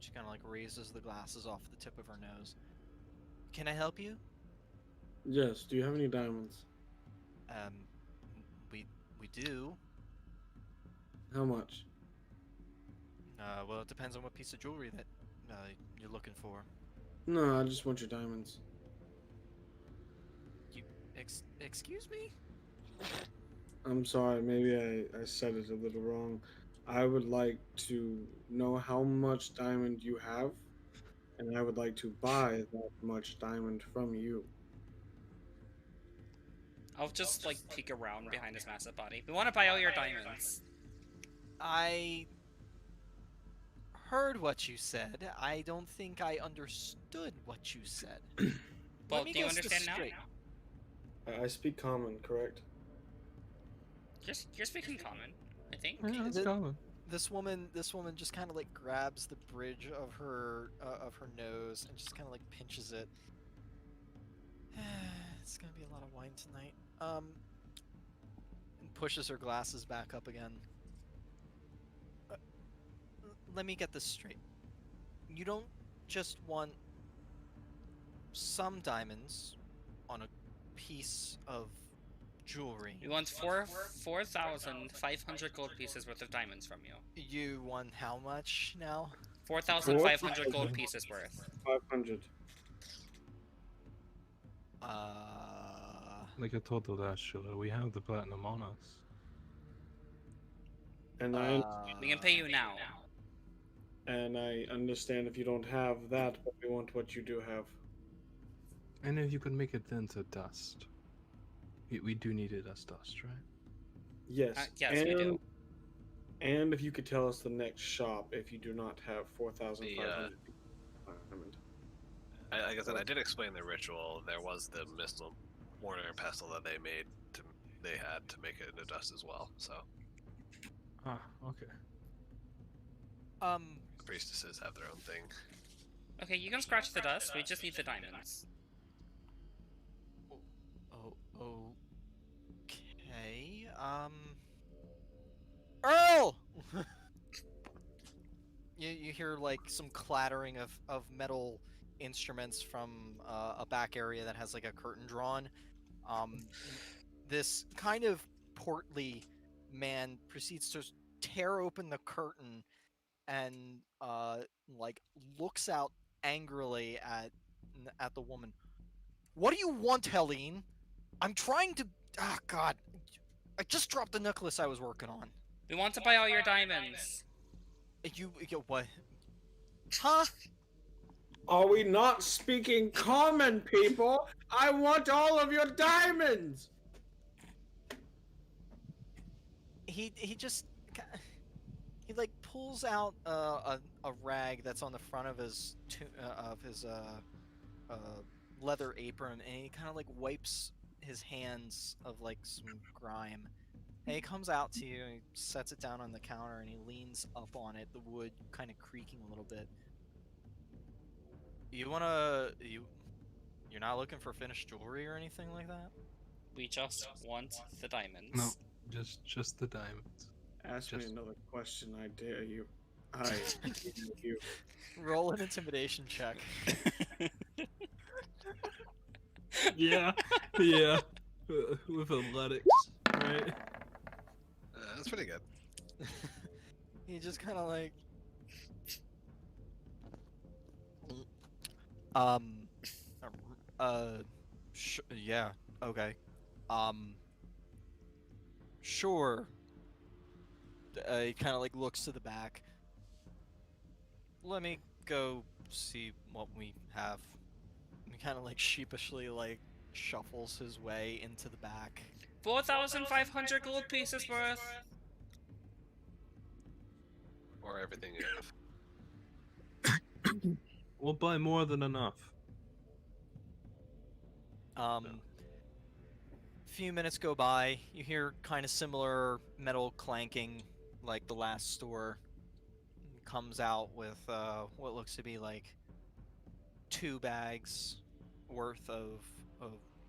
She kind of like raises the glasses off the tip of her nose. Can I help you? Yes, do you have any diamonds? Um, we do. How much? Well, it depends on what piece of jewelry that you're looking for. No, I just want your diamonds. You excuse me? I'm sorry, maybe I said it a little wrong. I would like to know how much diamond you have, and I would like to buy that much diamond from you. I'll just, like, peek around behind his massive body. We want to buy all your diamonds. I heard what you said. I don't think I understood what you said. Well, Let me do you guess this understand now? straight. I speak common, correct? You're speaking common, I think. Yeah, that's The- common. This woman just kind of like grabs the bridge of her nose and just kind of like pinches it. It's gonna be a lot of wine tonight. And pushes her glasses back up again. Let me get this straight. You don't just want some diamonds on a piece of jewelry. We want 4,500 gold pieces worth of diamonds from you. You want how much now? 4,500 gold pieces worth. 500. Like I told the last show, we have the platinum on us. And I We can pay you now. understand if you don't have that, but we want what you do have. And if you could make it into dust. We do need it as dust, right? Yes. Yes, we do. And if you could tell us the next shop if you do not have 4,500 diamond. Like I said, I did explain the ritual. There was the missile mortar and pestle that they made to they had to make it into dust as well. So Ah, okay. the priestesses have their own thing. Okay, you can scratch the dust. We just need the diamonds. Oh, okay. Earl! You hear like some clattering of metal instruments from a back area that has like a curtain drawn. This kind of portly man proceeds to tear open the curtain and like looks out angrily at the woman. What do you want, Helene? I'm trying to. Ah, God. I just dropped the necklace I was working on. We want to buy all your diamonds. You what? Huh? Are we not speaking common, people? I want all of your diamonds. He just he like pulls out a rag that's on the front of his leather apron, and he kind of like wipes his hands of like some grime. And he comes out to you and he sets it down on the counter and he leans up on it, the wood kind of creaking a little bit. You're not looking for finished jewelry or anything like that? We just want the diamonds. No, just the diamonds. Ask me Just- another question, I dare you. I dare you. Roll an intimidation check. Yeah, yeah. With athletics, right? That's pretty good. He just kind of like yeah, okay. Sure. He kind of like looks to the back. Let me go see what we have. He kind of like sheepishly like shuffles his way into the back. 4,500 gold pieces worth. Or everything you have. We'll buy more than enough. Few minutes go by. You hear kind of similar metal clanking, like the last store. Comes out with what looks to be like 2 bags worth of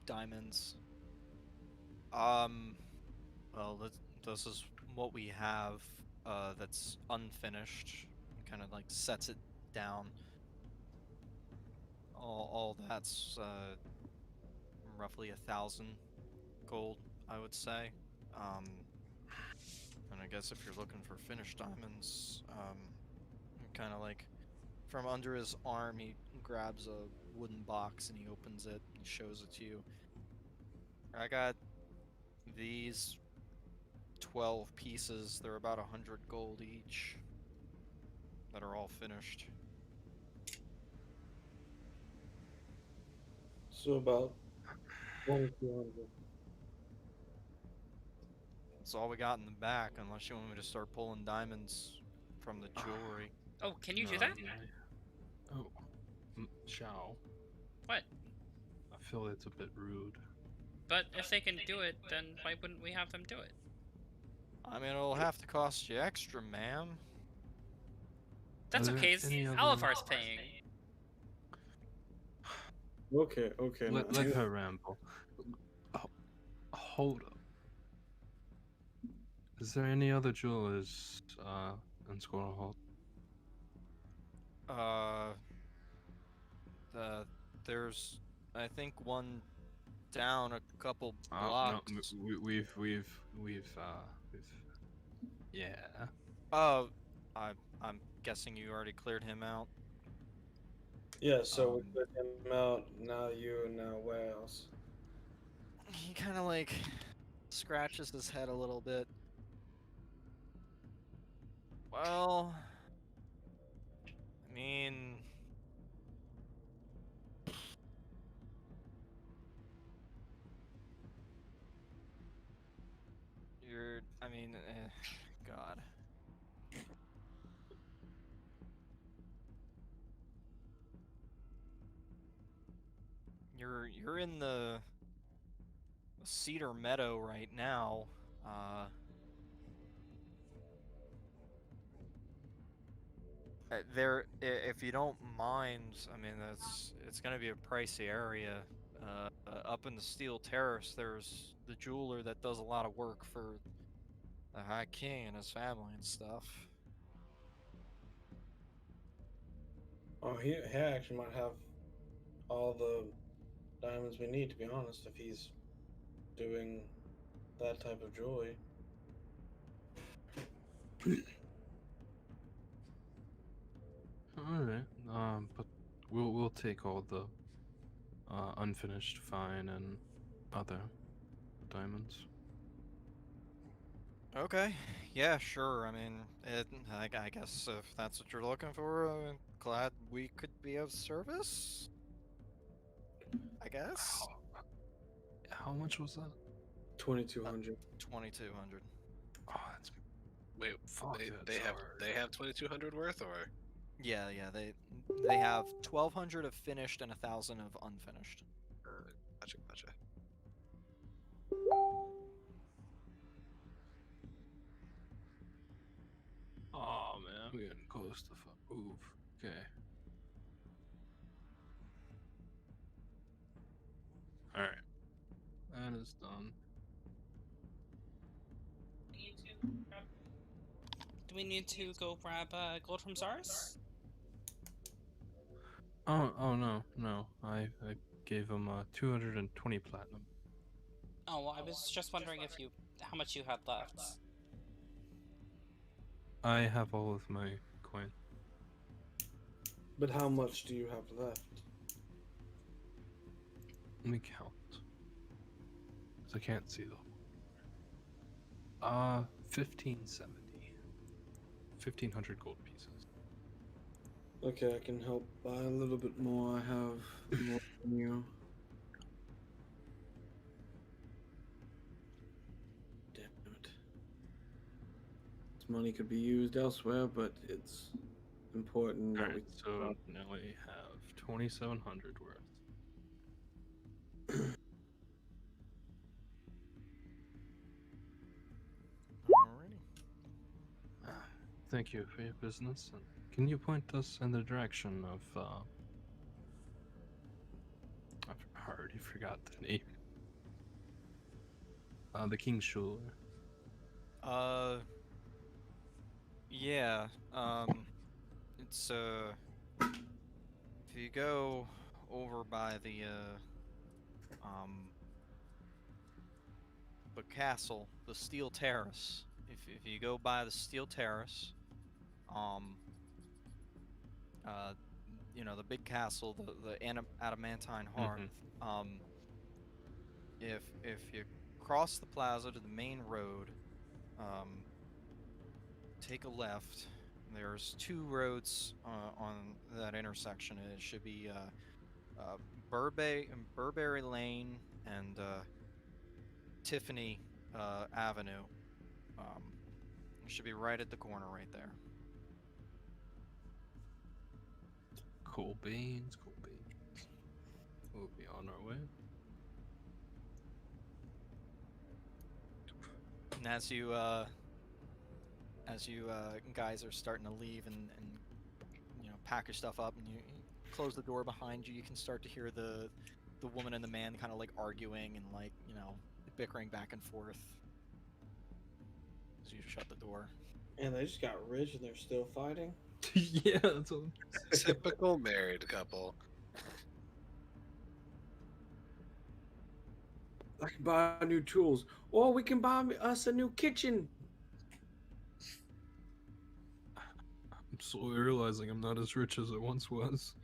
diamonds. Well, this is what we have. That's unfinished. Kind of like sets it down. All that's roughly 1,000 gold, I would say. And I guess if you're looking for finished diamonds, kind of like from under his arm, he grabs a wooden box and he opens it. He shows it to you. I got these 12 pieces. They're about 100 gold each. That are all finished. So about 2,200. That's all we got in the back, unless you want me to start pulling diamonds from the jewelry. Oh, can you do No, that? Oh, Shao. What? I feel it's a bit rude. But if they can do it, then why wouldn't we have them do it? I mean, it'll have to cost you extra, ma'am. That's Are there okay. any other- Alivar's paying. Okay, okay. Let now. her ramble. Oh, hold up. Is there any other jewelers in Squirrel There's, I think, one down a couple No, blocks. we've yeah. Oh, I'm guessing you already cleared him out. Yeah, so we Um, put him out. Now you, now where else? He kind of like scratches his head a little bit. Well, I mean, God. You're in the Cedar Meadow right now. There, if you don't mind, I mean, it's gonna be a pricey area. Up in the Steel Terrace, there's the jeweler that does a lot of work for the High King and his family and stuff. Oh, he actually might have all the diamonds we need, to be honest, if he's doing that type of jewelry. All right. But we'll take all the unfinished fine and other diamonds. Okay, yeah, sure. I mean, I guess if that's what you're looking for, I'm glad we could be of service. I guess. How much was that? 2,200. 2,200. Oh, that's Wait, fuck. they That's they have hard. they have 2,200 worth, or Yeah, they have 1,200 of finished and 1,000 of unfinished. gotcha. Oh man, we're getting close to move. Okay. All right. That is done. Do we need to go grab gold from Zars? Oh no. I gave him 220 platinum. Oh, well, I was just wondering if how much you had left. I have all of my coin. But how much do you have left? Let me count. 'Cause I can't see them. 1570. 1,500 gold pieces. Okay, I can help buy a little bit more. I have more than you. Damn it. This money could be used elsewhere, but it's important that we. Alright, so now we have 2,700 worth. Alrighty. Thank you for your business. And can you point us in the direction of I already forgot the name. The King's Jeweler. Yeah. It's if you go over by the castle, the Steel Terrace. If you go by the Steel Terrace, you know, the big castle, the adamantine hearth. If you cross the plaza to the main road, take a left. There's two roads on that intersection, and it should be Burberry Lane and Tiffany Avenue. It should be right at the corner right there. Cool beans. We'll be on our way. And as you guys are starting to leave and you know, pack your stuff up, and you close the door behind you, you can start to hear the woman and the man kind of like arguing and like, you know, bickering back and forth as you shut the door. And they just got rich and they're still fighting? Yeah, that's all. Typical married couple. I can buy new tools, or we can buy us a new kitchen. I'm slowly realizing I'm not as rich as I once was.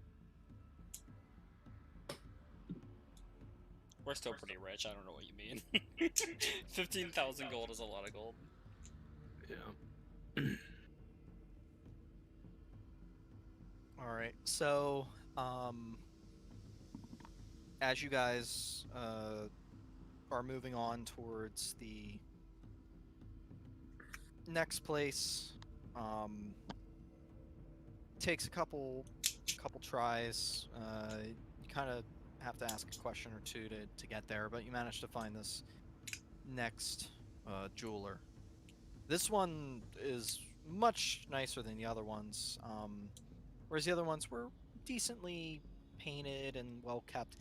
We're still pretty rich. I don't know what you mean. 15,000 gold is a lot of gold. Yeah. All right. So, as you guys are moving on towards the next place, takes a couple tries. You kind of have to ask a question or two to get there, but you managed to find this next jeweler. This one is much nicer than the other ones, whereas the other ones were decently painted and well kept.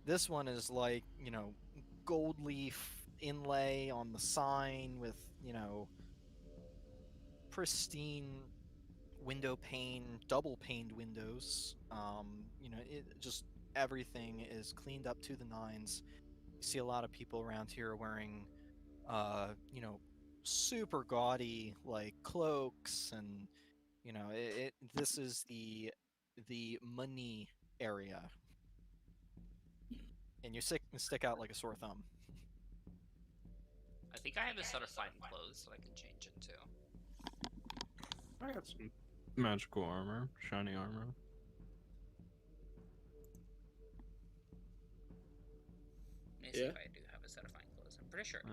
This one is like, gold leaf inlay on the sign with, pristine window pane, double paned windows. It just everything is cleaned up to the nines. You see a lot of people around here wearing, super gaudy like cloaks, and this is the money area, and you stick out like a sore thumb. I think I have a set of fine clothes that I can change into. I got some magical armor, shiny armor. Let me see if I do have a set of fine clothes. I'm pretty sure I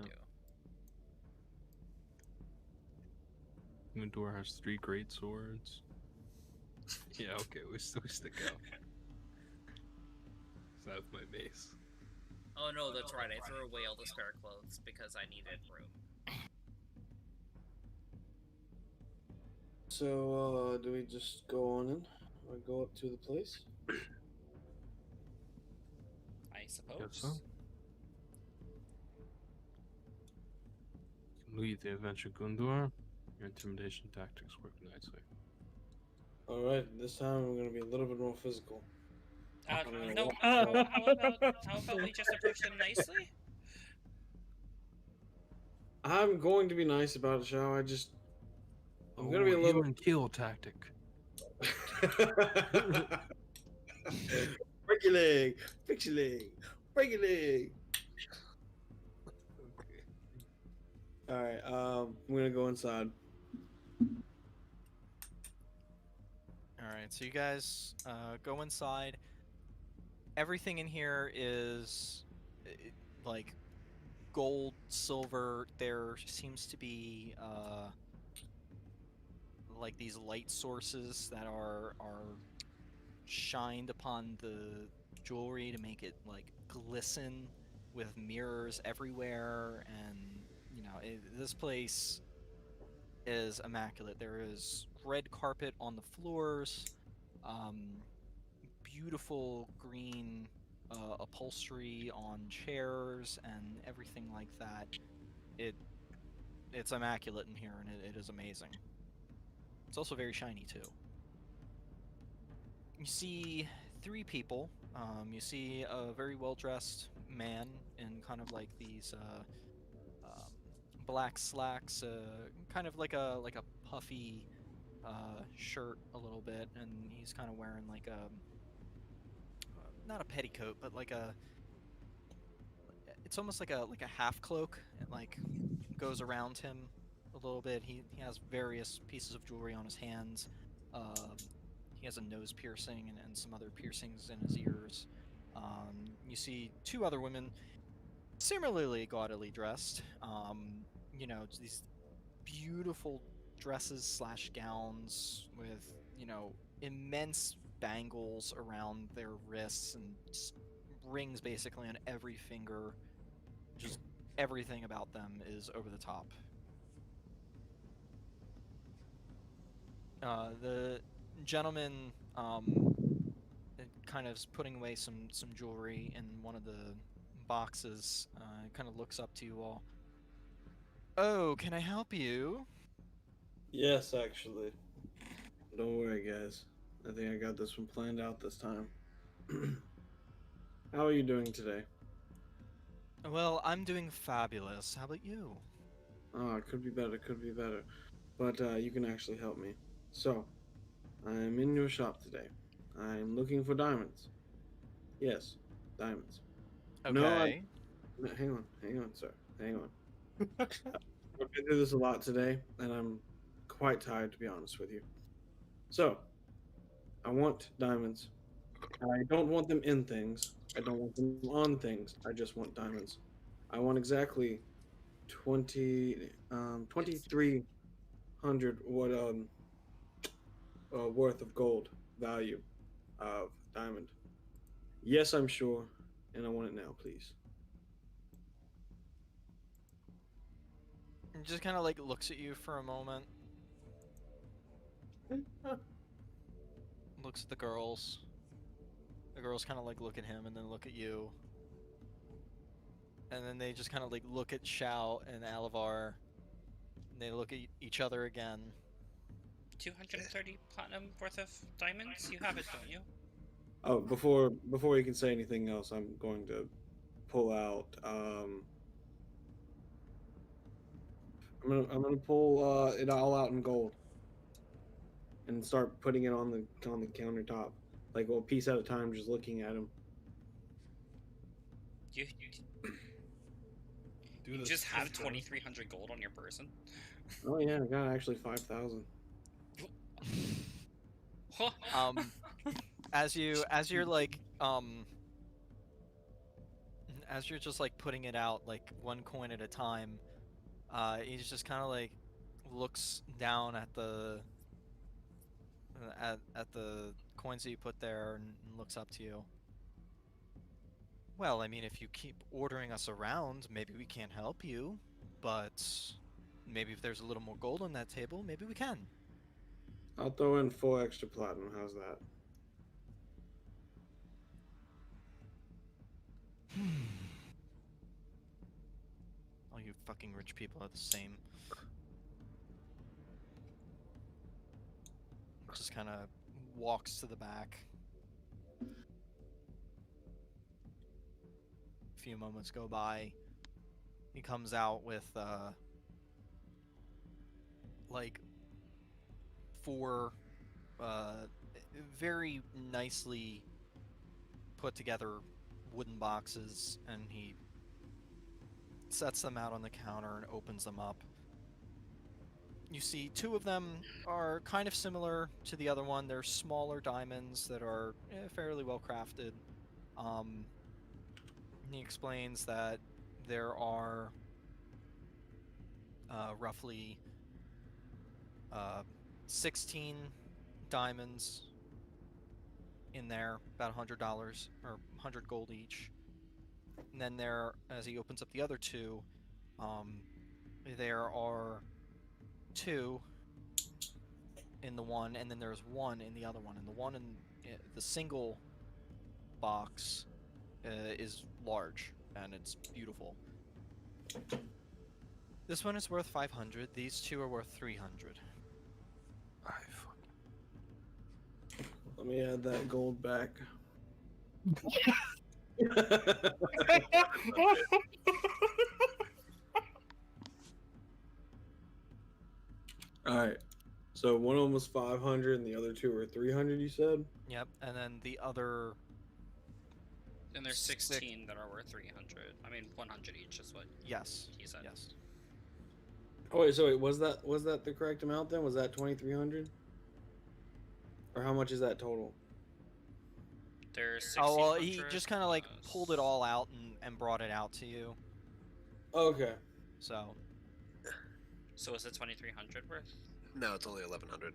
do. Gundor has 3 great swords. Yeah, okay, we stick out. So that's my base. Oh no, that's right. I threw away all the spare clothes because I needed room. So, do we just go on in? Or go up to the place? I suppose. Guess so. Lead the adventure, Gundor. Your intimidation tactics work nicely. Alright, this time we're gonna be a little bit more physical. No, how about we just approach them nicely? I'm going to be nice about it, Shao. I'm gonna be a little even kill tactic. break your leg, fix your leg, break your leg. Okay. Alright, I'm gonna go inside. Alright, so you guys go inside. Everything in here is like gold, silver. There seems to be like these light sources that are shined upon the jewelry to make it like glisten, with mirrors everywhere, and this place is immaculate. There is red carpet on the floors, beautiful green upholstery on chairs and everything like that. It's immaculate in here, and it is amazing. It's also very shiny too. You see 3 people. You see a very well-dressed man in kind of like these black slacks, kind of like a puffy shirt a little bit, and he's kind of wearing like a not a petticoat, but like it's almost like a half cloak. It like goes around him a little bit. He has various pieces of jewelry on his hands. He has a nose piercing and some other piercings in his ears. You see 2 other women similarly gaudily dressed. These beautiful dresses / gowns with immense bangles around their wrists and rings basically on every finger. Just everything about them is over the top. The gentleman kind of is putting away some jewelry in one of the boxes. Kind of looks up to you all. Oh, can I help you? Yes, actually. Don't worry, guys. I think I got this one planned out this time. How are you doing today? Well, I'm doing fabulous. How about you? Oh, it could be better, could be better. But you can actually help me. So, I'm in your shop today. I'm looking for diamonds. Yes, diamonds. Okay. No, hang on, sir. Hang on. I've been through this a lot today, and I'm quite tired, to be honest with you. So, I want diamonds. I don't want them in things. I don't want them on things. I just want diamonds. I want exactly 2,300 worth of gold value of diamond. Yes, I'm sure and I want it now, please. He just kind of like looks at you for a moment, looks at the girls. The girls kind of like look at him and then look at you. And then they just kind of like look at Shao and Alavar. And they look at each other again. 230 platinum worth of diamonds? You have it, don't you? Oh, before you can say anything else, I'm going to pull out. I'm gonna pull it all out in gold and start putting it on the countertop, like a piece at a time, just looking at him. You Do you this just have sometime. 2,300 gold on your person? Oh yeah, I got actually 5,000. Huh. As you're like as you're just like putting it out like one coin at a time, he's just kind of like looks down at the at the coins that you put there and looks up to you. Well, I mean, if you keep ordering us around, maybe we can't help you, but maybe if there's a little more gold on that table, maybe we can. I'll throw in 4 extra platinum. How's that? All you fucking rich people are the same. Just kind of walks to the back. A few moments go by. He comes out with like 4 very nicely put together wooden boxes, and he sets them out on the counter and opens them up. You see 2 of them are kind of similar to the other one. They're smaller diamonds that are fairly well crafted. He explains that there are roughly 16 diamonds in there, about $100 or 100 gold each. And then there, as he opens up the other 2, there are 2 in the one, and then there's 1 in the other one. And the one in the single box is large, and it's beautiful. This one is worth 500. These 2 are worth 300. Let me add that gold back. All right. So one of them was 500, and the other 2 were 300. You said. Yep, and then the other. And there's 16 that are worth 300. I mean, 100 each is what Yes. he said. Yes. Oh wait, so wait, was that the correct amount then? Was that 2,300? Or how much is that total? There's Oh well, 1,600 he just kind of like plus- pulled it all out and brought it out to you. Okay. So So is it 2,300 worth? No, it's only 1,100.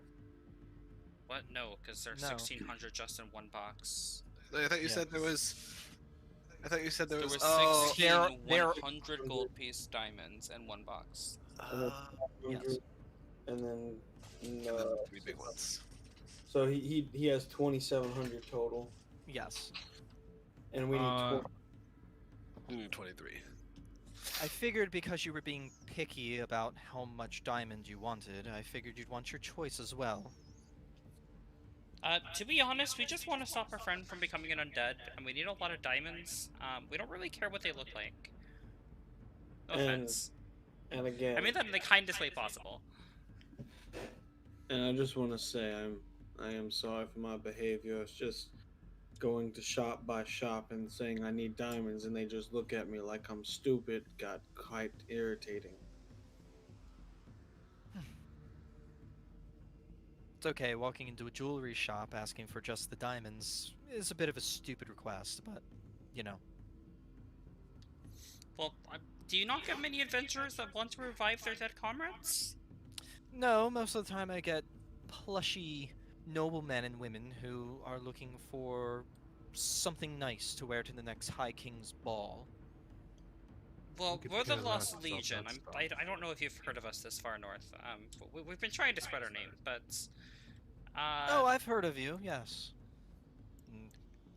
What? No, because there's No. 1,600 just in one box. I thought you Yeah. said there was. I thought you said there There was. was Oh, 16 there- 100 gold piece diamonds in one box. yes. And then and then 3 big ones. so he has 2,700 total, Yes. and we need 23. I figured because you were being picky about how much diamond you wanted, I figured you'd want your choice as well. To be honest, we just want to stop our friend from becoming an undead, and we need a lot of diamonds. We don't really care what they look like. No And- offense. and again. I mean that in the kindest way possible. And I just want to say I am sorry for my behavior. It's just going to shop by shop and saying I need diamonds, and they just look at me like I'm stupid. Got quite irritating. It's okay, walking into a jewelry shop asking for just the diamonds is a bit of a stupid request, but, you know. Well, do you not get many adventurers that want to revive their dead comrades? No, most of the time I get plushy noblemen and women who are looking for something nice to wear to the next High King's ball. Well, could we're the care Lost less about Legion. that stuff. I don't know if you've heard of us this far north. We've been trying to spread our name, but Oh, I've heard of you, yes.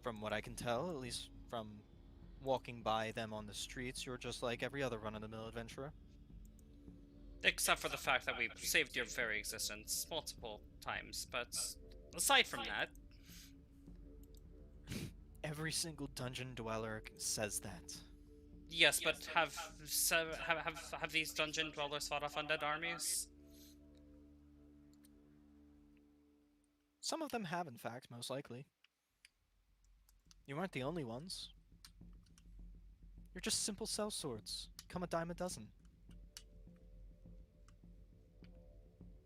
From what I can tell, at least from walking by them on the streets, you're just like every other run-of-the-mill adventurer. except for the fact that we've saved your very existence multiple times. But aside from that, Every single dungeon dweller says that. yes. But have these dungeon dwellers fought off undead armies? Some of them have, in fact, most likely. You aren't the only ones. You're just simple sellswords. Come a dime a dozen.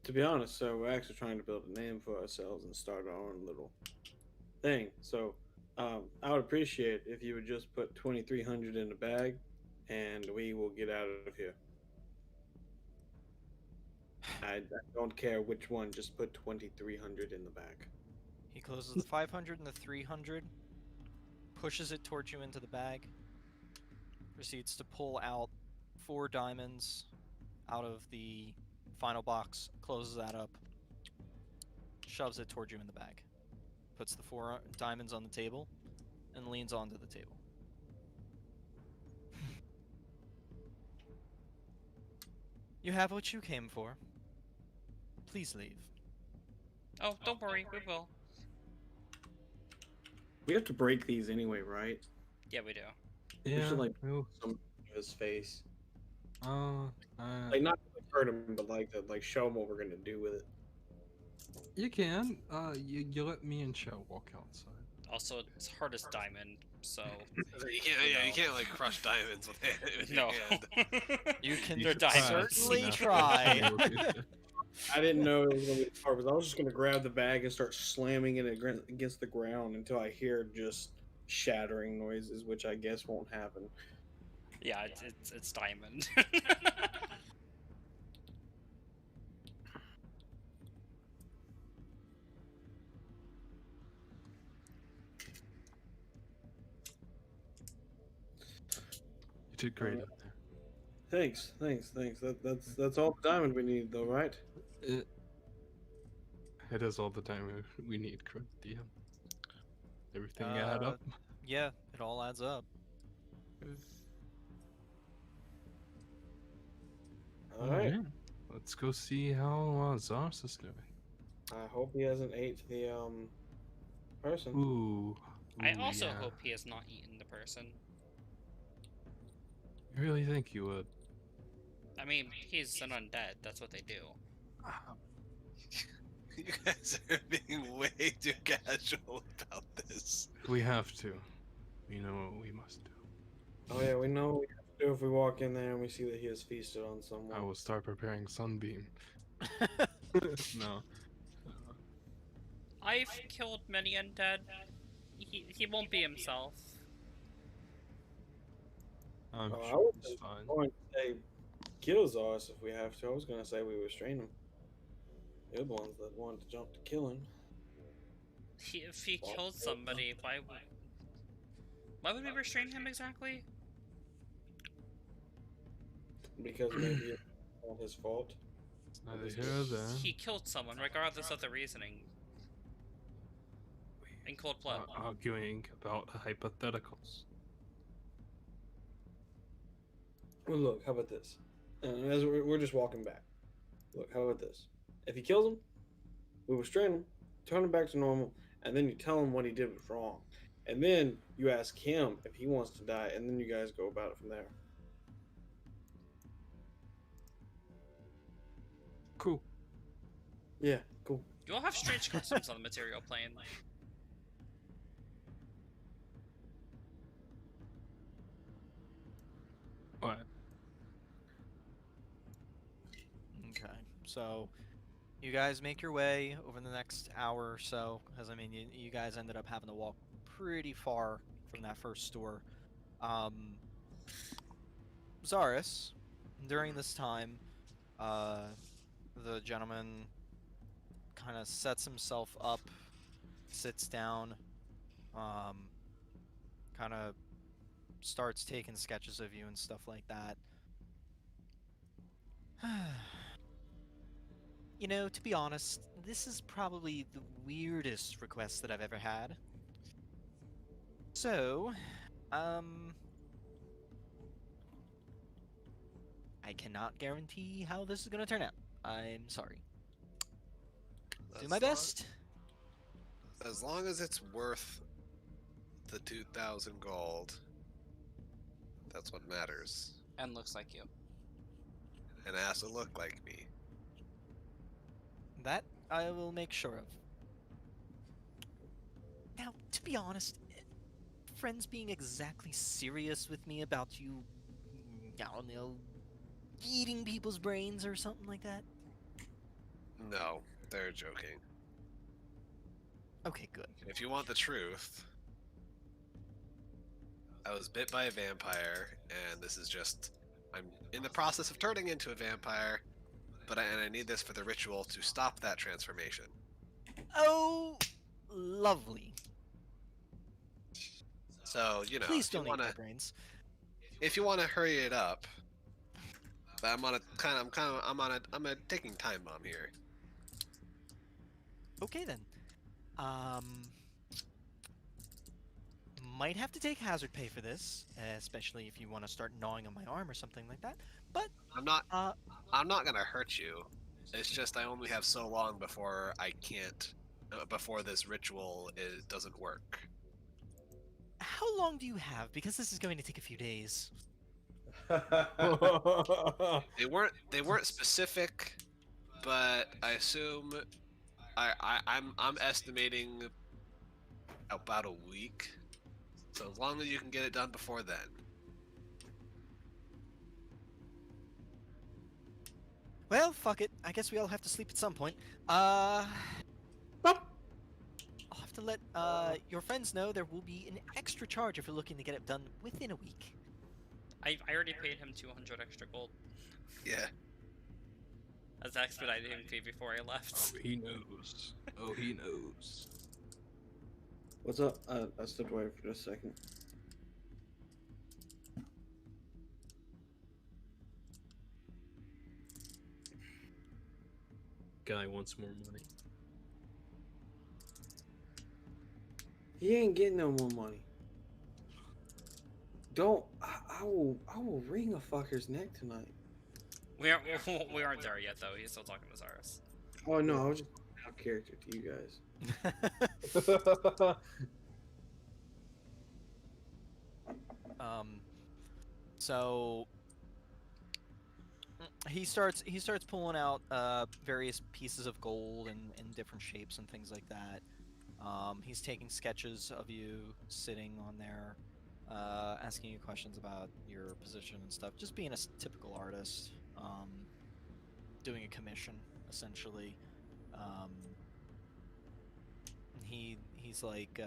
To be honest, so we're actually trying to build a name for ourselves and start our own little thing. So I would appreciate if you would just put 2,300 in the bag, and we will get out of here. I don't care which one. Just put 2,300 in the bag. He closes the 500 and the 300, pushes it towards you into the bag, proceeds to pull out 4 diamonds out of the final box, closes that up, shoves it towards you in the bag, puts the 4 diamonds on the table, and leans onto the table. You have what you came for. Please leave. Oh, don't worry, we will. We have to break these anyway, right? Yeah, we do. We Yeah. should like well, some of his face, uh, like not like, hurt him, but like to like show him what we're gonna do with it. you can. You let me and Shell walk outside. Also, it's hard as diamond, so You can't like crush diamonds with it. With no. your hand. You can You should diamonds. certainly enough. try. I didn't know it was gonna be hard, because I was just gonna grab the bag and start slamming it against the ground until I hear just shattering noises, which I guess won't happen. Yeah, it's diamond. You did great out there. Thanks. That's all the diamond we need, though, right? It is all the time we need, correct, DM? Everything add up? Yeah, it all adds up. All right. Yeah. Let's go see how Zars is doing. I hope he hasn't ate the person. Ooh. I Ooh, also yeah. hope he has not eaten the person. You really think you would? I mean, he's an undead. That's what they do. You guys are being way too casual about this. We have to. We know what we must do. Oh yeah, we know what we have to do if we walk in there and we see that he has feasted on someone. I will start preparing Sunbeam. No. I've killed many undead. He won't be himself. I'm I sure was it's fine. going to say kill Zars if we have to. I was gonna say we restrain him. They're the ones that wanted to jump to kill him. If he killed somebody, why would we restrain him exactly? Because maybe it's not his fault. It's neither here nor there. He killed someone, regardless of the reasoning. In cold blood. Arguing about hypotheticals. Well, look, how about this? As we're just walking back. Look, how about this? If he kills him, we restrain him, turn him back to normal, and then you tell him what he did was wrong. And then you ask him if he wants to die, and then you guys go about it from there. Cool. Yeah, cool. You all have strange customs on the material plane. What? Okay, so you guys make your way over the next hour or so, because I mean, you guys ended up having to walk pretty far from that first store. Zaris, during this time, the gentleman kind of sets himself up, sits down, kind of starts taking sketches of you and stuff like that. You know, to be honest, this is probably the weirdest request that I've ever had. So, I cannot guarantee how this is gonna turn out. I'm sorry. Do my best. As long as it's worth the 2,000 gold, that's what matters. And looks like you. And it has to look like me. That I will make sure of. Now, to be honest, friends being exactly serious with me about you, I don't know, eating people's brains or something like that? No, they're joking. Okay, good. If you want the truth, I was bit by a vampire, and this is just... I'm in the process of turning into a vampire, but I need this for the ritual to stop that transformation. Oh, lovely. So, you know, Please if you don't eat wanna, my brains. if you want to hurry it up, but I'm on a ticking time bomb here. Okay then. Might have to take hazard pay for this, especially if you want to start gnawing on my arm or something like that. But I'm not uh, gonna hurt you. It's just I only have so long before I can't, before this ritual doesn't work. how long do you have? Because this is going to take a few days. They weren't specific, but I assume I'm estimating about a week. So as long as you can get it done before then. Well, fuck it. I guess we all have to sleep at some point. I'll have to let your friends know there will be an extra charge if you're looking to get it done within a week. I already paid him 200 extra gold Yeah. as expediting fee before I left. Oh, he knows. Oh, he knows. What's up? I stepped away for just a second. Guy wants more money. He ain't getting no more money. Don't. I will wring a fucker's neck tonight. We aren't there yet though. He's still talking to Cyrus. Oh no, I was just out of character to you guys. So he starts pulling out various pieces of gold in different shapes and things like that. He's taking sketches of you sitting on there, asking you questions about your position and stuff. Just being a typical artist, doing a commission essentially. He's like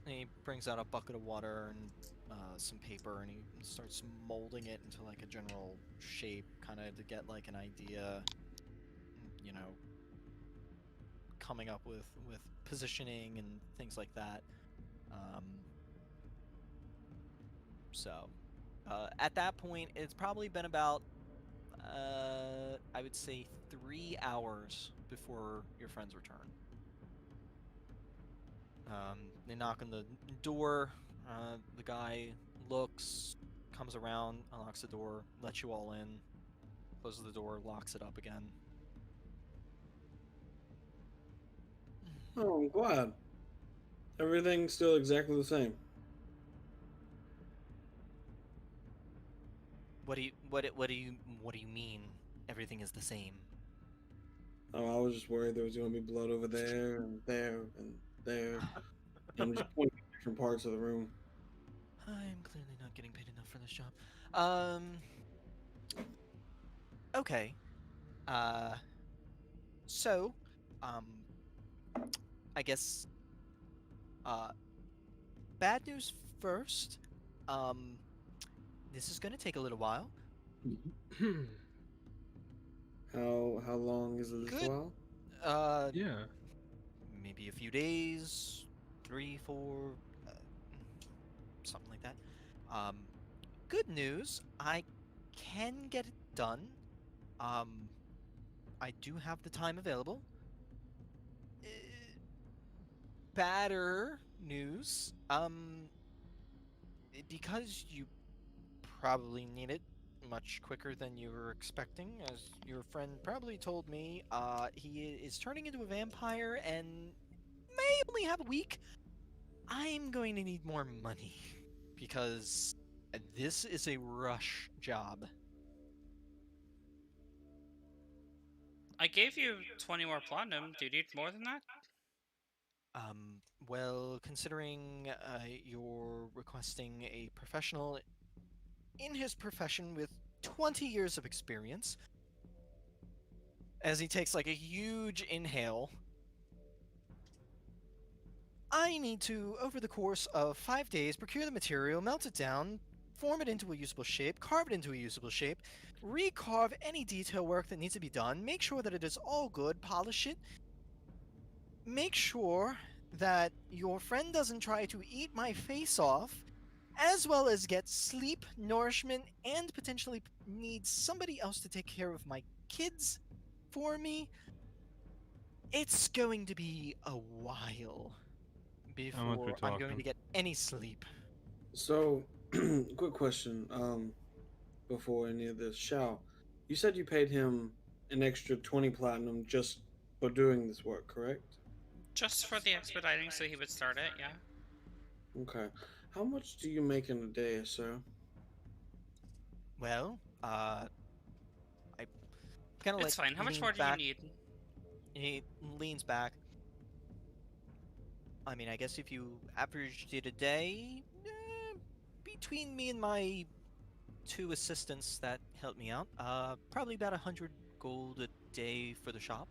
he brings out a bucket of water and some paper, and he starts molding it into like a general shape, kind of to get like an idea, you know, coming up with positioning and things like that. So at that point, it's probably been about I would say 3 hours before your friends return. They knock on the door. The guy looks, comes around, unlocks the door, lets you all in, closes the door, locks it up again. Oh, I'm glad. Everything's still exactly the same. What do you mean everything is the same? Oh, I was just worried there was going to be blood over there and there and there. I'm just pointing at different parts of the room. I'm clearly not getting paid enough for this job. Okay. So, I guess, bad news first. This is gonna take a little while. How long is it? Good. While? Yeah. Maybe a few days, 3, 4, something like that. Good news, I can get it done. I do have the time available. Uh, Badder news, because you probably need it much quicker than you were expecting, as your friend probably told me, he is turning into a vampire and may only have a week. I'm going to need more money because this is a rush job. I gave you 20 more platinum. Do you need more than that? Well, considering you're requesting a professional in his profession with 20 years of experience, as he takes like a huge inhale, I need to, over the course of 5 days, procure the material, melt it down, form it into a usable shape, carve it into a usable shape, recarve any detail work that needs to be done, make sure that it is all good, polish it, make sure that your friend doesn't try to eat my face off, as well as get sleep, nourishment, and potentially need somebody else to take care of my kids for me. It's going to be a while How much we before I'm going talking? to get any sleep. So, quick question. Before any of this, Shao, you said you paid him an extra 20 platinum just for doing this work, correct? Just for the expediting so he would start it, yeah. Okay. How much do you make in a day, sir? Well, I kind of It's like fine. How much leans more do you back. need? He leans back. I mean, I guess if you averaged it a day, between me and my 2 assistants that help me out, probably about 100 gold a day for the shop.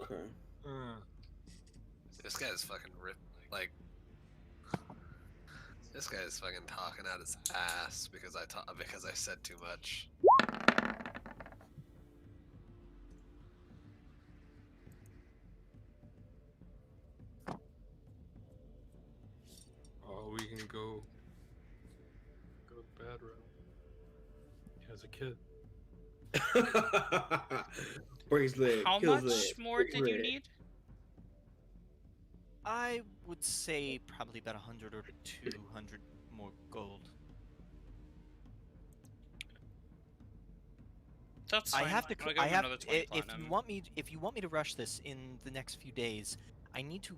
Okay. This guy's fucking ripped. Like, this guy's fucking talking out his ass because I said too much. Oh, we can go the bad route. As a kid. Breaks leg, How kills much leg. more breaks did you leg. need? I would say probably about 100 or 200 more gold. That's I fine. have to. I'll give I him have. another 20 If platinum. you want me, if you want me to rush this in the next few days, I need to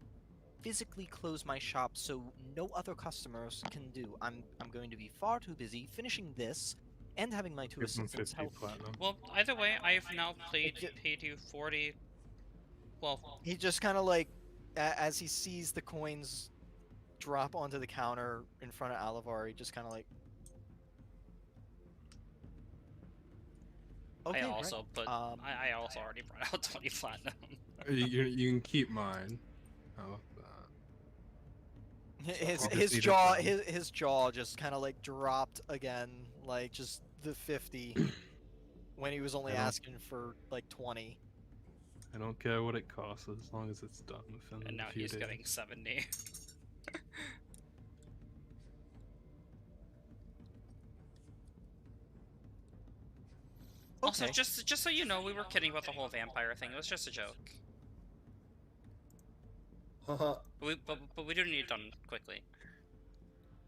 physically close my shop so no other customers can do. I'm going to be far too busy finishing this and having my 2 Give them assistants 50 help me. platinum. Well, either way, I have now ju- paid you 40. Well, He just kind of like, as he sees the coins drop onto the counter in front of Alivar, he just kind of like, okay, I right. also put. I also already brought out 20 platinum. You can keep mine. How about that? His I'll just his eat it jaw down. his jaw just kind of like dropped again, like just the 50 when he was only I don't- asking for like 20. I don't care what it costs as long as it's done within And a now few he's days. getting 70. Also, Okay. just so you know, we were kidding about the whole vampire thing. It was just a joke. Haha. But we do need it done quickly.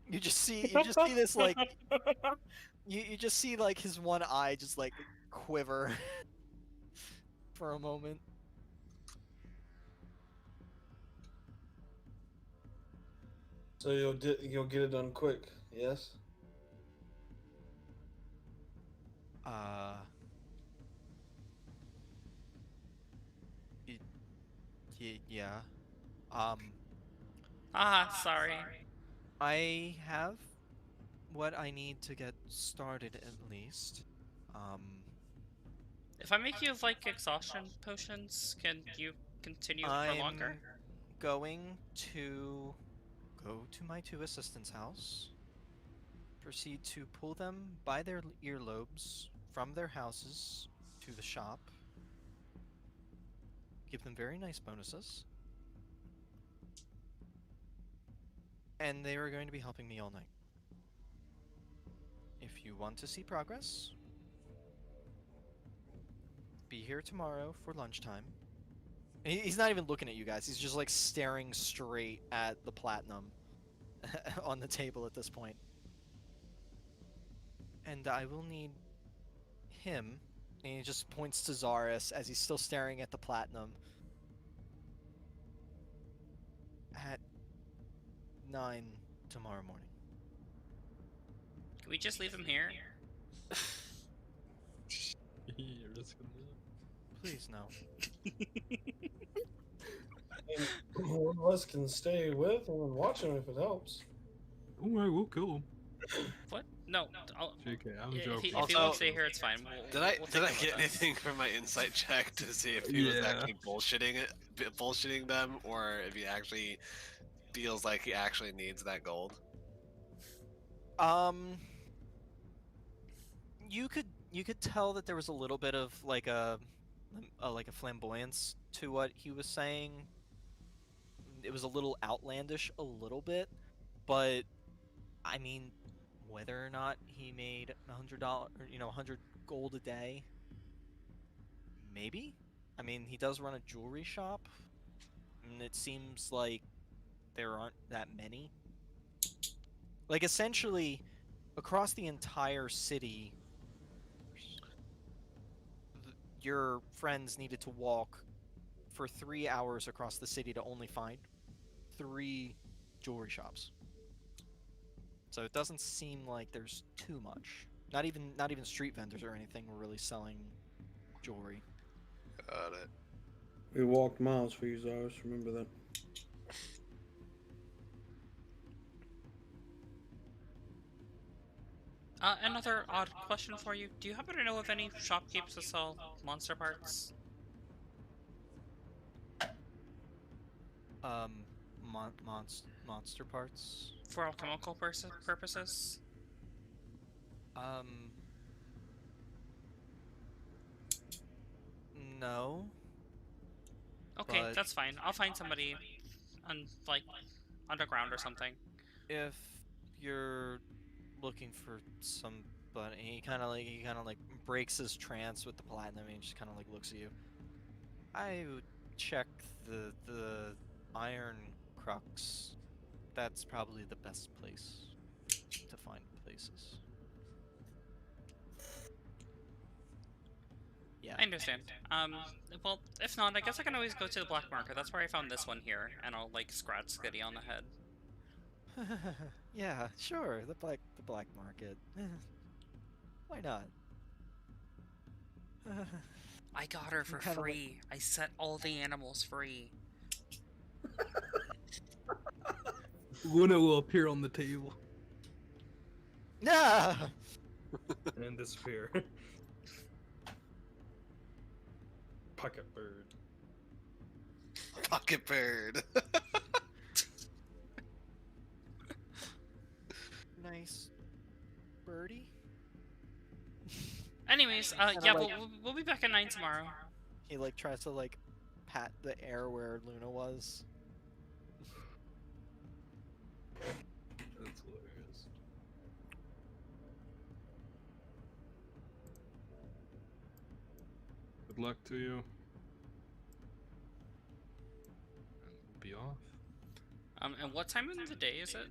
You just see this like you just see like his one eye just like quiver for a moment. So you'll get it done quick, yes? Uh yeah. Sorry. I have what I need to get started at least. If I make you like exhaustion potions, can you continue for longer? I'm going to go to my 2 assistants' house, proceed to pull them by their earlobes from their houses to the shop, give them very nice bonuses. And they are going to be helping me all night. If you want to see progress, be here tomorrow for lunchtime. And he's not even looking at you guys. He's just like staring straight at the platinum on the table at this point. And I will need him. And he just points to Zaris as he's still staring at the platinum. At 9 tomorrow morning. Can we just leave him here? You're risking Please, no. And one of us can stay with him and watch him if it helps. that. Alright, we'll kill him. What? No. JK, I'm If joking. he Also, won't stay here, it's fine. Did I we'll did take I him get with us. anything from my insight check to see if he was Yeah. actually bullshitting them, or if he actually feels like he actually needs that gold? You could tell that there was a little bit of like a flamboyance to what he was saying. It was a little outlandish, a little bit, but I mean, whether or not he made $100, 100 gold a day, maybe. I mean, he does run a jewelry shop, and it seems like there aren't that many. Like essentially, across the entire city, your friends needed to walk for 3 hours across the city to only find 3 jewelry shops. So it doesn't seem like there's too much. Not even street vendors or anything were really selling jewelry. Got it. We walked miles for you, Zaris. Remember that. Another odd question for you. Do you happen to know of any shopkeepers that sell monster parts? Monster parts. For alchemical purposes? No. Okay, But- that's fine. I'll find somebody on, like, underground or something. If you're looking for somebody, he kind of like breaks his trance with the platinum and he just kind of like looks at you. I would check the Iron Crux. That's probably the best place to find places. Yeah. I understand. Well, if not, I guess I can always go to the black market. That's where I found this one here, and I'll, like, scratch Skitty on the head. Yeah, sure. The black market. Why not? I got her for Kinda like- free. I set all the animals free. Luna will appear on the table Nah. and disappear. Pocket bird. Pocket bird. Nice birdie. Anyways, Kinda yeah, like- we'll be back at 9 tomorrow. He like tries to like pat the air where Luna was. That's hilarious. Good luck to you. And we'll be off. And what time of the day is it?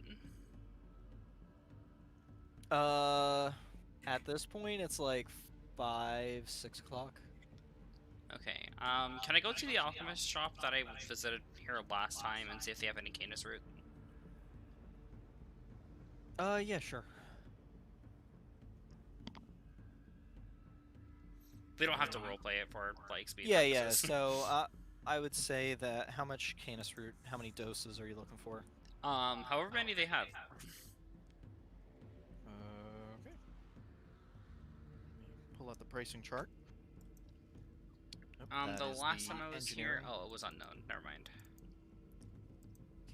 At this point, it's like 5-6 o'clock. Okay, can I go to the alchemist shop that I visited here last time and see if they have any Canis root? Yeah, sure. We don't have to roleplay it for, like, speed Yeah, yeah. purposes. So, I would say that how much Canis root, how many doses are you looking for? However many they have. Okay. Pull out the pricing chart. Nope, that The is last the time I was here, engineering. oh, it was unknown. Never mind.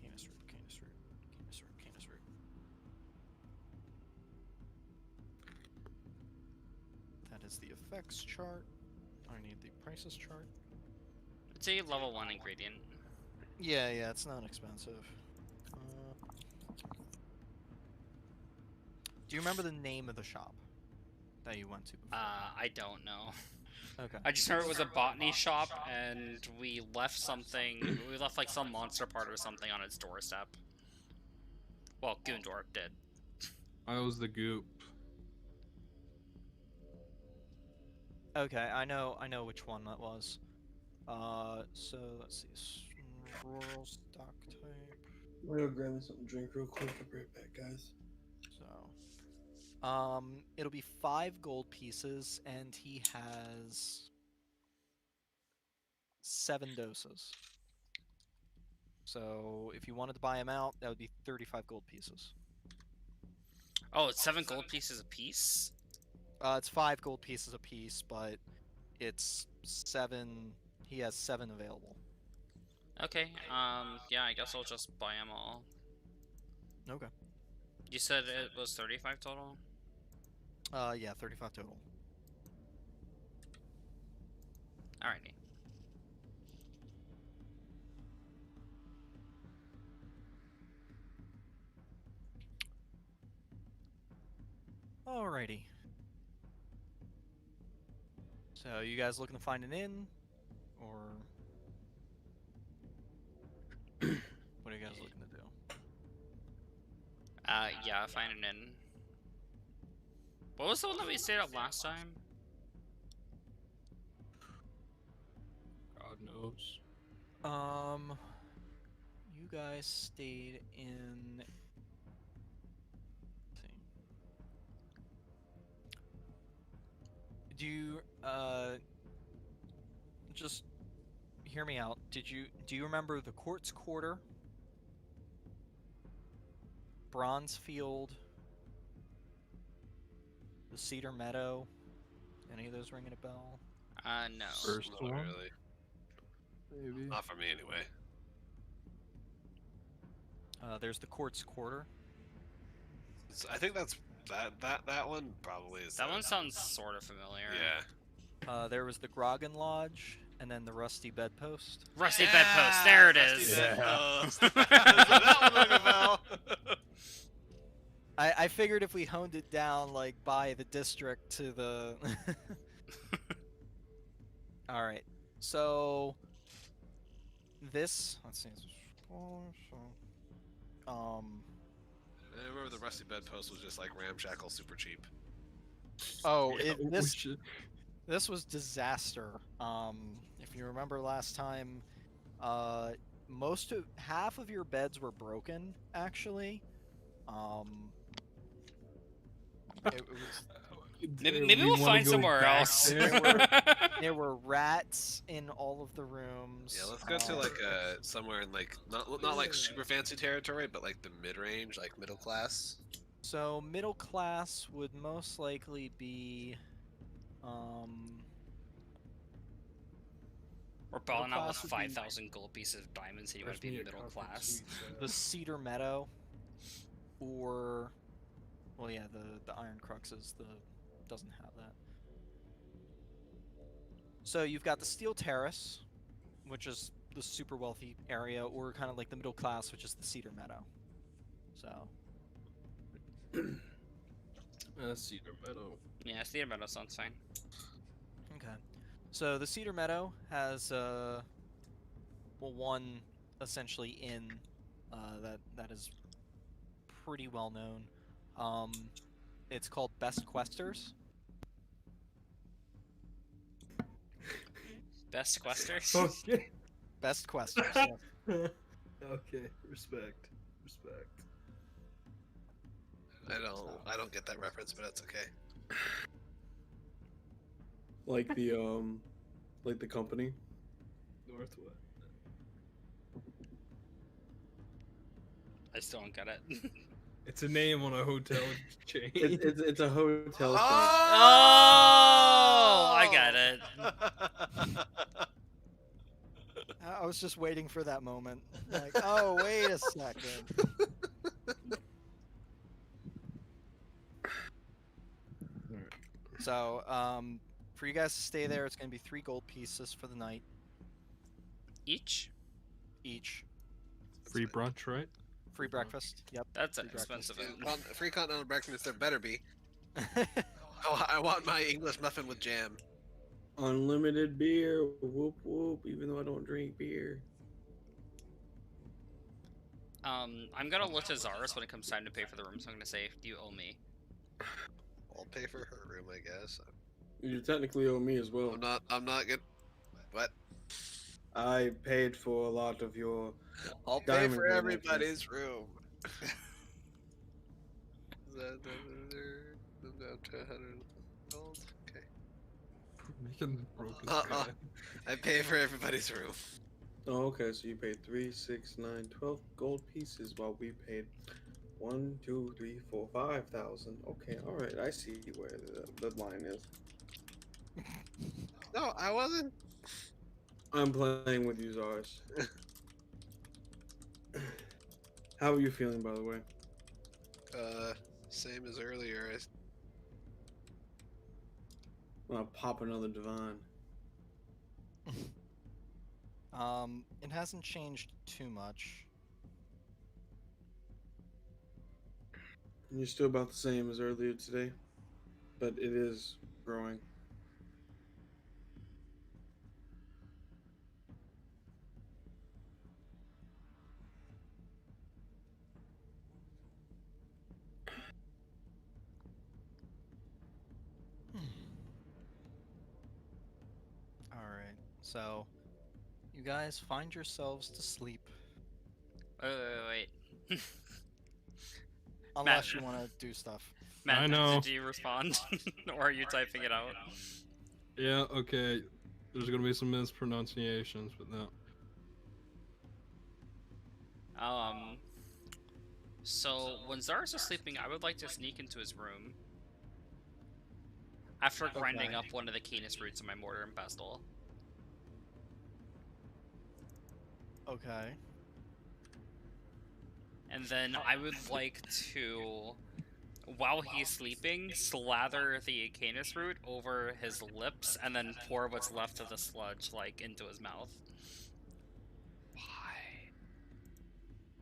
Canis root, Canis root, Canis root, Canis root. That is the effects chart. I need the prices chart. It's a level 1 ingredient. Yeah, it's not expensive. Do you remember the name of the shop that you went to before? I don't know. Okay. I just remember it was a botany shop, and we left something. We left like some monster part or something on its doorstep. Well, Goondork did. I was the goop. Okay, I know which one that was. So let's see. Rural stock type. I'm gonna go grab me something to drink real quick. I'll be right back, guys. So, it'll be 5 gold pieces, and he has 7 doses. So, if you wanted to buy him out, that would be 35 gold pieces. Oh, it's 7 gold pieces a piece? It's 5 gold pieces a piece, but it's 7. He has 7 available. Okay, yeah, I guess I'll just buy them all. Okay. You said it was 35 total? Yeah, 35 total. Alrighty. Alrighty. So, you guys looking to find an inn? Or what are you guys looking to do? Yeah, find an inn. What was the one that we stayed at last time? God knows. You guys stayed in. Let's see. Do you just hear me out? Do you remember the Quartz Quarter? Bronzefield? The Cedar Meadow? Any of those ringing a bell? No. First Not one? really. Maybe. Not for me, anyway. There's the Quartz Quarter. I think that's that one probably is. That one sounds sort of familiar. Yeah. There was the Grogan Lodge, and then the Rusty Bedpost. Rusty Bedpost, there it Rusty is. Bedpost. That one rang a bell. I figured if we honed it down, like, by the district to the... Alright, so... This... Let's see... I remember the Rusty Bedpost was just like ramshackle, super cheap. Oh, Yeah, we this should- this was disaster. If you remember last time, half of your beds were broken, actually. It was Maybe we we'll wanna find go somewhere back else. there? there were rats in all of the rooms. Yeah, let's go to like somewhere in like not like super fancy territory, but like the mid range, like middle class. So middle class would most likely be, We're balling out with class would be- 5,000 gold pieces of diamonds, and you want to be middle class. the Cedar Meadow, or, well, yeah, the Iron Cruxes doesn't have that. So you've got the Steel Terrace, which is the super wealthy area, or kind of like the middle class, which is the Cedar Meadow. So. Cedar Meadow. Yeah, Cedar Meadow sounds fine. Okay. So the Cedar Meadow has one essentially inn that is pretty well known. It's called Best Questers. Best questers? Okay. Best Questers. Yeah. Okay. Respect. I don't get that reference, but that's okay. Like the company. Northwest. I still don't get it. It's a name on a hotel chain. It's a hotel. chain. Oh, I got it. I was just waiting for that moment. Like, oh, wait a second. So, for you guys to stay there, it's going to be 3 gold pieces for the night. Each? each. Free brunch, right? Free breakfast. Yep. That's an Free breakfast. expensive. Free continental breakfast. There better be. Oh, I want my English muffin with jam. Unlimited beer, whoop whoop. Even though I don't drink beer. I'm gonna look to Zaris when it comes time to pay for the room, so I'm gonna say, do you owe me? I'll pay for her room, I guess. You technically owe me as well. I'm not good. What? I paid for a lot of your. I'll pay Diamond for room, everybody's room. Okay. Making broken Uh-uh. guy. I pay for everybody's room. Oh, okay. So you paid 3, 6, 9, 12 gold pieces, while we paid 1, 2, 3, 4, 5,000. Okay, all right. I see where the line is. No, I wasn't. I'm playing with you, Zars. How are you feeling, by the way? Same as earlier. I'm gonna pop another divine. It hasn't changed too much. You're still about the same as earlier today, but it is growing. Alright, so you guys find yourselves to sleep. Wait. Unless you want to do stuff. Matt, I know. did you respond? Or are you typing it out? Yeah, okay. There's gonna be some mispronunciations, but no. So when Zaris is sleeping, I would like to sneak into his room. After grinding Okay. up one of the keenest roots in my mortar and pestle. Okay. And then I would like to, while he's sleeping, slather the Canis root over his lips and then pour what's left of the sludge, like, into his mouth. Why?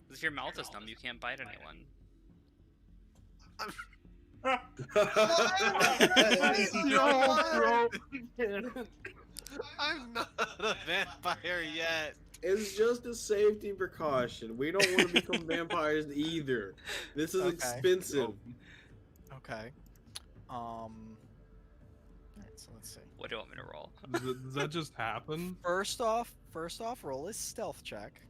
Because if your mouth is numb, you can't bite anyone. I'm not a vampire yet. It's just a safety precaution. We don't want to become vampires either. This is Okay. expensive. Okay. Alright, so let's see. What do you want me to roll? Does that just happen? First off, roll a stealth check.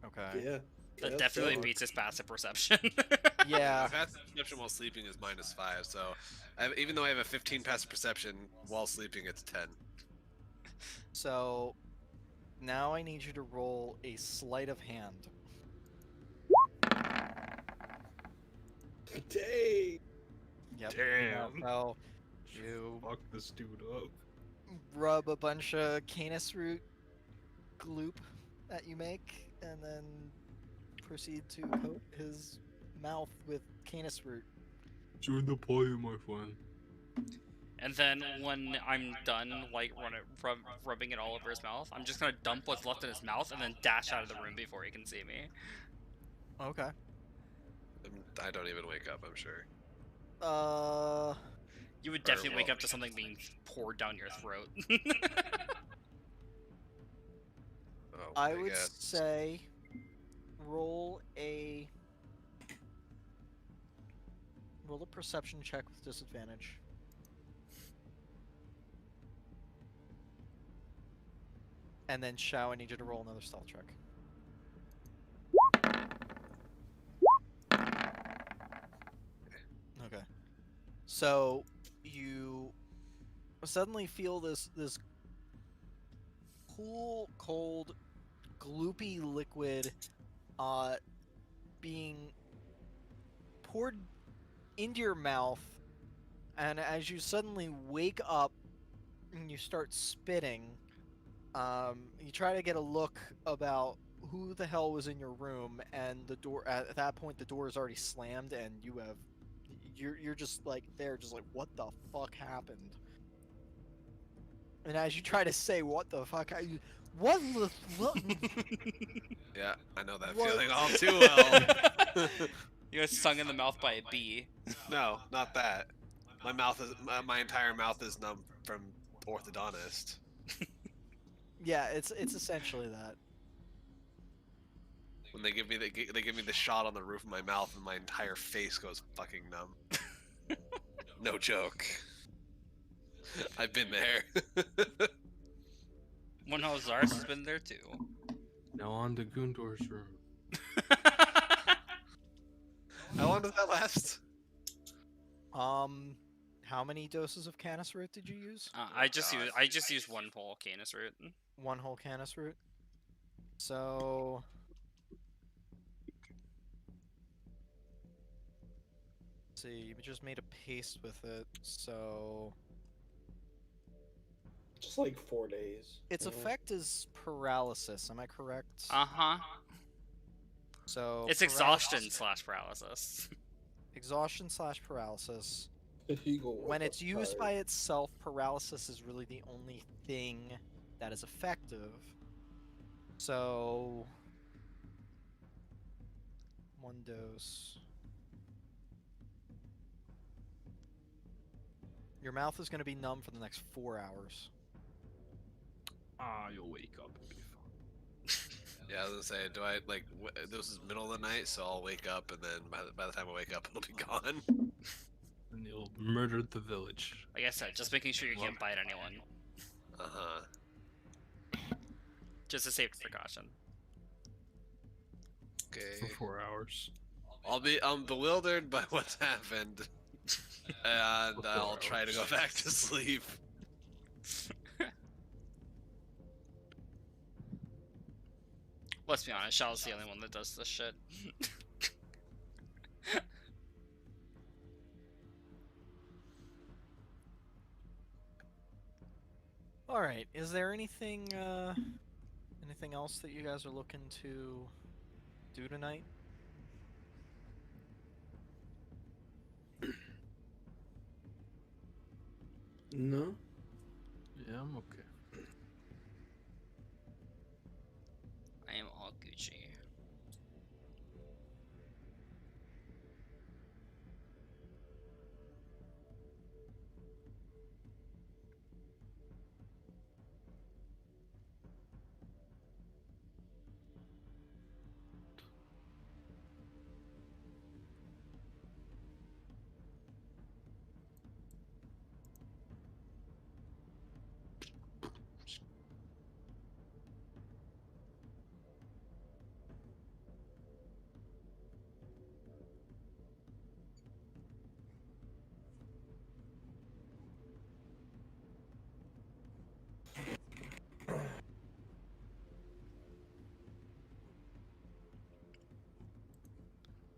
Okay. Yeah. That yeah, definitely so- beats his passive perception. Yeah. Passive perception while sleeping is -5, so even though I have a 15 passive perception while sleeping, it's 10. So now I need you to roll a sleight of hand. Dang. Yep. Damn. So you Fuck this dude up. rub a bunch of canis root gloop that you make, and then proceed to coat his mouth with canis root. Join the party, my friend. And then when I'm done, like, rubbing it all over his mouth, I'm just gonna dump what's left in his mouth and then dash out of the room before he can see me. Okay. I don't even wake up, I'm sure. You would definitely wake up to something being poured down your throat. Oh, I would guess. say roll a perception check with disadvantage. And then Shao, I need you to roll another stealth check. Okay. So you suddenly feel this cool, cold, gloopy liquid being poured into your mouth, and as you suddenly wake up and you start spitting, you try to get a look about who the hell was in your room, and the door at that point the door is already slammed, and you're just like there, just like, what the fuck happened? And as you try to say, what the fuck are you... What the... Yeah, I know that What? feeling all too well. You got stung in the mouth by a bee. No, not that. My entire mouth is numb from orthodontist. Yeah, it's essentially that. When they give me the shot on the roof of my mouth and my entire face goes fucking numb. No joke. I've been there. One Zaris has been there too. Now on to Gundor's room. How long does that last? How many doses of canis root did you use? I just used one whole canis root. One whole canis root. So... let's see, you just made a paste with it, so... Just like 4 days. Its you know? effect is paralysis, am I correct? Uh-huh. So... It's exhaustion / paralysis. Exhaustion / paralysis. You go When wake it's up used tired. by itself, paralysis is really the only thing that is effective. So... 1 dose. Your mouth is going to be numb for the next 4 hours. Ah, you'll wake up and be fine. Yeah, I was gonna say, do I like this is middle of the night, so I'll wake up, and then by the time I wake up, it'll be gone. And you'll murder the village. Like I said, just making sure you can't bite anyone. Uh huh. Just a safety precaution. Okay. For 4 hours. I'm bewildered by what's happened, and I'll try to go back to sleep. Let's be honest, Shall's the only one that does this shit. Alright, is there anything else that you guys are looking to do tonight? No. Yeah, I'm okay. I am all Gucci.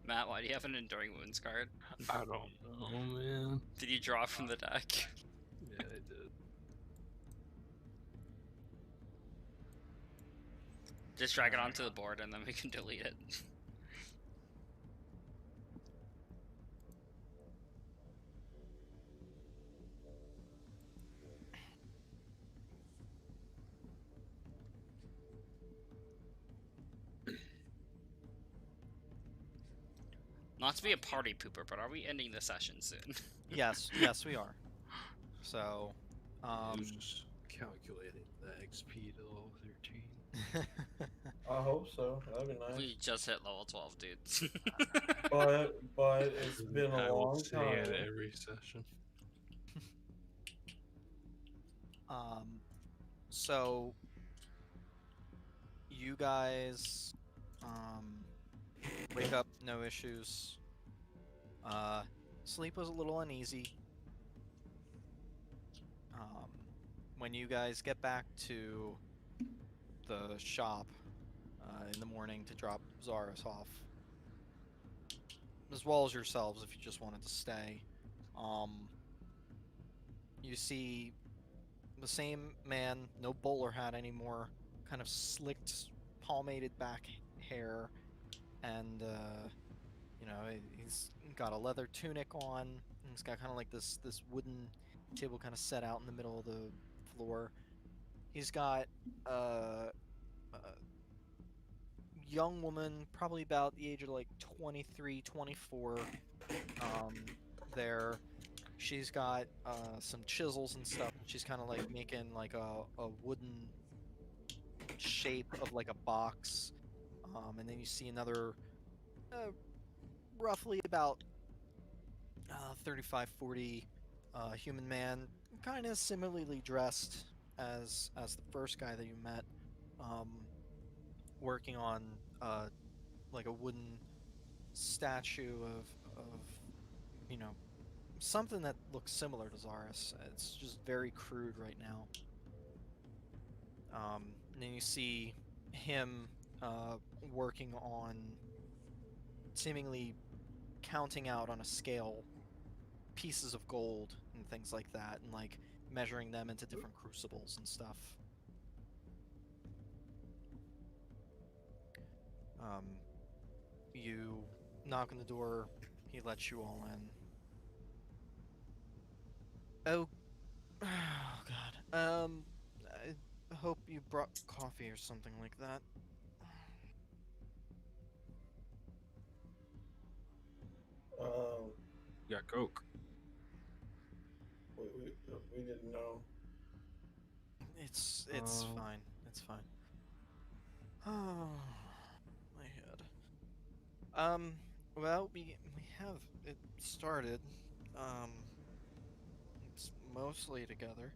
Matt, why do you have an Enduring Wounds card? I don't know, man. Did you draw from the deck? Yeah, I did. Just drag it onto the board and then we can delete it. Not to be a party pooper, but are we ending the session soon? Yes, we are. So, I was just calculating the XP to level 13. I hope so. That'd be nice. We just hit level 12, dude. But it's been I a will long say time. it every session. So you guys wake up, no issues. Sleep was a little uneasy. When you guys get back to the shop in the morning to drop Zaris off, as well as yourselves if you just wanted to stay, you see the same man, no bowler hat anymore, kind of slicked, palmated back hair, and you know, he's got a leather tunic on. And he's got kind of like this wooden table kind of set out in the middle of the floor. He's got a young woman, probably about the age of like 23, 24. There, she's got some chisels and stuff. She's kind of like making like a wooden shape of like a box. And then you see another, roughly about 35, 40 human man, kind of similarly dressed as the first guy that you met, working on like a wooden statue of you know something that looks similar to Zaris. It's just very crude right now. And then you see him working on seemingly counting out on a scale pieces of gold and things like that, and like measuring them into different crucibles and stuff. You knock on the door, he lets you all in. Oh, oh God. I hope you brought coffee or something like that. Um, Yeah, Coke. we didn't know. It's Um, fine. It's fine. Oh, my head. Um, well, we have it started. Um, it's mostly together.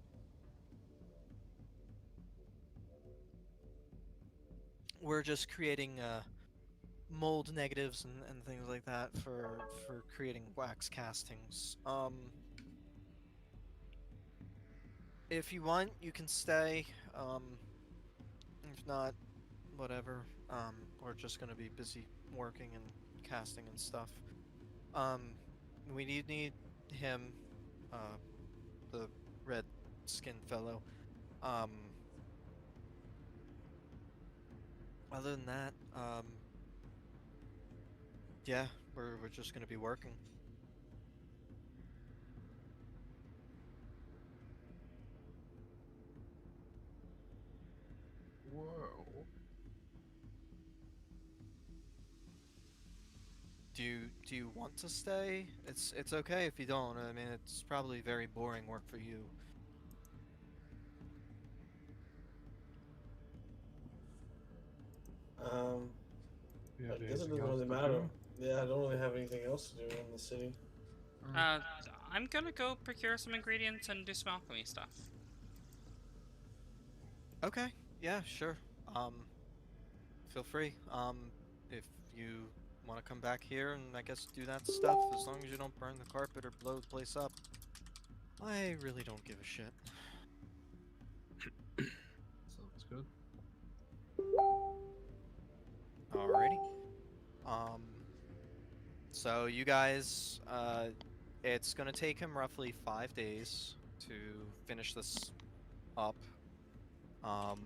We're just creating mold negatives and things like that for creating wax castings. If you want, you can stay. If not, whatever. We're just gonna be busy working and casting and stuff. Um, we need him, uh, the red skinned fellow. Um, other than that, yeah, we're just gonna be working. whoa. Do you want to stay? It's okay if you don't. I mean, it's probably very boring work for you. Um, You I have guess it anything doesn't else really to matter. do? Yeah, I don't really have anything else to do in the city. Uh, I'm gonna go procure some ingredients and do some alchemy stuff. Okay, yeah, sure. Feel free. If you want to come back here and I guess do that stuff, as long as you don't burn the carpet or blow the place up, I really don't give a shit. Sounds good. Alrighty. Um, so you guys, it's gonna take him roughly 5 days to finish this up. Um,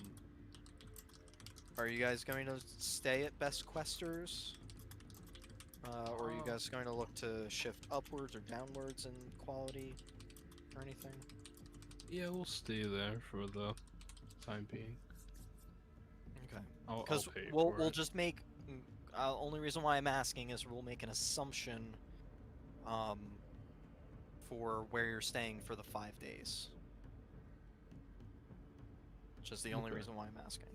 are you guys going to stay at Best Questers? Or are you guys going to look to shift upwards or downwards in quality or anything? Yeah, we'll stay there for the time being. Okay. I'll Because pay we'll for it. just make. Only reason why I'm asking is we'll make an assumption, um, for where you're staying for the 5 days. Which is the only Okay. reason why I'm asking.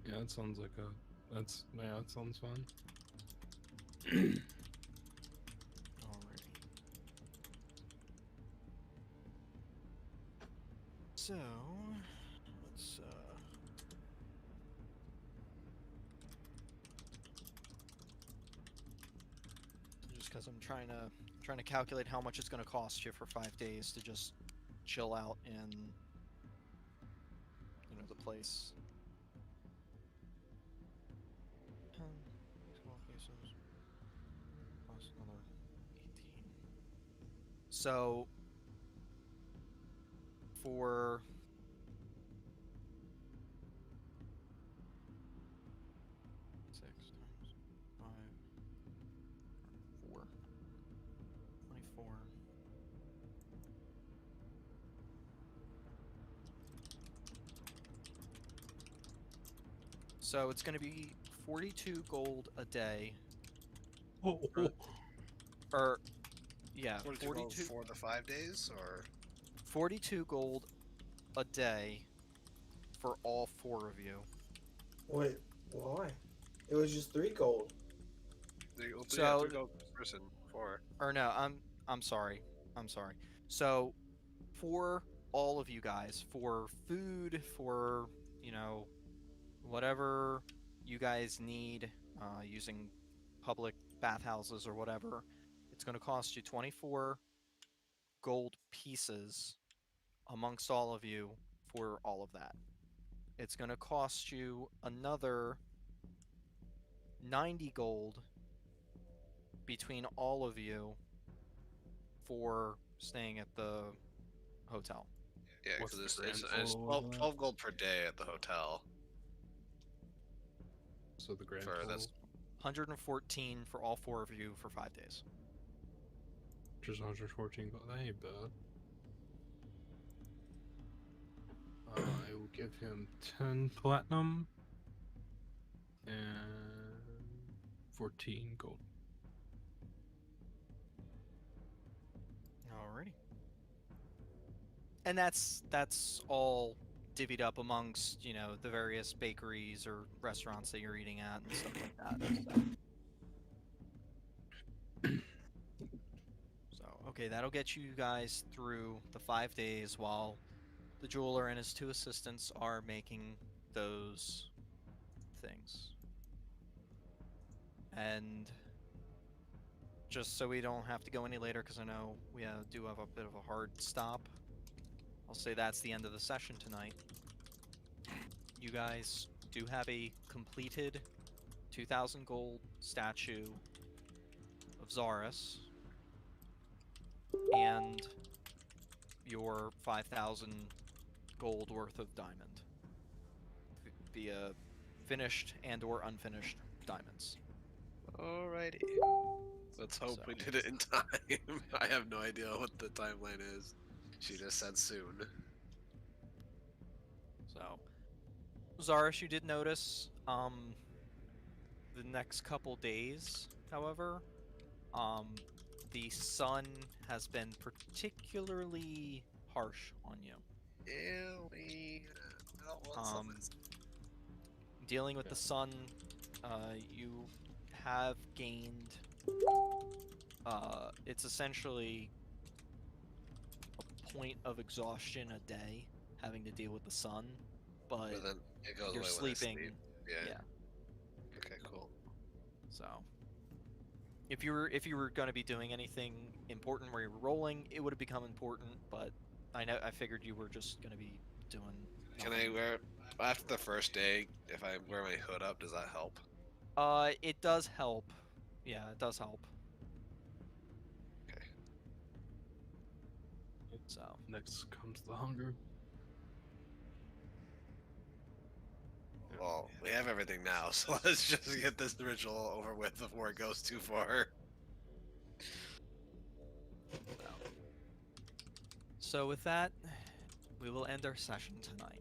Yeah, that sounds like a. Yeah, that sounds fun. Alrighty. So let's just because I'm trying to calculate how much it's going to cost you for 5 days to just chill out in the place. 10, 12 pieces, plus another 18. So for 6 times 5, 4, 24. So it's going to be 42 gold a day. Oh, Or, yeah, 42 gold for the 5 days, or 42 gold a day for all 4 of you. Wait, why? It was just 3 gold. yeah, So- 3 gold per person. 4. Or no, I'm sorry. I'm sorry. So for all of you guys, for food, for, you know, whatever you guys need, using public bathhouses or whatever, it's going to cost you 24 gold pieces amongst all of you for all of that. It's going to cost you another 90 gold between all of you for staying at the hotel. Yeah, What's because the it's grand total of that? 12 gold per day at the hotel. So the grand For total, that's 114 for all 4 of you for 5 days. which is 114 gold. That ain't bad. I will give him 10 platinum and 14 gold. Alrighty. And that's all divvied up amongst, you know, the various bakeries or restaurants that you're eating at and stuff like that. So, okay, that'll get you guys through the 5 days while the jeweler and his 2 assistants are making those things. And just so we don't have to go any later, because I know we do have a bit of a hard stop, I'll say that's the end of the session tonight. You guys do have a completed 2,000 gold statue of Zarus and your 5,000 gold worth of diamond via finished and or unfinished diamonds. alrighty. Let's hope So- we did it in time. I have no idea what the timeline is. She just said soon. So, Zarus, you did notice, the next couple days, however, the sun has been particularly harsh on you. I don't want something. Dealing with Yeah. the sun, you have gained, it's essentially a point of exhaustion a day having to deal with the sun, but But then it goes you're away when I sleeping. sleep. Yeah. Yeah. Okay, cool. So, if you were going to be doing anything important where you were rolling, it would have become important. But I figured you were just going to be doing. Can I wear after the first day? If I wear my hood up, does that help? It does help. Yeah, it does help. Okay. So, Next comes the hunger. Well, we have everything now, so let's just get this ritual over with before it goes too far. so with that, we will end our session tonight.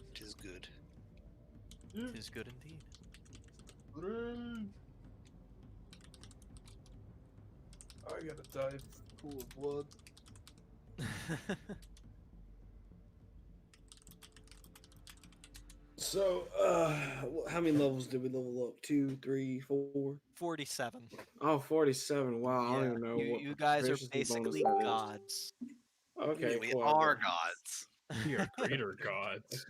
Which is good. It is good indeed. I gotta dive full of blood. So, how many levels did we level up? 2, 3, 4? 47. Oh, 47. Wow, I don't even know what you guys are proficiency bonus basically that is. gods. Okay, we cool. are gods. We are greater gods.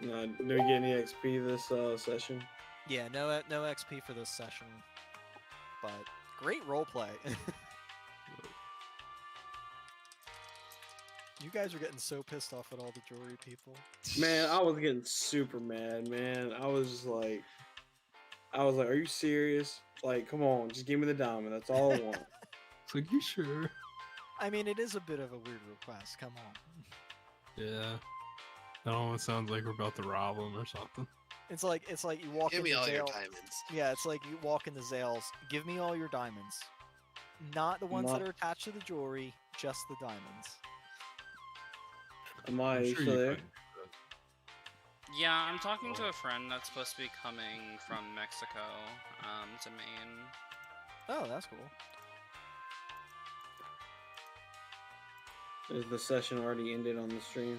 Do we get any XP this session? Yeah, no XP for this session, but great roleplay. You guys are getting so pissed off at all the jewelry people. Man, I was getting super mad, man. I was like, are you serious? Like, come on, just give me the diamond. That's all I want. It's like, you sure? I mean, it is a bit of a weird request. Come on. Yeah. That almost sounds like we're about to rob them or something. It's like you walk Give into me all your Zale. diamonds. Yeah, it's like you walk into Zales. Give me all your diamonds, not the ones that Not- are attached to the jewelry, just the diamonds. Am I I'm sure still you there? could. Yeah, I'm talking to a friend that's supposed to be coming from Mexico to Maine. Oh, that's cool. Is the session already ended on the stream?